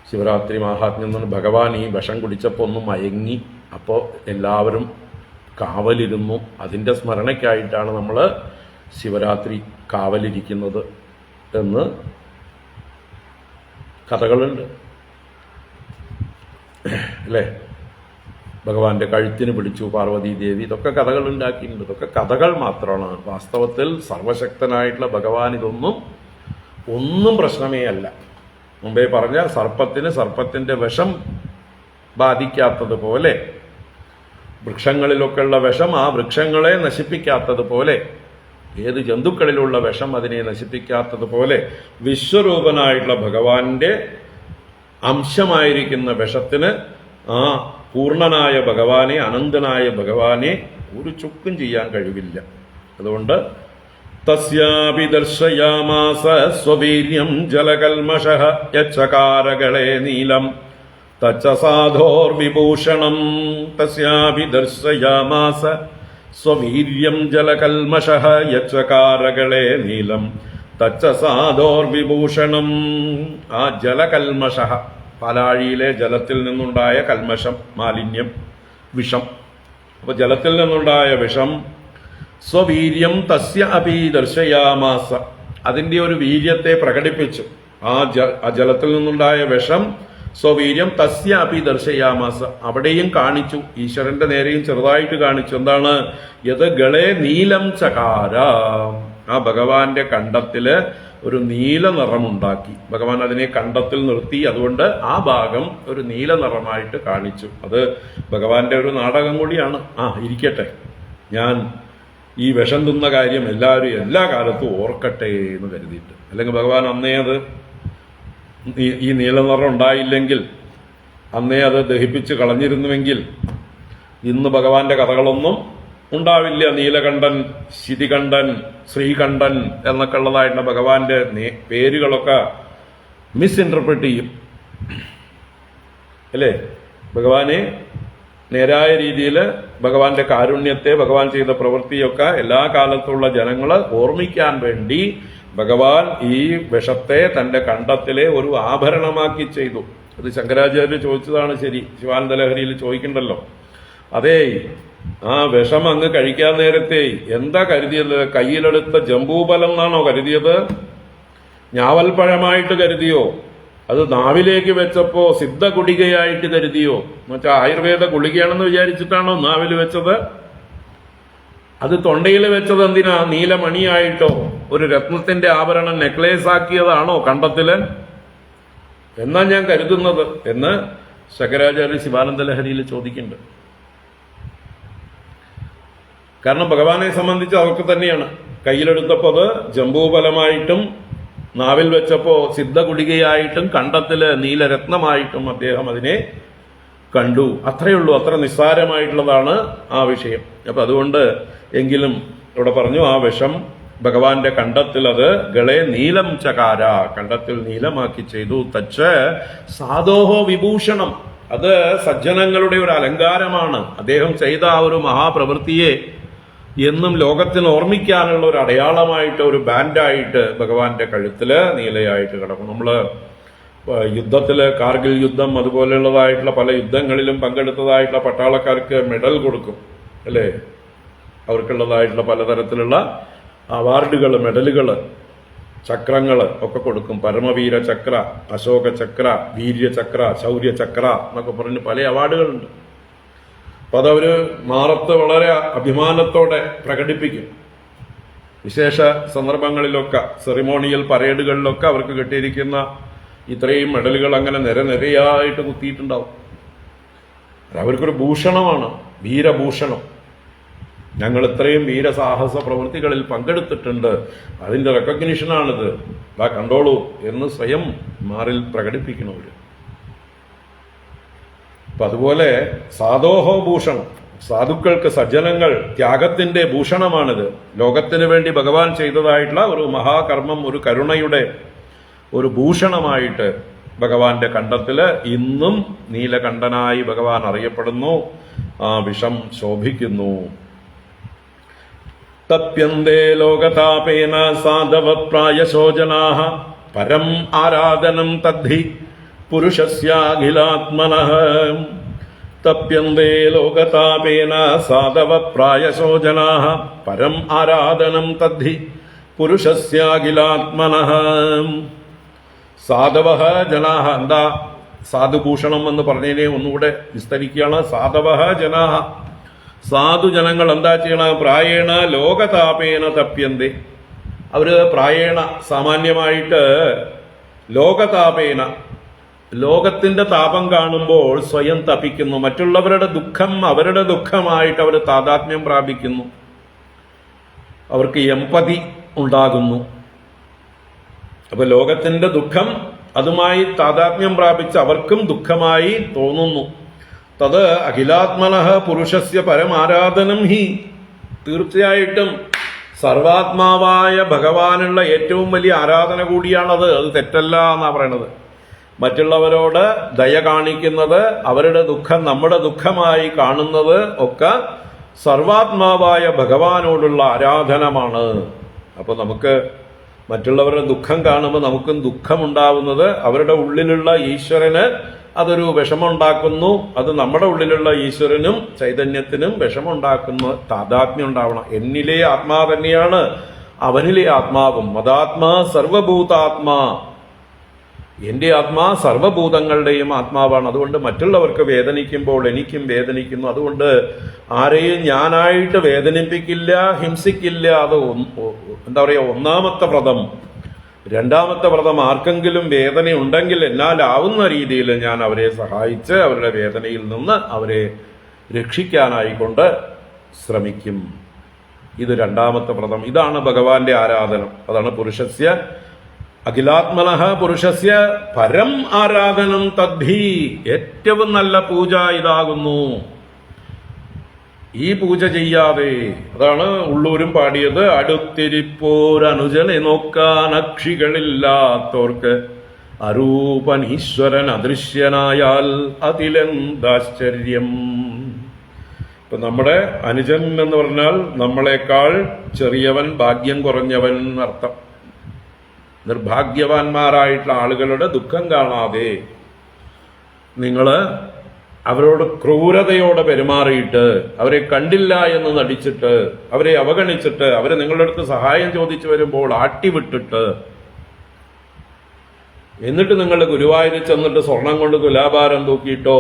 ശിവരാത്രി മഹാത്മ്യം എന്ന് പറഞ്ഞാൽ ഭഗവാൻ ഈ വിഷം കുടിച്ചപ്പോൾ ഒന്ന് മയങ്ങി, അപ്പോൾ എല്ലാവരും കാവലിരുന്നു. അതിൻ്റെ സ്മരണയ്ക്കായിട്ടാണ് നമ്മൾ ശിവരാത്രി കാവലിരിക്കുന്നത് എന്ന് കഥകളുണ്ട്, അല്ലേ? ഭഗവാന്റെ കഴുത്തിന് പിടിച്ചു പാർവതീദേവി. ഇതൊക്കെ കഥകൾ ഉണ്ടാക്കിയിട്ടുണ്ട്. ഇതൊക്കെ കഥകൾ മാത്രമാണ്. വാസ്തവത്തിൽ സർവശക്തനായിട്ടുള്ള ഭഗവാൻ ഒന്നും പ്രശ്നമേ അല്ല. മുമ്പേ പറഞ്ഞ സർപ്പത്തിന്റെ വിഷം ബാധിക്കാത്തതുപോലെ, വൃക്ഷങ്ങളിലൊക്കെയുള്ള വിഷം ആ വൃക്ഷങ്ങളെ നശിപ്പിക്കാത്തതുപോലെ, ഏത് ജന്തുക്കളിലുള്ള വിഷം അതിനെ നശിപ്പിക്കാത്തതുപോലെ, വിശ്വരൂപനായിട്ടുള്ള ഭഗവാന്റെ അംശമായിരിക്കുന്ന വിഷത്തിന് ആ പൂർണ്ണനായ ഭഗവാനെ, അനന്തനായ ഭഗവാനെ ഒരു ചുക്കും ചെയ്യാൻ കഴിവില്ല. അതുകൊണ്ട് തസ്യാപി ദർശയാമാസ സ്വവീര്യം ജലകൽമഷഃ യച്ചകാരകളെ നീലം തച്ച സാധോർവിഭൂഷണം. തസ്യാപി ദർശയാമാസ സ്വവീര്യം ജലകൽമഷഃ യച്ചകാരകളെ നീലം തച്ച സാധോർവിഭൂഷണം. ആ ജലകൽമഷഃ, പാലാഴിയിലെ ജലത്തിൽ നിന്നുണ്ടായ കൽമഷം, മാലിന്യം, വിഷം. അപ്പൊ ജലത്തിൽ നിന്നുണ്ടായ വിഷം സ്വവീര്യം തസ്യ അപി ദർശയാമാസ, അതിന്റെ ഒരു വീര്യത്തെ പ്രകടിപ്പിച്ചു. ആ ജലത്തിൽ നിന്നുണ്ടായ വിഷം സ്വവീര്യം തസ്യ അപി ദർശയാമാസ, അവിടെയും കാണിച്ചു. ഈശ്വരന്റെ നേരെയും ചെറുതായിട്ട് കാണിച്ചു. എന്താണ്? യത് ഗളെ നീലം ചകാര, ആ ഭഗവാന്റെ കണ്ടത്തില് ഒരു നീല നിറമുണ്ടാക്കി. ഭഗവാൻ അതിനെ കണ്ടത്തിൽ നിർത്തി. അതുകൊണ്ട് ആ ഭാഗം ഒരു നീല നിറമായിട്ട് കാണിച്ചു. അത് ഭഗവാന്റെ ഒരു നാടകം കൂടിയാണ്. ഇരിക്കട്ടെ, ഞാൻ ഈ വിഷം തിന്ന കാര്യം എല്ലാവരും എല്ലാ കാലത്തും ഓർക്കട്ടെ എന്ന് കരുതിയിട്ട്. അല്ലെങ്കിൽ ഭഗവാൻ അന്നേ അത് ഈ നീലനിറം ഉണ്ടായില്ലെങ്കിൽ, അന്നേ അത് ദഹിപ്പിച്ച് കളഞ്ഞിരുന്നുവെങ്കിൽ ഇന്ന് ഭഗവാന്റെ കഥകളൊന്നും ഉണ്ടാവില്ല. നീലകണ്ഠൻ, ശിതികണ്ഠൻ, ശ്രീകണ്ഠൻ എന്നൊക്കെ ഉള്ളതായിട്ടുള്ള ഭഗവാന്റെ പേരുകളൊക്കെ മിസ്ഇന്റർപ്രറ്റ് ചെയ്യും അല്ലേ? ഭഗവാനെ നേരായ രീതിയിൽ ഭഗവാന്റെ കാരുണ്യത്തെ, ഭഗവാൻ ചെയ്ത പ്രവൃത്തിയൊക്കെ എല്ലാ കാലത്തുള്ള ജനങ്ങളെ ഓർമ്മിക്കാൻ വേണ്ടി ഭഗവാൻ ഈ വിഷത്തെ തന്റെ കണ്ടത്തിലെ ഒരു ആഭരണമാക്കി ചെയ്തു. അത് ശങ്കരാചാര്യർ ചോദിച്ചതാണ്. ശരി, ശിവാനന്ദ ലഹരിയിൽ ചോദിക്കണ്ടല്ലോ. അതേ, ആ വിഷം അങ്ങ് കഴിക്കാൻ നേരത്തെ എന്താ കരുതിയത്? കയ്യിലെടുത്ത ജംബൂബലം എന്നാണോ കരുതിയത്? ഞാവൽപ്പഴമായിട്ട് കരുതിയോ? അത് നാവിലേക്ക് വെച്ചപ്പോ സിദ്ധ ഗുളികയായിട്ട് കരുതിയോ? എന്നുവെച്ചാൽ ആയുർവേദ ഗുളികയാണെന്ന് വിചാരിച്ചിട്ടാണോ നാവിൽ വെച്ചത്? അത് തൊണ്ടയിൽ വെച്ചത് എന്തിനാ? നീലമണിയായിട്ടോ ഒരു രത്നത്തിന്റെ ആഭരണം നെക്ലേസ് ആക്കിയതാണോ കണ്ടത്തില് എന്നാ ഞാൻ കരുതുന്നത് എന്ന് ശങ്കരാചാര്യ ശിവാനന്ദ ലഹരിയിൽ ചോദിക്കുന്നുണ്ട്. കാരണം ഭഗവാനെ സംബന്ധിച്ച് അതൊക്കെ തന്നെയാണ്. കയ്യിലെടുത്തപ്പോ അത് ജംബൂഫലമായിട്ടും നാവിൽ വെച്ചപ്പോ സിദ്ധ ഗുളികയായിട്ടും കണ്ടത്തില് നീലരത്നമായിട്ടും അദ്ദേഹം അതിനെ കണ്ടു. അത്രയുള്ളൂ. അത്ര നിസ്സാരമായിട്ടുള്ളതാണ് ആ വിഷയം. അപ്പൊ അതുകൊണ്ട് എങ്കിലും ഇവിടെ പറഞ്ഞു, ആ വിഷം ഭഗവാന്റെ കണ്ടത്തിൽ അത് ഗളെ നീലം ചകാര, കണ്ടത്തിൽ നീലമാക്കി ചെയ്തു. തച്ച് സാധോഹോ വിഭൂഷണം, അത് സജ്ജനങ്ങളുടെ ഒരു അലങ്കാരമാണ്. അദ്ദേഹം ചെയ്ത ആ ഒരു മഹാപ്രവൃത്തിയെ എന്നും ലോകത്തിന് ഓർമ്മിക്കാനുള്ള ഒരു അടയാളമായിട്ട്, ഒരു ബാൻഡായിട്ട് ഭഗവാന്റെ കഴുത്തില് നീലയായിട്ട് കിടക്കും. നമ്മള് യുദ്ധത്തില്, കാർഗിൽ യുദ്ധം അതുപോലെയുള്ളതായിട്ടുള്ള പല യുദ്ധങ്ങളിലും പങ്കെടുത്തതായിട്ടുള്ള പട്ടാളക്കാർക്ക് മെഡൽ കൊടുക്കും അല്ലേ? അവർക്കുള്ളതായിട്ടുള്ള പലതരത്തിലുള്ള അവാർഡുകൾ, മെഡലുകൾ, ചക്രങ്ങൾ ഒക്കെ കൊടുക്കും. പരമവീര ചക്ര, അശോക ചക്ര, വീര്യചക്ര, ശൗര്യചക്ര എന്നൊക്കെ പറഞ്ഞ് പല അവാർഡുകളുണ്ട്. അപ്പൊ അതവര് മാറത്ത് വളരെ അഭിമാനത്തോടെ പ്രകടിപ്പിക്കും. വിശേഷ സന്ദർഭങ്ങളിലൊക്കെ, സെറിമോണിയൽ പരേഡുകളിലൊക്കെ അവർക്ക് കിട്ടിയിരിക്കുന്ന ഇത്രയും മെഡലുകൾ അങ്ങനെ നിരനിരയായിട്ട് കുത്തിയിട്ടുണ്ടാവും. അവർക്കൊരു ഭൂഷണമാണ്, വീരഭൂഷണം. ഞങ്ങൾ ഇത്രയും വീരസാഹസ പ്രവൃത്തികളിൽ പങ്കെടുത്തിട്ടുണ്ട്, അതിന്റെ റെക്കഗ്നിഷനാണിത്, ഇതാ കണ്ടോളൂ എന്ന് സ്വയം മാറിൽ പ്രകടിപ്പിക്കണവര്. അപ്പൊ അതുപോലെ സാധോഹോ ഭൂഷണം, സാധുക്കൾക്ക്, സജ്ജനങ്ങൾ ത്യാഗത്തിന്റെ ഭൂഷണമാണിത്. ലോകത്തിന് വേണ്ടി ഭഗവാൻ ചെയ്തതായിട്ടുള്ള ഒരു മഹാകർമ്മം, ഒരു കരുണയുടെ ഒരു ഭൂഷണമായിട്ട് ഭഗവാന്റെ കണ്ടത്തില് ഇന്നും നീലകണ്ഠനായി ഭഗവാൻ അറിയപ്പെടുന്നു. ആ വിഷം ശോഭിക്കുന്നു. തപ്യന്തേ ലോകതാപേന സാധവപ്രായശോ ജനാഃ പരം ആരാധനം തദ്ധി പുരുഷസ്യാഖിലാത്മനഃ. തപ്യന്തേ ലോകതാപേന സാധവപ്രായശോ ജനാഃ പരം ആരാധനം തദ്ധി പുരുഷസ്യാഖിലാത്മനഃ. സാധവഃ ജനാഃ, എന്താ സാധുഭൂഷണം എന്ന് പറഞ്ഞതിനെ ഒന്നുകൂടെ വിസ്തരിക്കുകയാണ്. സാധവഃ ജനാഹ, സാധുജനങ്ങൾ എന്താ ചെയ്യണ? പ്രായേണ ലോകതാപേന തപ്യന്തെ. അവര് പ്രായേണ സാമാന്യമായിട്ട് ലോകതാപേന, ലോകത്തിന്റെ താപം കാണുമ്പോൾ സ്വയം തപിക്കുന്നു. മറ്റുള്ളവരുടെ ദുഃഖം അവരുടെ ദുഃഖമായിട്ട് അവർ താതാത്മ്യം പ്രാപിക്കുന്നു. അവർക്ക് എമ്പതി ഉണ്ടാകുന്നു. അപ്പൊ ലോകത്തിന്റെ ദുഃഖം അതുമായി താതാത്മ്യം പ്രാപിച്ച് അവർക്കും ദുഃഖമായി തോന്നുന്നു. തത് അഖിലാത്മനഃ പുരുഷസ്യ പരമാരാധനം ഹി. തീർച്ചയായിട്ടും സർവാത്മാവായ ഭഗവാനുള്ള ഏറ്റവും വലിയ ആരാധന കൂടിയാണത്. അത് തെറ്റല്ല എന്നാ പറയണത്. മറ്റുള്ളവരോട് ദയ കാണിക്കുന്നത്, അവരുടെ ദുഃഖം നമ്മുടെ ദുഃഖമായി കാണുന്നത് ഒക്കെ സർവാത്മാവായ ഭഗവാനോടുള്ള ആരാധനമാണ്. അപ്പൊ നമുക്ക് മറ്റുള്ളവരുടെ ദുഃഖം കാണുമ്പോൾ നമുക്കും ദുഃഖമുണ്ടാവുന്നത് അവരുടെ ഉള്ളിലുള്ള ഈശ്വരന് അതൊരു വിഷമമുണ്ടാക്കുന്നു. അത് നമ്മുടെ ഉള്ളിലുള്ള ഈശ്വരനും ചൈതന്യത്തിനും വിഷമമുണ്ടാക്കുന്ന താതാത്മ്യം ഉണ്ടാവണം. എന്നിലെ ആത്മാ തന്നെയാണ് അവനിലെ ആത്മാവും. മതാത്മാ സർവഭൂതാത്മാ, എന്റെ ആത്മാ സർവഭൂതങ്ങളുടെയും ആത്മാവാണ്. അതുകൊണ്ട് മറ്റുള്ളവർക്ക് വേദനിക്കുമ്പോൾ എനിക്കും വേദനിക്കുന്നു. അതുകൊണ്ട് ആരെയും ഞാനായിട്ട് വേദനിപ്പിക്കില്ല, ഹിംസിക്കില്ല. അത് എന്താ പറയുക, ഒന്നാമത്തെ വ്രതം. രണ്ടാമത്തെ വ്രതം, ആർക്കെങ്കിലും വേദന ഉണ്ടെങ്കിൽ എന്നാലാവുന്ന രീതിയിൽ ഞാൻ അവരെ സഹായിച്ച് അവരുടെ വേദനയിൽ നിന്ന് അവരെ രക്ഷിക്കാനായിക്കൊണ്ട് ശ്രമിക്കും. ഇത് രണ്ടാമത്തെ വ്രതം. ഇതാണ് ഭഗവാന്റെ ആരാധനം. അതാണ് പുരുഷസ്യ അഖിലാത്മനഃ പുരുഷസ്യ പരം ആരാധനം തദ്ധി. ഏറ്റവും നല്ല പൂജ ഇതാകുന്നു. ഈ പൂജ ചെയ്യാതെ, അതാണ് ഉള്ളൂരും പാടിയത്, അടുത്തിരിപ്പോരനുജനെ നോക്കാൻ അക്ഷികളില്ലാത്തോർക്ക് അരൂപൻ ഈശ്വരൻ അദൃശ്യനായാൽ അതിലെന്താശ്ചര്യം. ഇപ്പൊ നമ്മുടെ അനുജൻ എന്ന് പറഞ്ഞാൽ നമ്മളെക്കാൾ ചെറിയവൻ, ഭാഗ്യം കുറഞ്ഞവൻ എന്നർത്ഥം. നിർഭാഗ്യവാന്മാരായിട്ടുള്ള ആളുകളുടെ ദുഃഖം കാണാതെ നിങ്ങൾ അവരോട് ക്രൂരതയോടെ പെരുമാറിയിട്ട്, അവരെ കണ്ടില്ല എന്ന് നടിച്ചിട്ട്, അവരെ അവഗണിച്ചിട്ട്, അവരെ നിങ്ങളുടെ അടുത്ത് സഹായം ചോദിച്ചു വരുമ്പോൾ ആട്ടിവിട്ടിട്ട്, എന്നിട്ട് നിങ്ങൾ ഗുരുവായൂരിൽ ചെന്നിട്ട് സ്വർണം കൊണ്ട് തുലാഭാരം തൂക്കിയിട്ടോ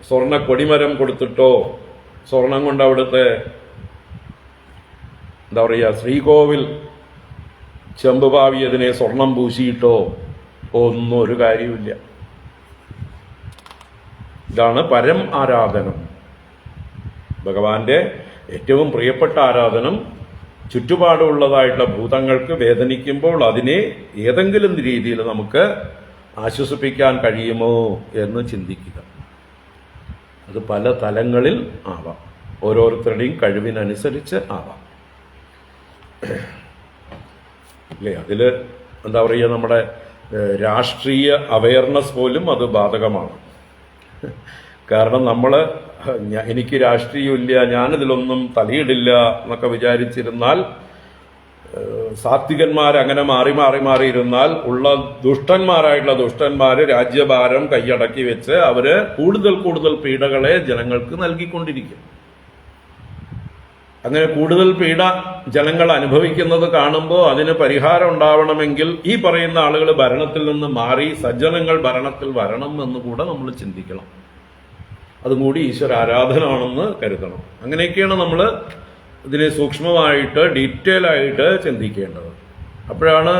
സ്വർണ്ണ കൊടിമരം കൊടുത്തിട്ടോ സ്വർണം കൊണ്ട് അവിടുത്തെ എന്താ പറയുക ശ്രീകോവിൽ ചെമ്പുപാവിയതിനെ സ്വർണം പൂശിയിട്ടോ ഒന്നും ഒരു കാര്യമില്ല. ഇതാണ് പരം ആരാധനം. ഭഗവാന്റെ ഏറ്റവും പ്രിയപ്പെട്ട ആരാധനം ചുറ്റുപാടുള്ളതായിട്ടുള്ള ഭൂതങ്ങൾക്ക് വേദനിക്കുമ്പോൾ അതിനെ ഏതെങ്കിലും രീതിയിൽ നമുക്ക് ആശ്വസിപ്പിക്കാൻ കഴിയുമോ എന്ന് ചിന്തിക്കുക. അത് പല തലങ്ങളിൽ ആവാം, ഓരോരുത്തരുടെയും കഴിവിനനുസരിച്ച് ആവാം. അല്ലേ? അതില് എന്താ പറയുക, നമ്മുടെ രാഷ്ട്രീയ അവയർനെസ് പോലും അത് ബാധകമാണ്. കാരണം എനിക്ക് രാഷ്ട്രീയമില്ല, ഞാനിതിലൊന്നും തലയിടില്ല എന്നൊക്കെ വിചാരിച്ചിരുന്നാൽ, സാത്വികന്മാരങ്ങനെ മാറി ഇരുന്നാൽ ഉള്ള ദുഷ്ടന്മാരായിട്ടുള്ള ദുഷ്ടന്മാര് രാജ്യഭാരം കൈയടക്കി വെച്ച് അവര് കൂടുതൽ പീഡകളെ ജനങ്ങൾക്ക് നൽകിക്കൊണ്ടിരിക്കും. അങ്ങനെ കൂടുതൽ പീഡ ജനങ്ങൾ അനുഭവിക്കുന്നത് കാണുമ്പോൾ അതിന് പരിഹാരം ഉണ്ടാവണമെങ്കിൽ ഈ പറയുന്ന ആളുകൾ ഭരണത്തിൽ നിന്ന് മാറി സജ്ജനങ്ങൾ ഭരണത്തിൽ വരണം എന്നുകൂടെ നമ്മൾ ചിന്തിക്കണം. അതും കൂടി ഈശ്വര ആരാധനമാണെന്ന് കരുതണം. അങ്ങനെയൊക്കെയാണ് നമ്മൾ ഇതിനെ സൂക്ഷ്മമായിട്ട് ഡീറ്റെയിൽ ആയിട്ട് ചിന്തിക്കേണ്ടത്. അപ്പോഴാണ്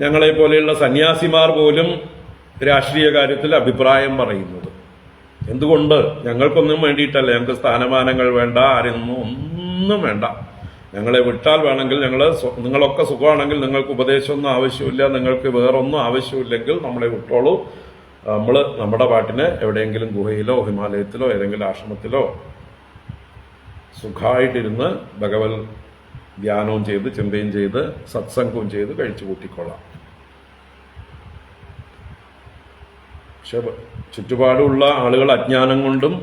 ഞങ്ങളെ പോലെയുള്ള സന്യാസിമാർ പോലും രാഷ്ട്രീയ കാര്യത്തിൽ അഭിപ്രായം പറയുന്നത്. എന്തുകൊണ്ട്? ഞങ്ങൾക്കൊന്നും വേണ്ടിയിട്ടല്ല, ഞങ്ങൾക്ക് സ്ഥാനമാനങ്ങൾ വേണ്ട, ആരെയൊന്നും ഒന്നും വേണ്ട. ഞങ്ങളെ വിട്ടാൽ വേണമെങ്കിൽ നിങ്ങളൊക്കെ സുഖമാണെങ്കിൽ നിങ്ങൾക്ക് ഉപദേശമൊന്നും ആവശ്യമില്ല, നിങ്ങൾക്ക് വേറൊന്നും ആവശ്യമില്ലെങ്കിൽ നമ്മളെ വിട്ടോളൂ. നമ്മൾ നമ്മുടെ പാട്ടിന് എവിടെയെങ്കിലും ഗുഹയിലോ ഹിമാലയത്തിലോ ഏതെങ്കിലും ആശ്രമത്തിലോ സുഖമായിട്ടിരുന്ന് ഭഗവത് ധ്യാനവും ചെയ്ത് ചിന്തയും ചെയ്ത് സത്സംഗവും ചെയ്ത് കഴിച്ചു കൂട്ടിക്കൊള്ളാം. പക്ഷെ ചുറ്റുപാടുള്ള ആളുകൾ അജ്ഞാനം കൊണ്ടും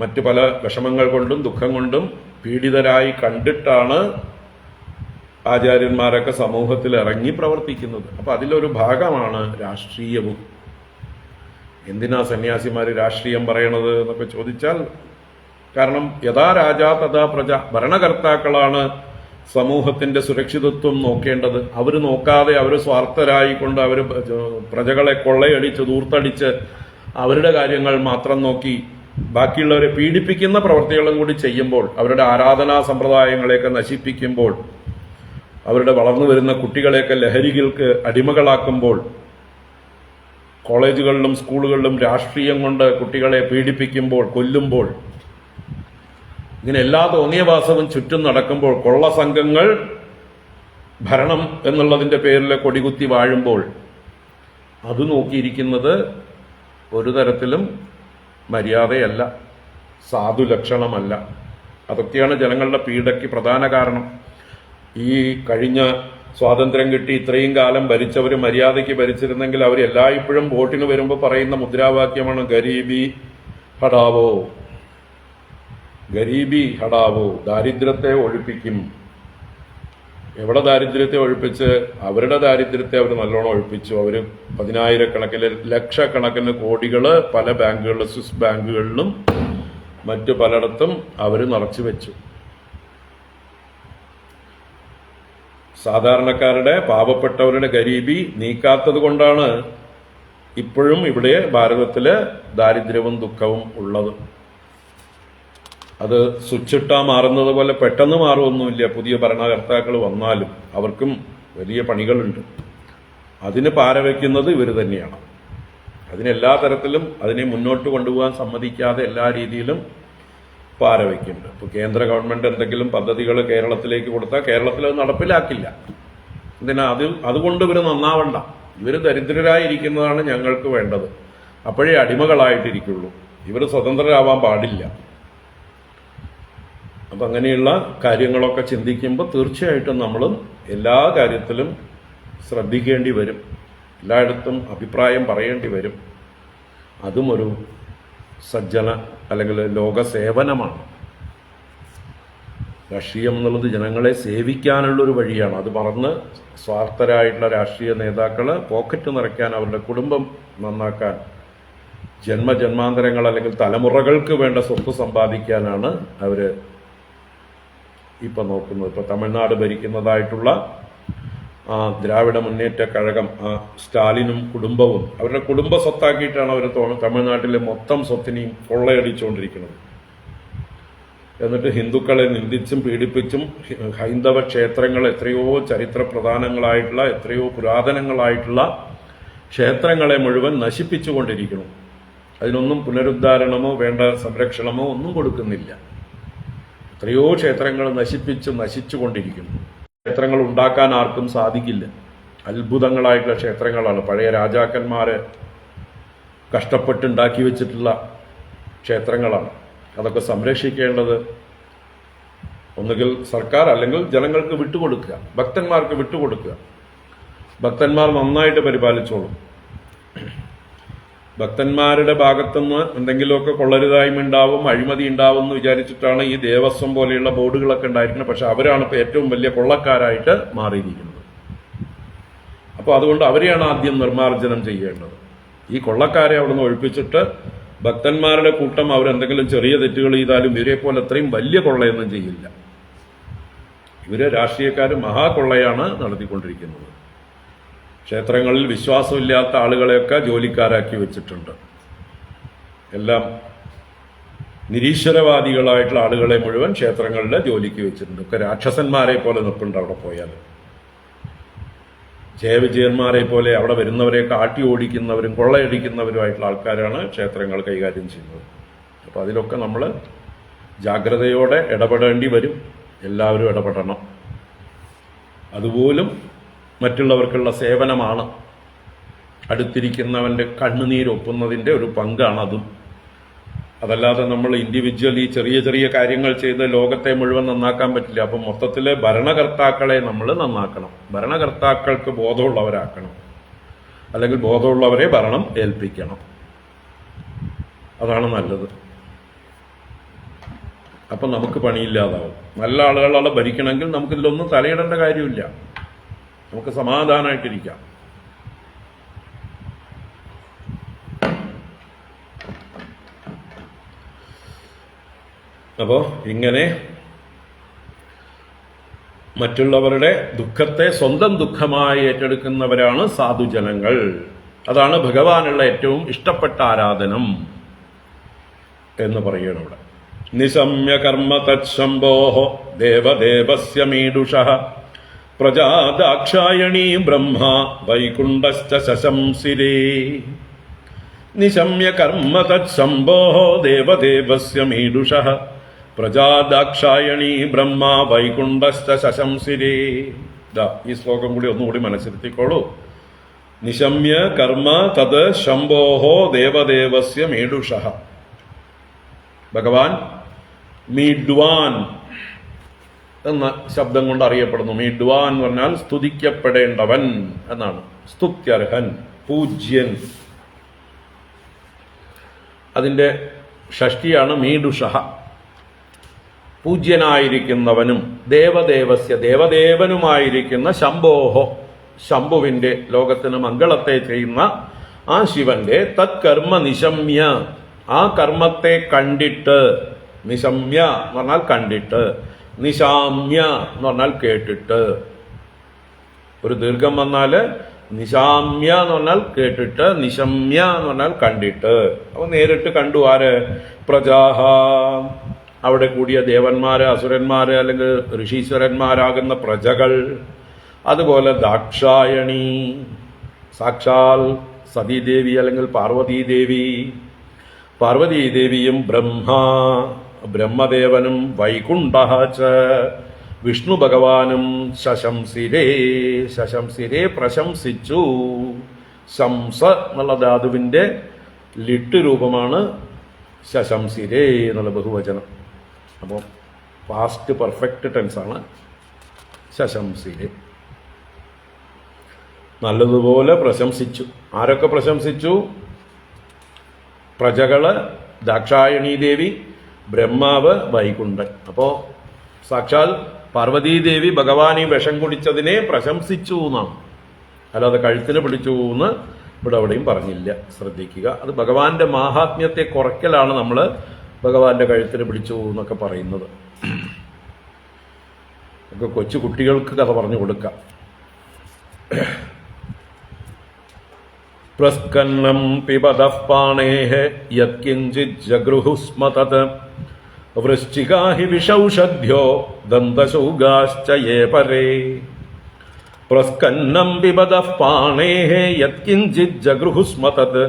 മറ്റു പല വിഷമങ്ങൾ കൊണ്ടും ദുഃഖം കൊണ്ടും പീഡിതരായി കണ്ടിട്ടാണ് ആചാര്യന്മാരൊക്കെ സമൂഹത്തിൽ ഇറങ്ങി പ്രവർത്തിക്കുന്നത്. അപ്പൊ അതിലൊരു ഭാഗമാണ് രാഷ്ട്രീയവും. എന്തിനാ സന്യാസിമാര് രാഷ്ട്രീയം പറയണത് എന്നൊക്കെ ചോദിച്ചാൽ, കാരണം യഥാ രാജാ തഥാ പ്രജ, ഭരണകർത്താക്കളാണ് സമൂഹത്തിന്റെ സുരക്ഷിതത്വം നോക്കേണ്ടത്. അവർ നോക്കാതെ അവർ സ്വാർത്ഥരായിക്കൊണ്ട് അവർ പ്രജകളെ കൊള്ളയടിച്ച് ദൂർത്തടിച്ച് അവരുടെ കാര്യങ്ങൾ മാത്രം നോക്കി ബാക്കിയുള്ളവരെ പീഡിപ്പിക്കുന്ന പ്രവൃത്തികളും കൂടി ചെയ്യുമ്പോൾ, അവരുടെ ആരാധനാ സമ്പ്രദായങ്ങളെയൊക്കെ നശിപ്പിക്കുമ്പോൾ, അവരുടെ വളർന്നു വരുന്ന കുട്ടികളെയൊക്കെ ലഹരികൾക്ക് അടിമകളാക്കുമ്പോൾ, കോളേജുകളിലും സ്കൂളുകളിലും രാഷ്ട്രീയം കൊണ്ട് കുട്ടികളെ പീഡിപ്പിക്കുമ്പോൾ, കൊല്ലുമ്പോൾ, ഇങ്ങനെ എല്ലാ തോന്നിയവാസവും ചുറ്റും നടക്കുമ്പോൾ, കൊള്ള സംഘങ്ങൾ ഭരണം എന്നുള്ളതിന്റെ പേരിൽ കൊടികുത്തി വാഴുമ്പോൾ, അത് നോക്കിയിരിക്കുന്നത് ഒരു തരത്തിലും മര്യാദയല്ല, സാധുലക്ഷണമല്ല. അതൊക്കെയാണ് ജനങ്ങളുടെ പീഡയ്ക്ക് പ്രധാന കാരണം. ഈ കഴിഞ്ഞ സ്വാതന്ത്ര്യം കിട്ടി ഇത്രയും കാലം ഭരിച്ചവർ മര്യാദയ്ക്ക് ഭരിച്ചിരുന്നെങ്കിൽ അവർ എല്ലായ്പ്പോഴും വോട്ടിന് വരുമ്പോൾ പറയുന്ന മുദ്രാവാക്യമാണ് ഗരീബി ഹടാവോ, ഗരീബി ഹടാവോ, ദാരിദ്ര്യത്തെ ഒഴിപ്പിക്കും. എവിടെ ദാരിദ്ര്യത്തെ ഒഴിപ്പിച്ച്? അവരുടെ ദാരിദ്ര്യത്തെ അവർ നല്ലോണം ഒഴിപ്പിച്ചു. അവർ പതിനായിരക്കണക്കിന് ലക്ഷക്കണക്കിന് കോടികൾ പല ബാങ്കുകളിലും, സ്വിസ് ബാങ്കുകളിലും മറ്റു പലയിടത്തും അവർ നിറച്ചു വെച്ചു. സാധാരണക്കാരുടെ, പാവപ്പെട്ടവരുടെ ഗരീബി നീക്കാത്തത് കൊണ്ടാണ് ഇപ്പോഴും ഇവിടെ ഭാരതത്തില് ദാരിദ്ര്യവും ദുഃഖവും ഉള്ളത്. അത് സ്വിച്ചിട്ടാ മാറുന്നത് പോലെ പെട്ടെന്ന് മാറുമൊന്നുമില്ല. പുതിയ ഭരണകർത്താക്കൾ വന്നാലും അവർക്കും വലിയ പണികളുണ്ട്. അതിന് പാരവയ്ക്കുന്നത് ഇവർ തന്നെയാണ്. അതിനെല്ലാ തരത്തിലും അതിനെ മുന്നോട്ട് കൊണ്ടുപോകാൻ സമ്മതിക്കാതെ എല്ലാ രീതിയിലും പാരവയ്ക്കുന്നുണ്ട്. ഇപ്പോൾ കേന്ദ്ര ഗവൺമെന്റ് എന്തെങ്കിലും പദ്ധതികൾ കേരളത്തിലേക്ക് കൊടുത്താൽ കേരളത്തിൽ അത് നടപ്പിലാക്കില്ല. അതുകൊണ്ട് ഇവർ നന്നാവണ്ട. ഇവർ ദരിദ്രരായിരിക്കുന്നതാണ് ഞങ്ങൾക്ക് വേണ്ടത്. അപ്പോഴേ അടിമകളായിട്ടിരിക്കുള്ളൂ. ഇവർ സ്വതന്ത്രരാവാൻ പാടില്ല. അപ്പം അങ്ങനെയുള്ള കാര്യങ്ങളൊക്കെ ചിന്തിക്കുമ്പോൾ തീർച്ചയായിട്ടും നമ്മൾ എല്ലാ കാര്യത്തിലും ശ്രദ്ധിക്കേണ്ടി വരും. എല്ലായിടത്തും അഭിപ്രായം പറയേണ്ടി വരും. അതും ഒരു സജ്ജന അല്ലെങ്കിൽ ലോക സേവനമാണ്. രാഷ്ട്രീയം എന്നുള്ളത് ജനങ്ങളെ സേവിക്കാനുള്ളൊരു വഴിയാണ്. അത് മറന്ന് സ്വാർത്ഥരായിട്ടുള്ള രാഷ്ട്രീയ നേതാക്കൾ പോക്കറ്റ് നിറയ്ക്കാൻ, അവരുടെ കുടുംബം നന്നാക്കാൻ, ജന്മജന്മാന്തരങ്ങൾ അല്ലെങ്കിൽ തലമുറകൾക്ക് വേണ്ട സ്വത്ത് സമ്പാദിക്കാനാണ് അവർ ഇപ്പം നോക്കുന്നത്. ഇപ്പം തമിഴ്നാട് ഭരിക്കുന്നതായിട്ടുള്ള ദ്രാവിഡ മുന്നേറ്റ കഴകം, സ്റ്റാലിനും കുടുംബവും അവരുടെ കുടുംബ സ്വത്താക്കിയിട്ടാണ് അവർ തമിഴ്നാട്ടിലെ മൊത്തം സ്വത്തിനെയും കൊള്ളയടിച്ചുകൊണ്ടിരിക്കുന്നത്. എന്നിട്ട് ഹിന്ദുക്കളെ നിന്ദിച്ചും പീഡിപ്പിച്ചും ഹൈന്ദവ ക്ഷേത്രങ്ങൾ, എത്രയോ ചരിത്ര പ്രധാനങ്ങളായിട്ടുള്ള, എത്രയോ പുരാതനങ്ങളായിട്ടുള്ള ക്ഷേത്രങ്ങളെ മുഴുവൻ നശിപ്പിച്ചുകൊണ്ടിരിക്കുന്നു. അതിനൊന്നും പുനരുദ്ധാരണമോ വേണ്ട സംരക്ഷണമോ ഒന്നും കൊടുക്കുന്നില്ല. എത്രയോ ക്ഷേത്രങ്ങൾ നശിച്ചുകൊണ്ടിരിക്കുന്നു. ക്ഷേത്രങ്ങൾ ഉണ്ടാക്കാൻ ആർക്കും സാധിക്കില്ല. അത്ഭുതങ്ങളായിട്ടുള്ള ക്ഷേത്രങ്ങളാണ്. പഴയ രാജാക്കന്മാര് കഷ്ടപ്പെട്ടുണ്ടാക്കി വെച്ചിട്ടുള്ള ക്ഷേത്രങ്ങളാണ്. അതൊക്കെ സംരക്ഷിക്കേണ്ടത് ഒന്നുകിൽ സർക്കാർ അല്ലെങ്കിൽ ജനങ്ങൾക്ക് വിട്ടുകൊടുക്കുക, ഭക്തന്മാർക്ക് വിട്ടുകൊടുക്കുക. ഭക്തന്മാർ നന്നായിട്ട് പരിപാലിച്ചോളും. ഭക്തന്മാരുടെ ഭാഗത്തുനിന്ന് എന്തെങ്കിലുമൊക്കെ കൊള്ളരുതായ്മ ഉണ്ടാവും, അഴിമതി ഉണ്ടാവും എന്ന് വിചാരിച്ചിട്ടാണ് ഈ ദേവസ്വം പോലെയുള്ള ബോർഡുകളൊക്കെ ഉണ്ടായിരിക്കുന്നത്. പക്ഷെ അവരാണ് ഇപ്പോൾ ഏറ്റവും വലിയ കൊള്ളക്കാരായിട്ട് മാറിയിരിക്കുന്നത്. അപ്പോൾ അതുകൊണ്ട് അവരെയാണ് ആദ്യം നിർമ്മാർജ്ജനം ചെയ്യേണ്ടത്. ഈ കൊള്ളക്കാരെ അവിടുന്ന് ഒഴിപ്പിച്ചിട്ട് ഭക്തന്മാരുടെ കൂട്ടം അവരെന്തെങ്കിലും ചെറിയ തെറ്റുകൾ ചെയ്താലും ഇവരെ പോലെ അത്രയും വലിയ കൊള്ളയൊന്നും ചെയ്യില്ല. ഇവര് രാഷ്ട്രീയക്കാർ മഹാകൊള്ളയാണ് നടത്തിക്കൊണ്ടിരിക്കുന്നത്. ക്ഷേത്രങ്ങളിൽ വിശ്വാസമില്ലാത്ത ആളുകളെയൊക്കെ ജോലിക്കാരാക്കി വെച്ചിട്ടുണ്ട്. എല്ലാം നിരീശ്വരവാദികളായിട്ടുള്ള ആളുകളെ മുഴുവൻ ക്ഷേത്രങ്ങളിലെ ജോലിക്ക് വെച്ചിട്ടുണ്ട്. ഒക്കെ രാക്ഷസന്മാരെ പോലെ നിൽപ്പുണ്ട് അവിടെ പോയാൽ. ജയവിജയന്മാരെ പോലെ അവിടെ വരുന്നവരെയൊക്കെ ആട്ടി ഓടിക്കുന്നവരും കൊള്ളയടിക്കുന്നവരുമായിട്ടുള്ള ആൾക്കാരാണ് ക്ഷേത്രങ്ങൾ കൈകാര്യം ചെയ്യുന്നത്. അപ്പോൾ അതിലൊക്കെ നമ്മൾ ജാഗ്രതയോടെ ഇടപെടേണ്ടി വരും. എല്ലാവരും ഇടപെടണം. അതുപോലും മറ്റുള്ളവർക്കുള്ള സേവനമാണ്. അടുത്തിരിക്കുന്നവൻ്റെ കണ്ണുനീരൊപ്പുന്നതിൻ്റെ ഒരു പങ്കാണ് അതും. അതല്ലാതെ നമ്മൾ ഇൻഡിവിജ്വലി ചെറിയ ചെറിയ കാര്യങ്ങൾ ചെയ്ത് ലോകത്തെ മുഴുവൻ നന്നാക്കാൻ പറ്റില്ല. അപ്പം മൊത്തത്തിൽ ഭരണകർത്താക്കളെ നമ്മൾ നന്നാക്കണം. ഭരണകർത്താക്കൾക്ക് ബോധമുള്ളവരാക്കണം. അല്ലെങ്കിൽ ബോധമുള്ളവരെ ഭരണം ഏൽപ്പിക്കണം. അതാണ് നല്ലത്. അപ്പം നമുക്ക് പണിയില്ലാതാവും. നല്ല ആളുകളാണ് ഭരിക്കണമെങ്കിൽ നമുക്കിതിലൊന്നും തലയിടേണ്ട കാര്യമില്ല. നമുക്ക് സമാധാനമായിട്ടിരിക്കാം. അപ്പോൾ ഇങ്ങനെ മറ്റുള്ളവരുടെ ദുഃഖത്തെ സ്വന്തം ദുഃഖമായി ഏറ്റെടുക്കുന്നവരാണ് സാധുജനങ്ങൾ. അതാണ് ഭഗവാനുള്ള ഏറ്റവും ഇഷ്ടപ്പെട്ട ആരാധനം എന്ന് പറയണം ഇവിടെ. നിശമ്യ കർമ്മ തത്ശംഭോ ദേവദേവസ്യ മീഡുഷഃ പ്രജാദാക്ഷായണീ ബ്രഹ്മ വൈകുണ്ഠശ്ച ശശംസിരേ. നിശമ്യ കർമ്മ തത്ശംഭോ ദേവദേവസ്യ മീഡുഷഃ പ്രജാദാക്ഷായണീ ബ്രഹ്മ വൈകുണ്ഠശ്ച ശശംസിരേ. ഈ ശ്ലോകം കൂടി ഒന്നുകൂടി മനസ്സിരുത്തിക്കോളൂ. നിശമ്യ കർമ്മ തത് ശംഭോഹോ ദേവദേവസ്യ മീഡുഷഃ. ഭഗവാൻ മീഡ്വാൻ എന്ന ശബ്ദം കൊണ്ട് അറിയപ്പെടുന്നു. മീഡ്വാൻ എന്ന് പറഞ്ഞാൽ സ്തുതിക്കപ്പെടേണ്ടവൻ എന്നാണ്. സ്തുത്യർഹൻ, പൂജ്യൻ. അതിൻ്റെ ഷഷ്ടിയാണ് മീഡുഷഃ. പൂജ്യനായിരിക്കുന്നവനും ദേവദേവസ്യ ദേവദേവനുമായിരിക്കുന്ന ശംഭോഹോ ശംഭുവിൻ്റെ ലോകത്തിന് മംഗളത്തെ ചെയ്യുന്ന ആ ശിവന്റെ തത്കർമ്മ നിശമ്യ ആ കർമ്മത്തെ കണ്ടിട്ട്, നിശമ്യ എന്ന് പറഞ്ഞാൽ കണ്ടിട്ട്, നിശാമ്യ എന്ന് പറഞ്ഞാൽ കേട്ടിട്ട്. ഒരു ദീർഘം വന്നാൽ നിശാമ്യ എന്ന് പറഞ്ഞാൽ കേട്ടിട്ട്, നിശമ്യ എന്ന് പറഞ്ഞാൽ കണ്ടിട്ട്. അപ്പൊ നേരിട്ട് കണ്ടു ആര്? പ്രജാഹ, അവിടെ കൂടിയ ദേവന്മാര്, അസുരന്മാര്, അല്ലെങ്കിൽ ഋഷീശ്വരന്മാരാകുന്ന പ്രജകൾ. അതുപോലെ ദാക്ഷായണി, സാക്ഷാൽ സതീദേവി അല്ലെങ്കിൽ പാർവതീദേവി. പാർവതീദേവിയും ബ്രഹ്മദേവനും വൈകുണ്ഠഃ ച വിഷ്ണു ഭഗവാനും ശശംസിരേ. ശശംസിരേ പ്രശംസിച്ചു. ശംസ എന്നുള്ള ധാതുവിൻ്റെ ലിട്ട് രൂപമാണ് ശശംസിരേ എന്നുള്ള ബഹുവചനം. അപ്പോൾ പാസ്റ്റ് പെർഫെക്റ്റ് ടെൻസാണ് ശശംസിരേ. നല്ലതുപോലെ പ്രശംസിച്ചു. ആരൊക്കെ പ്രശംസിച്ചു? പ്രജകള്, ദാക്ഷായണീദേവി, ബ്രഹ്മാവ്, വൈകുണ്ഠൻ. അപ്പോൾ സാക്ഷാൽ പാർവതീദേവി ഭഗവാൻ ഈ വിഷം കുടിച്ചതിനെ പ്രശംസിച്ചു എന്നാണ്. അല്ലാതെ കഴുത്തിന് പിടിച്ചു എന്ന് ഇവിടെ എവിടെയും പറഞ്ഞില്ല. ശ്രദ്ധിക്കുക, അത് ഭഗവാന്റെ മാഹാത്മ്യത്തെ കുറയ്ക്കലാണ് നമ്മൾ ഭഗവാന്റെ കഴുത്തിന് പിടിച്ചു എന്നൊക്കെ പറയുന്നത്. ഒക്കെ കൊച്ചു കുട്ടികൾക്ക് കഥ പറഞ്ഞു കൊടുക്കാം. പ്രസ്കന്നം പിബതഃ പാണേഃ യത്കിഞ്ചിത് ജഗൃഹു സ്മ തത് വൃശ്ചികാ ഹി വിഷൗഷധ്യോ ദന്തശൗഗാശ്ച യേ പരേ. പ്രസ്കന്നം പിബതഃ പാണേഃ യത്കിഞ്ചിത് ജഗൃഹു സ്മ തത്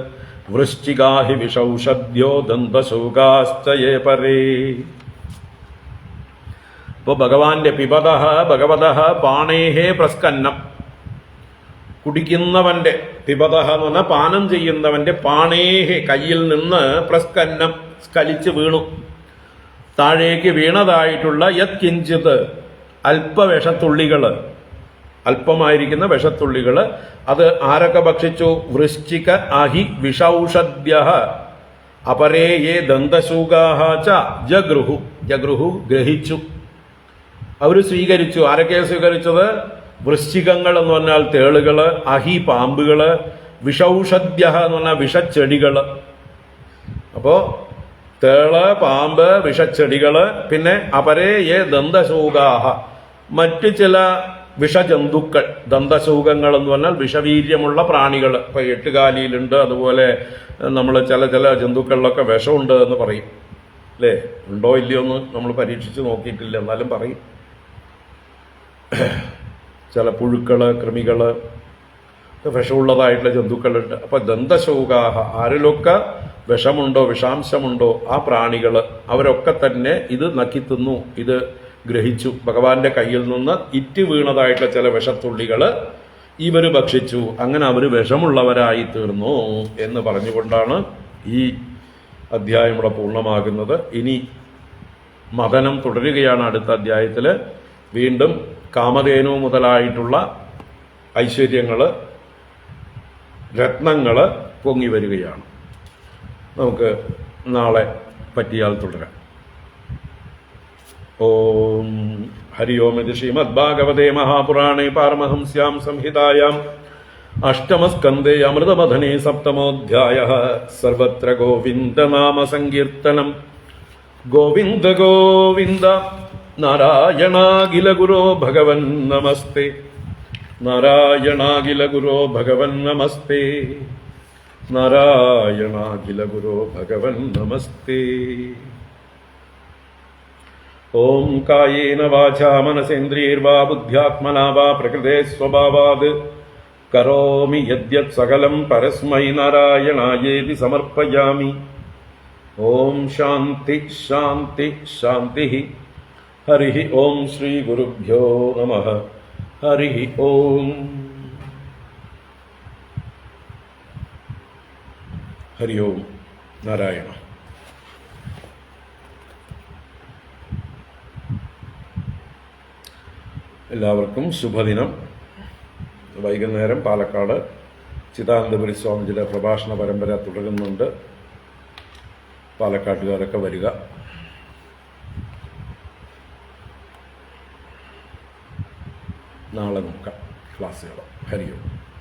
വൃശ്ചികാ ഹി വിഷൗഷധ്യോ ദന്തശൗഗാശ്ച യേ പരേ. ഇപ്പോൾ ഭഗവാന്റെ പിബതഃ ഭഗവതഃ പാണേഃ പ്രസ്കന്നം, കുടിക്കുന്നവന്റെ, പിബതഃ എന്ന് പറഞ്ഞാൽ പാനം ചെയ്യുന്നവന്റെ, പാണേഹ് കയ്യിൽ നിന്ന് പ്രസ്കന്നം സ്കലിച്ച് വീണു, താഴേക്ക് വീണതായിട്ടുള്ള യത് കിഞ്ചിത് അല്പവിഷത്തുള്ളികള്, അല്പമായിരിക്കുന്ന വിഷത്തുള്ളികള്. അത് ആരൊക്കെ ഭക്ഷിച്ചു? വൃശ്ചിക അഹി വിഷൗഷധ്യഃ അപരേ യേ ദന്തശൂകാഃ ച ജഗൃഹു. ജഗൃഹു ഗ്രഹിച്ചു, അവർ സ്വീകരിച്ചു. ആരൊക്കെ സ്വീകരിച്ചത്? വൃശ്ചികങ്ങൾ എന്ന് പറഞ്ഞാൽ തേളുകള്, അഹി പാമ്പുകള്, വിഷൗഷധ്യഃ എന്ന് പറഞ്ഞാൽ വിഷച്ചെടികള്. അപ്പോ തേള്, പാമ്പ്, വിഷച്ചെടികള്, പിന്നെ അപരേ യേ ദന്തശൂകാഹ മറ്റ് ചില വിഷജന്തുക്കൾ. ദന്തശൂകങ്ങൾ എന്ന് പറഞ്ഞാൽ വിഷവീര്യമുള്ള പ്രാണികൾ. ഇപ്പൊ എട്ടുകാലിയിലുണ്ട്, അതുപോലെ നമ്മൾ ചില ജന്തുക്കളിലൊക്കെ വിഷമുണ്ട് എന്ന് പറയും അല്ലേ? ഉണ്ടോ ഇല്ലയോ എന്ന് നമ്മൾ പരീക്ഷിച്ച് നോക്കിയിട്ടില്ല, എന്നാലും പറയും. ചില പുഴുക്കള്, കൃമികള്, വിഷമുള്ളതായിട്ടുള്ള ജന്തുക്കളുണ്ട്. അപ്പൊ ദന്തശൗകാഹ, ആരിലൊക്കെ വിഷമുണ്ടോ, വിഷാംശമുണ്ടോ ആ പ്രാണികള്, അവരൊക്കെ തന്നെ ഇത് നക്കിത്തിന്നു, ഇത് ഗ്രഹിച്ചു. ഭഗവാന്റെ കയ്യിൽ നിന്ന് ഇറ്റ് വീണതായിട്ടുള്ള ചില വിഷത്തുള്ളികള് ഇവര് ഭക്ഷിച്ചു. അങ്ങനെ അവര് വിഷമുള്ളവരായി തീർന്നു എന്ന് പറഞ്ഞുകൊണ്ടാണ് ഈ അധ്യായം ഇവിടെ പൂർണ്ണമാകുന്നത്. ഇനി മദനം തുടരുകയാണ് അടുത്ത അധ്യായത്തില്. വീണ്ടും കാമധേനു മുതലായിട്ടുള്ള ഐശ്വര്യങ്ങള്, രത്നങ്ങള് പൊങ്ങി വരികയാണ്. നമുക്ക് നാളെ പറ്റിയാൽ തുടരാം. ഓം ഹരി ഓം. ഇത് ശ്രീമദ്ഭാഗവതേ മഹാപുരാണേ പാരമഹംസ്യാം സംഹിതായാം അഷ്ടമസ്കന്ധേ അമൃതമഥനേ സപ്തമോധ്യായഃ. സർവത്ര ഗോവിന്ദനാമ സങ്കീർത്തനം. ഗോവിന്ദ ഗോവിന്ദ. നാരായണാഖില ഗുരോ ഭഗവൻ നമസ്തേ. നാരായണാഖില ഗുരോ ഭഗവൻ നമസ്തേ. നാരായണാഖില ഗുരോ ഭഗവൻ നമസ്തേ. ഓം കായേന വാചാ മനസേന്ദ്രിയൈർവാ ബുദ്ധ്യാത്മനാ വാ പ്രകൃതേ സ്വഭാവാത് കരോമി യദ്യത് സകലം പരസ്മൈ നാരായണായേതി സമർപ്പയാമി. ഓം ശാന്തി ശാന്തി ശാന്തി. ഹരി ഓം ശ്രീ ഗുരുഭ്യോ നമഃ. ഹരി ഓം. ഹരി ഓം നാരായണ. എല്ലാവർക്കും ശുഭദിനം. വൈകുന്നേരം പാലക്കാട് ചിദാനന്ദപുരി സ്വാമിജിയുടെ പ്രഭാഷണ പരമ്പര തുടരുന്നുണ്ട്. പാലക്കാട്ടുകാരൊക്കെ വരിക. നാളെ നോക്കാം ക്ലാസ്സുകൾ. ഹരി ഓം.